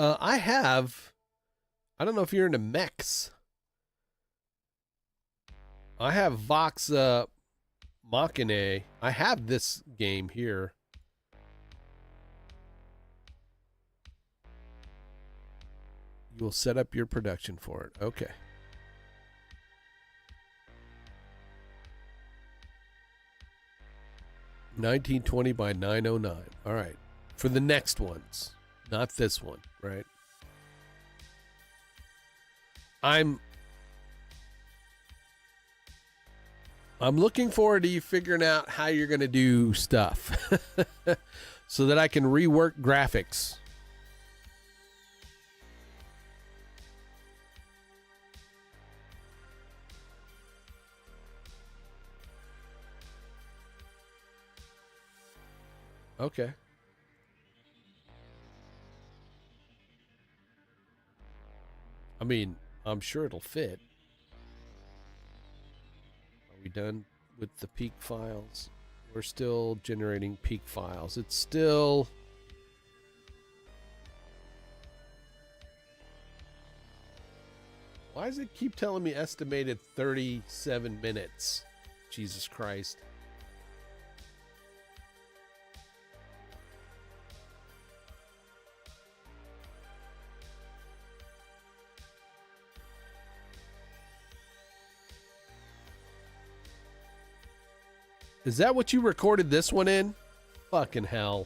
I don't know if you're into mechs. I have Vox Machina. I have this game here. You will set up your production for it. Okay. $19.20 by $9.09. All right. For the next ones. Not this one, right? I'm looking forward to you figuring out how you're going to do stuff so that I can rework graphics. Okay. I mean, I'm sure it'll fit. Are we done with the peak files? We're still generating peak files. It's still... Why does it keep telling me estimated 37 minutes? Jesus Christ. Is that what you recorded this one in? Fucking hell.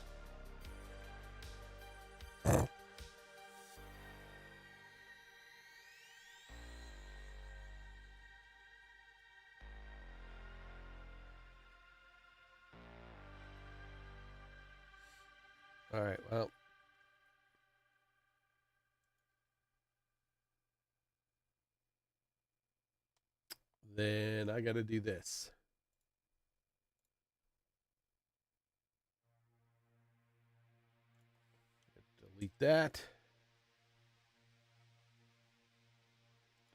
All right, well. Then I got to do this. Delete that.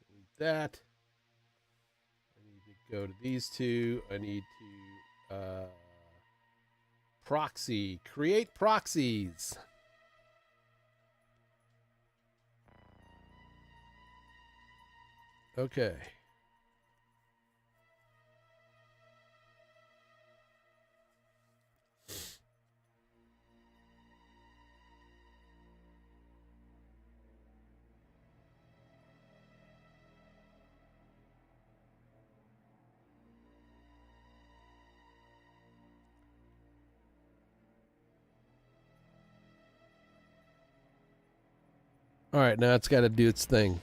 Delete that. I need to go to these two. I need to proxy. Create proxies. Okay. All right, now it's got to do its thing.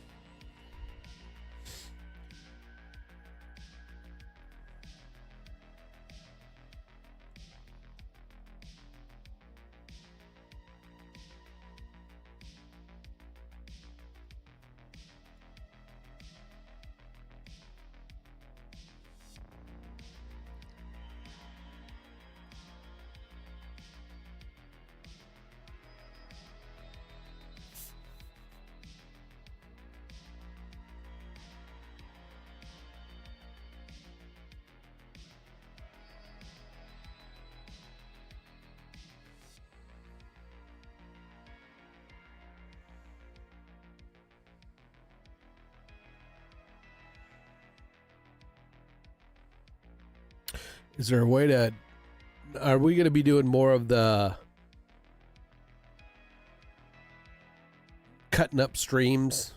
Is there a way to... Are we going to be doing more of the... cutting up streams?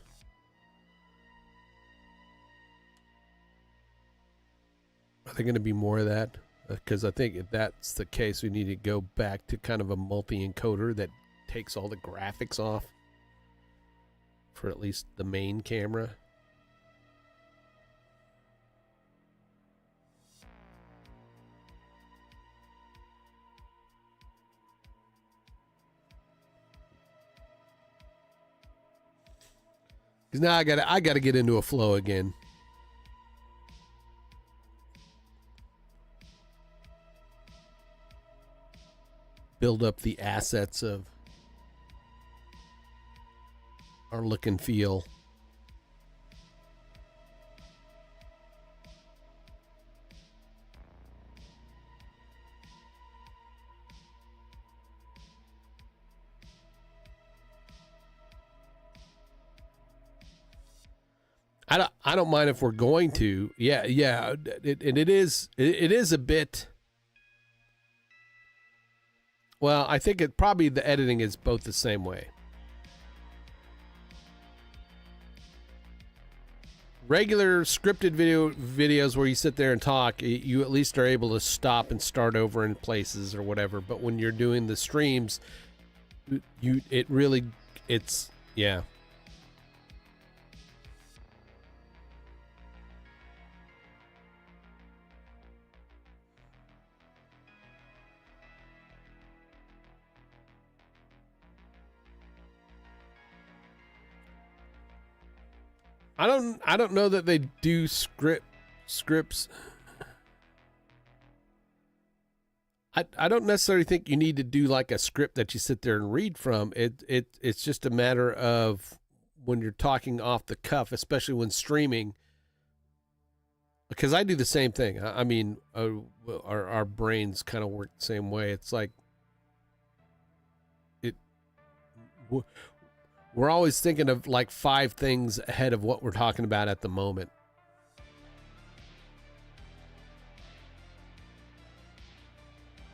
Are there going to be more of that? Because I think if that's the case, we need to go back to kind of a multi-encoder that takes all the graphics off for at least the main camera. Because now I gotta get into a flow again. Build up the assets of our look and feel. I don't mind if we're going to. Yeah. It is a bit. Well, I think it probably the editing is both the same way. Regular scripted videos where you sit there and talk, you at least are able to stop and start over in places or whatever. But when you're doing the streams, it's yeah. I don't know that they do scripts. I don't necessarily think you need to do like a script that you sit there and read from. It's just a matter of when you're talking off the cuff, especially when streaming. Because I do the same thing. I mean, our brains kind of work the same way. It's like we're always thinking of like 5 things ahead of what we're talking about at the moment.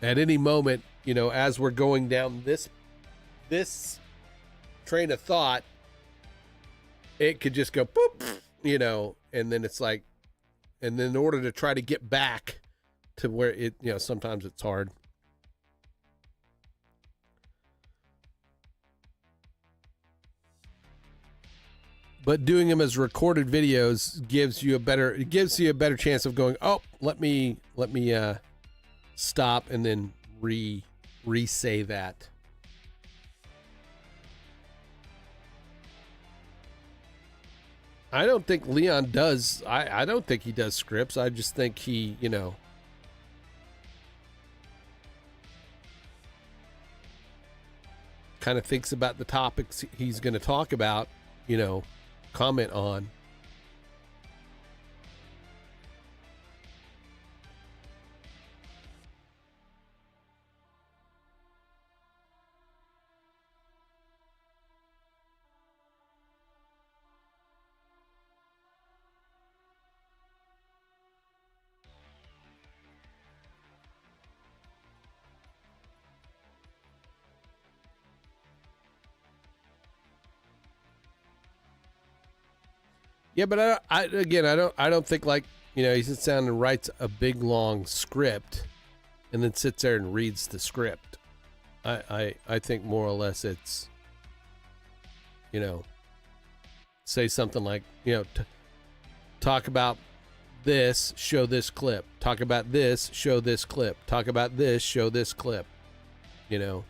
at any moment, you know, as we're going down this train of thought, it could just go boop, you know, and then it's like, and then in order to try to get back to where it, you know, sometimes it's hard. But doing them as recorded videos gives you a better chance of going, oh, let me stop and then re-say that. I don't think Leon does. I don't think he does scripts. I just think he, you know, kind of thinks about the topics he's going to talk about, you know, comment on. Yeah, but I don't think, like, you know, he sits down and writes a big long script and then sits there and reads the script. I think more or less it's, you know, say something like, you know, talk about this, show this clip. Talk about this, show this clip. Talk about this, show this clip. You know,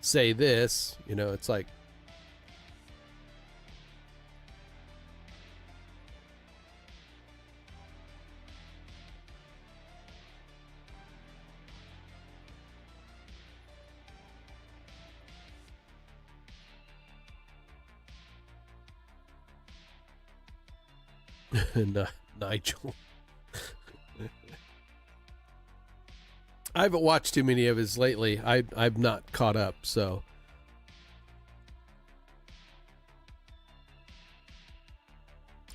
say this, you know, it's like, Nigel. I haven't watched too many of his lately. I've not caught up, so.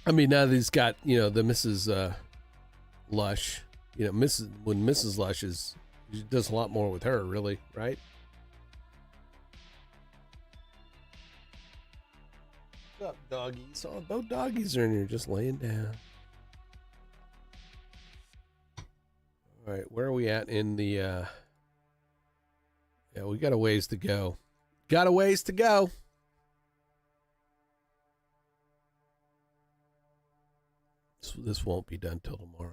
I mean, now that he's got, you know, the Mrs. Lush, you know, Mrs. Lush he does a lot more with her, really, right? What's up, doggies? Oh, both doggies are in here just laying down. All right, where are we at in the, yeah, we got a ways to go. Got a ways to go. This won't be done till tomorrow.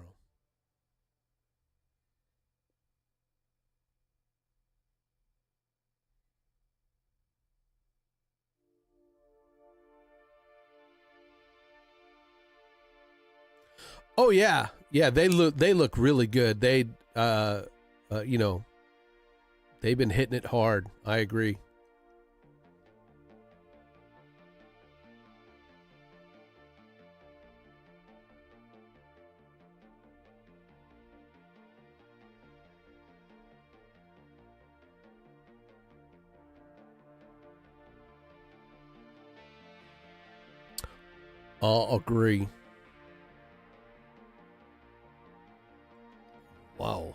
Oh yeah, yeah. They look really good. They you know, they've been hitting it hard. I agree. I'll agree. Wow.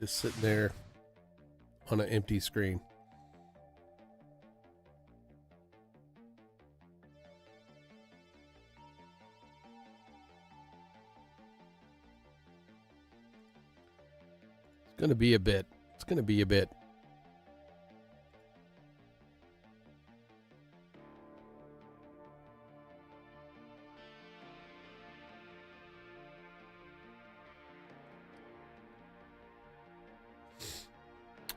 Just sitting there on an empty screen. It's going to be a bit. It's going to be a bit.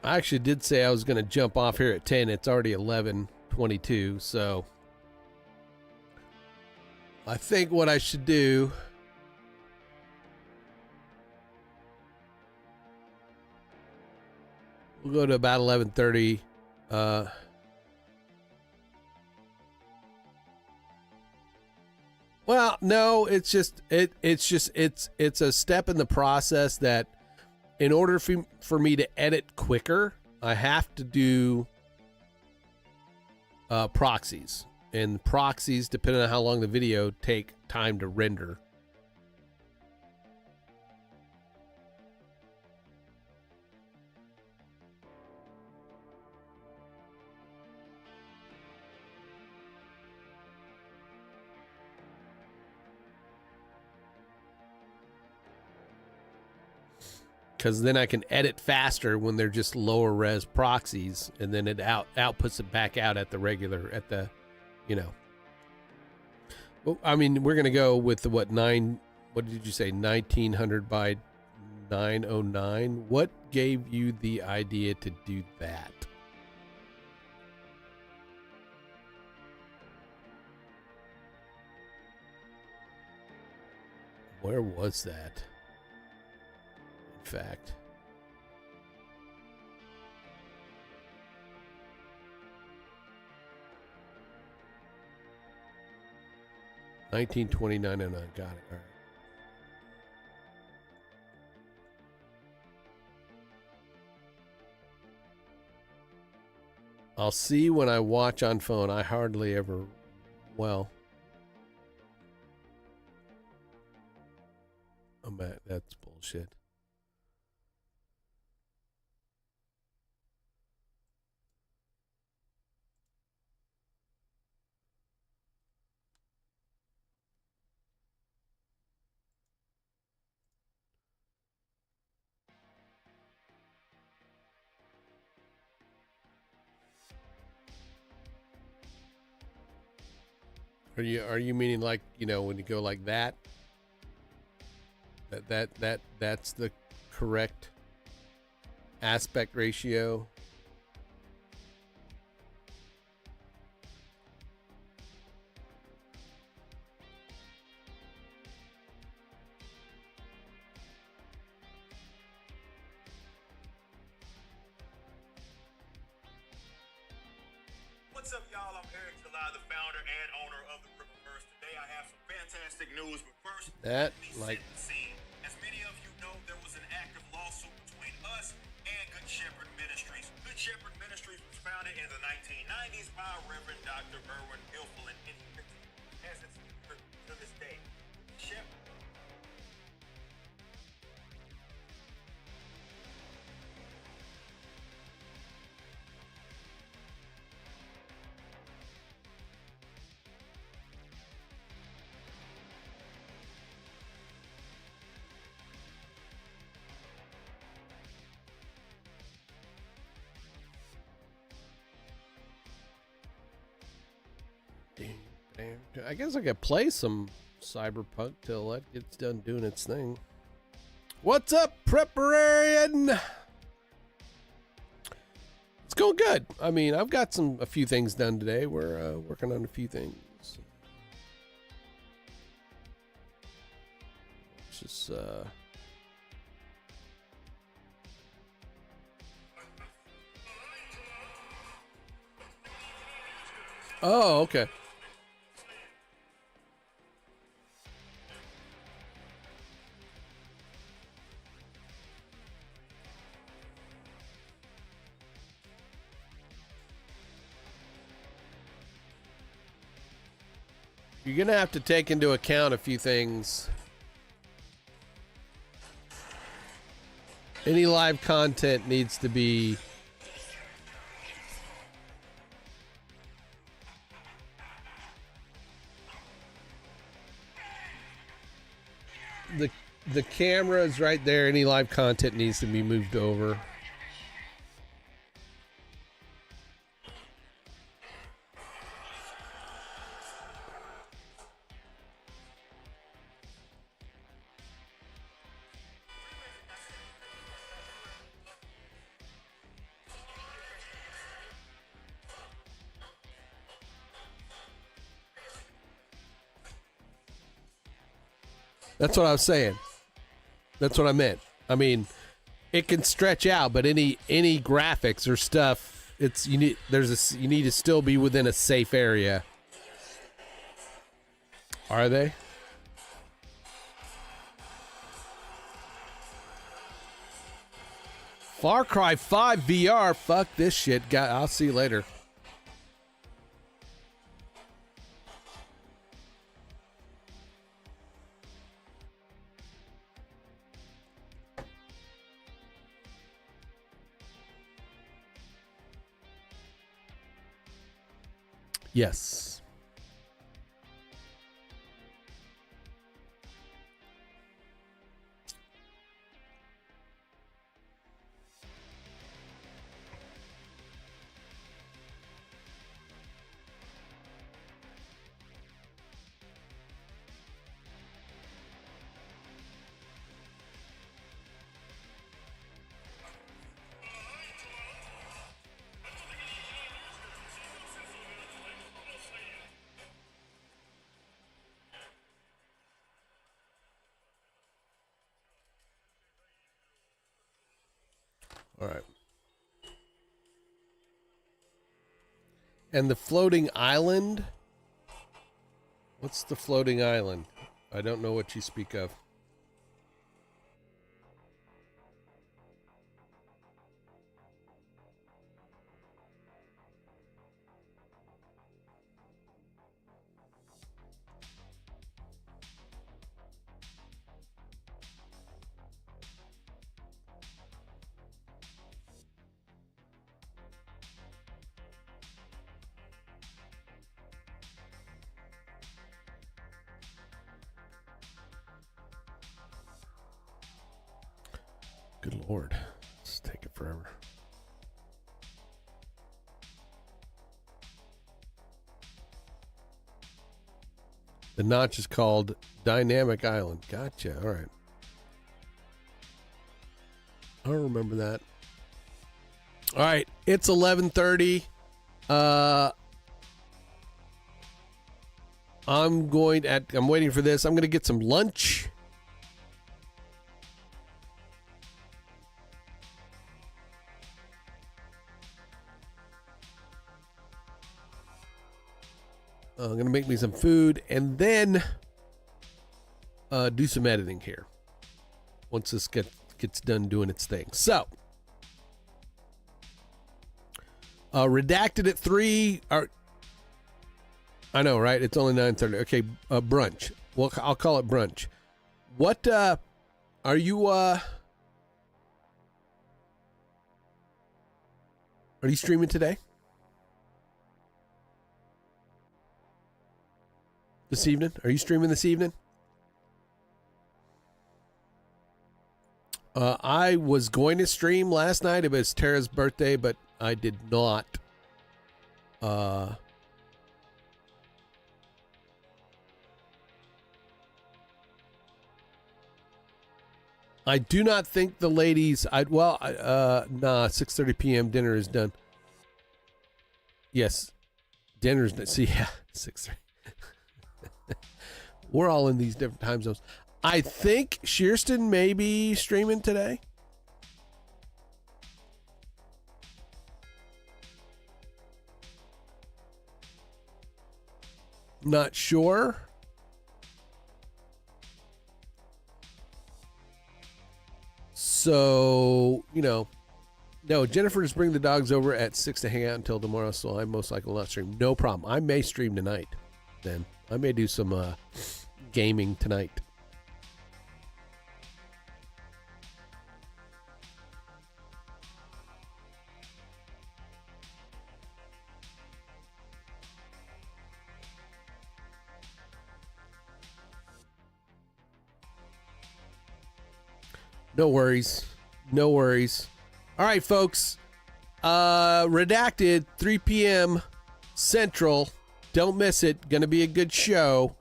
I actually did say I was going to jump off here at 10. It's already 11:22, so I think what I should do, we'll go to about 11:30. Well, no, it's a step in the process that in order for me to edit quicker, I have to do proxies. And proxies, depending on how long the video, take time to render. Because then I can edit faster when they're just lower res proxies, and then it outputs it back out at the regular, at the, you know. Well, I mean, we're gonna go with the what did you say, 1900 by 909? What gave you the idea to do that? Where was that? Fact. $1929.09. Got it. All right. I'll see when I watch on phone. I hardly ever. Well. That's bullshit. Are you meaning like, you know, when you go like that? That's the correct aspect ratio? What's up, y'all? I'm Eric July, the founder and owner of the Riververse. Today I have some fantastic news, but first, That, let me like- set the scene. As many of you know, there was an active lawsuit between us and Good Shepherd Ministries. Good Shepherd Ministries was founded in the 1990s by Reverend Dr. Erwin Ilfel, and it has its to this day. Shepherd. I guess I could play some Cyberpunk till that gets done doing its thing. What's up, Prepararian? It's going good. I mean, I've got a few things done today. We're working on a few things. It's just Oh, okay. You're going to have to take into account a few things. Any live content needs to be the camera is right there. Any live content needs to be moved over. That's what I was saying. That's what I meant. I mean, it can stretch out, but any graphics or stuff, you need to still be within a safe area. Are they? Far Cry 5 VR. Fuck this shit. I'll see you later. Yes. All right. And the floating island? What's the floating island? I don't know what you speak of. Good Lord. It's taking forever. The notch is called Dynamic Island. Gotcha. All right. I remember that. All right. It's 11:30. I'm waiting for this. I'm going to get some lunch. I'm going to make me some food and then do some editing here once this gets done doing its thing. So, redacted at 3. I know, right? It's only 9:30. Okay, brunch. Well, I'll call it brunch. What are you streaming today? This evening? Are you streaming this evening? I was going to stream last night. It was Tara's birthday, but I did not. I do not think the ladies. 6:30 p.m. dinner is done. Yes, dinner's done. See, yeah, 6:30. We're all in these different time zones. I think Shearston may be streaming today. Not sure. So, no, Jennifer's bringing the dogs over at 6 to hang out until tomorrow, so I most likely will not stream. No problem. I may stream tonight then. I may do some gaming tonight. No worries. No worries. All right, folks. Redacted, 3 p.m. Central. Don't miss it. Going to be a good show.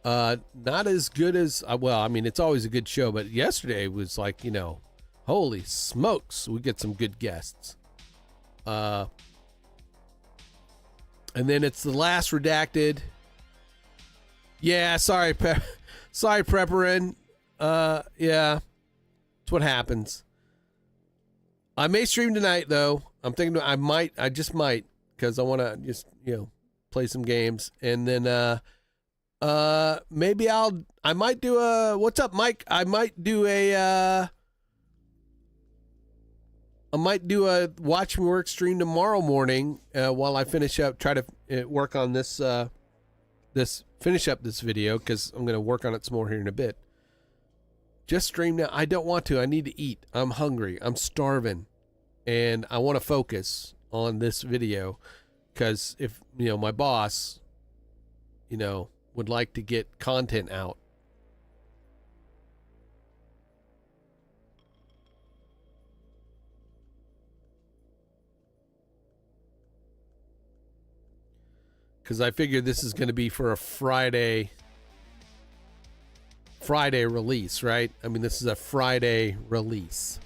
Not as good as, it's always a good show, but yesterday was like, holy smokes, we get some good guests. And then it's the last Redacted. Yeah, sorry, sorry, Prepperin. Yeah, it's what happens. I may stream tonight, though. I'm thinking I just might, because I want to just, play some games. And then Maybe I might do a, what's up, Mike? I might do a watch me work stream tomorrow morning while I finish up, try to work on this, finish up this video, because I'm going to work on it some more here in a bit. Just stream now. I don't want to. I need to eat. I'm hungry. I'm starving. And I want to focus on this video because if, my boss, would like to get content out. Because I figured this is going to be for a Friday release, right? I mean, this is a Friday release.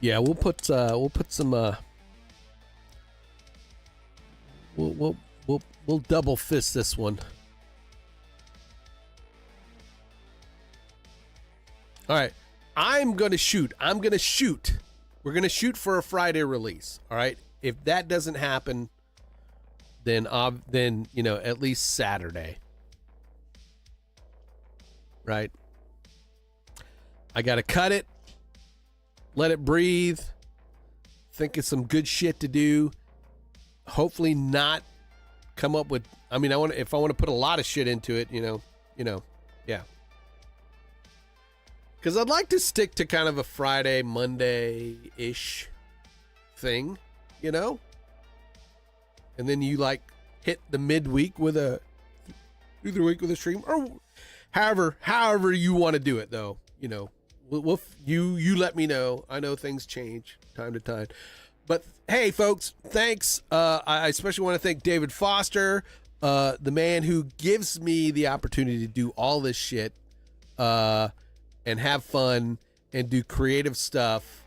Yeah, we'll put some we'll double fist this one. All right. I'm going to shoot. We're going to shoot for a Friday release. All right. If that doesn't happen, then at least Saturday. Right? I got to cut it. Let it breathe. Think of some good shit to do. Hopefully not come up with, if I want to put a lot of shit into it, yeah. Because I'd like to stick to kind of a Friday, Monday-ish thing, And then you hit the midweek with a stream, or however you want to do it, though, you let me know. I know things change time to time. But hey, folks, thanks. I especially want to thank David Foster, the man who gives me the opportunity to do all this shit and have fun and do creative stuff.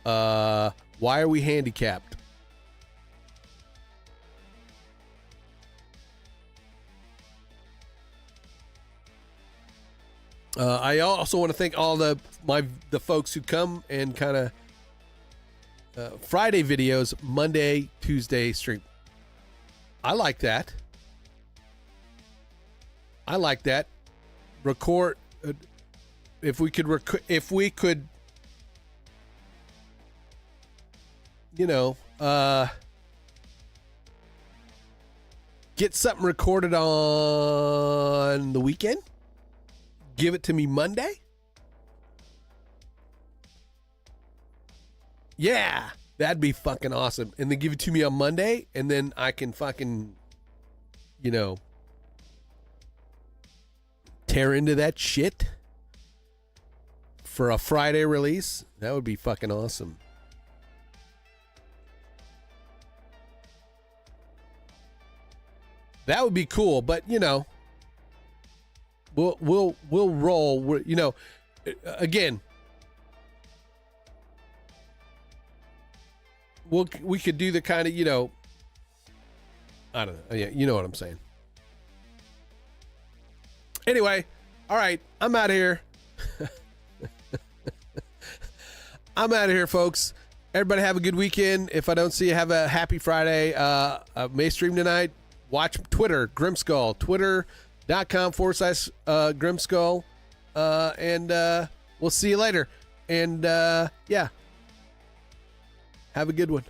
Why are we handicapped? I also want to thank all the folks who come and kind of Friday videos, Monday, Tuesday stream. I like that. Record if we could get something recorded on the weekend. Give it to me Monday. Yeah, that'd be fucking awesome. And then give it to me on Monday, and then I can fucking, tear into that shit for a Friday release. That would be fucking awesome. That would be cool, but we'll roll. Again, we could do the kind of I don't know. Yeah, you know what I'm saying. Anyway, all right, I'm out of here. I'm out of here, folks. Everybody have a good weekend. If I don't see you, have a happy Friday. May stream tonight. Watch Twitter, Grimskull, twitter.com/Grimskull. And we'll see you later. And yeah, have a good one.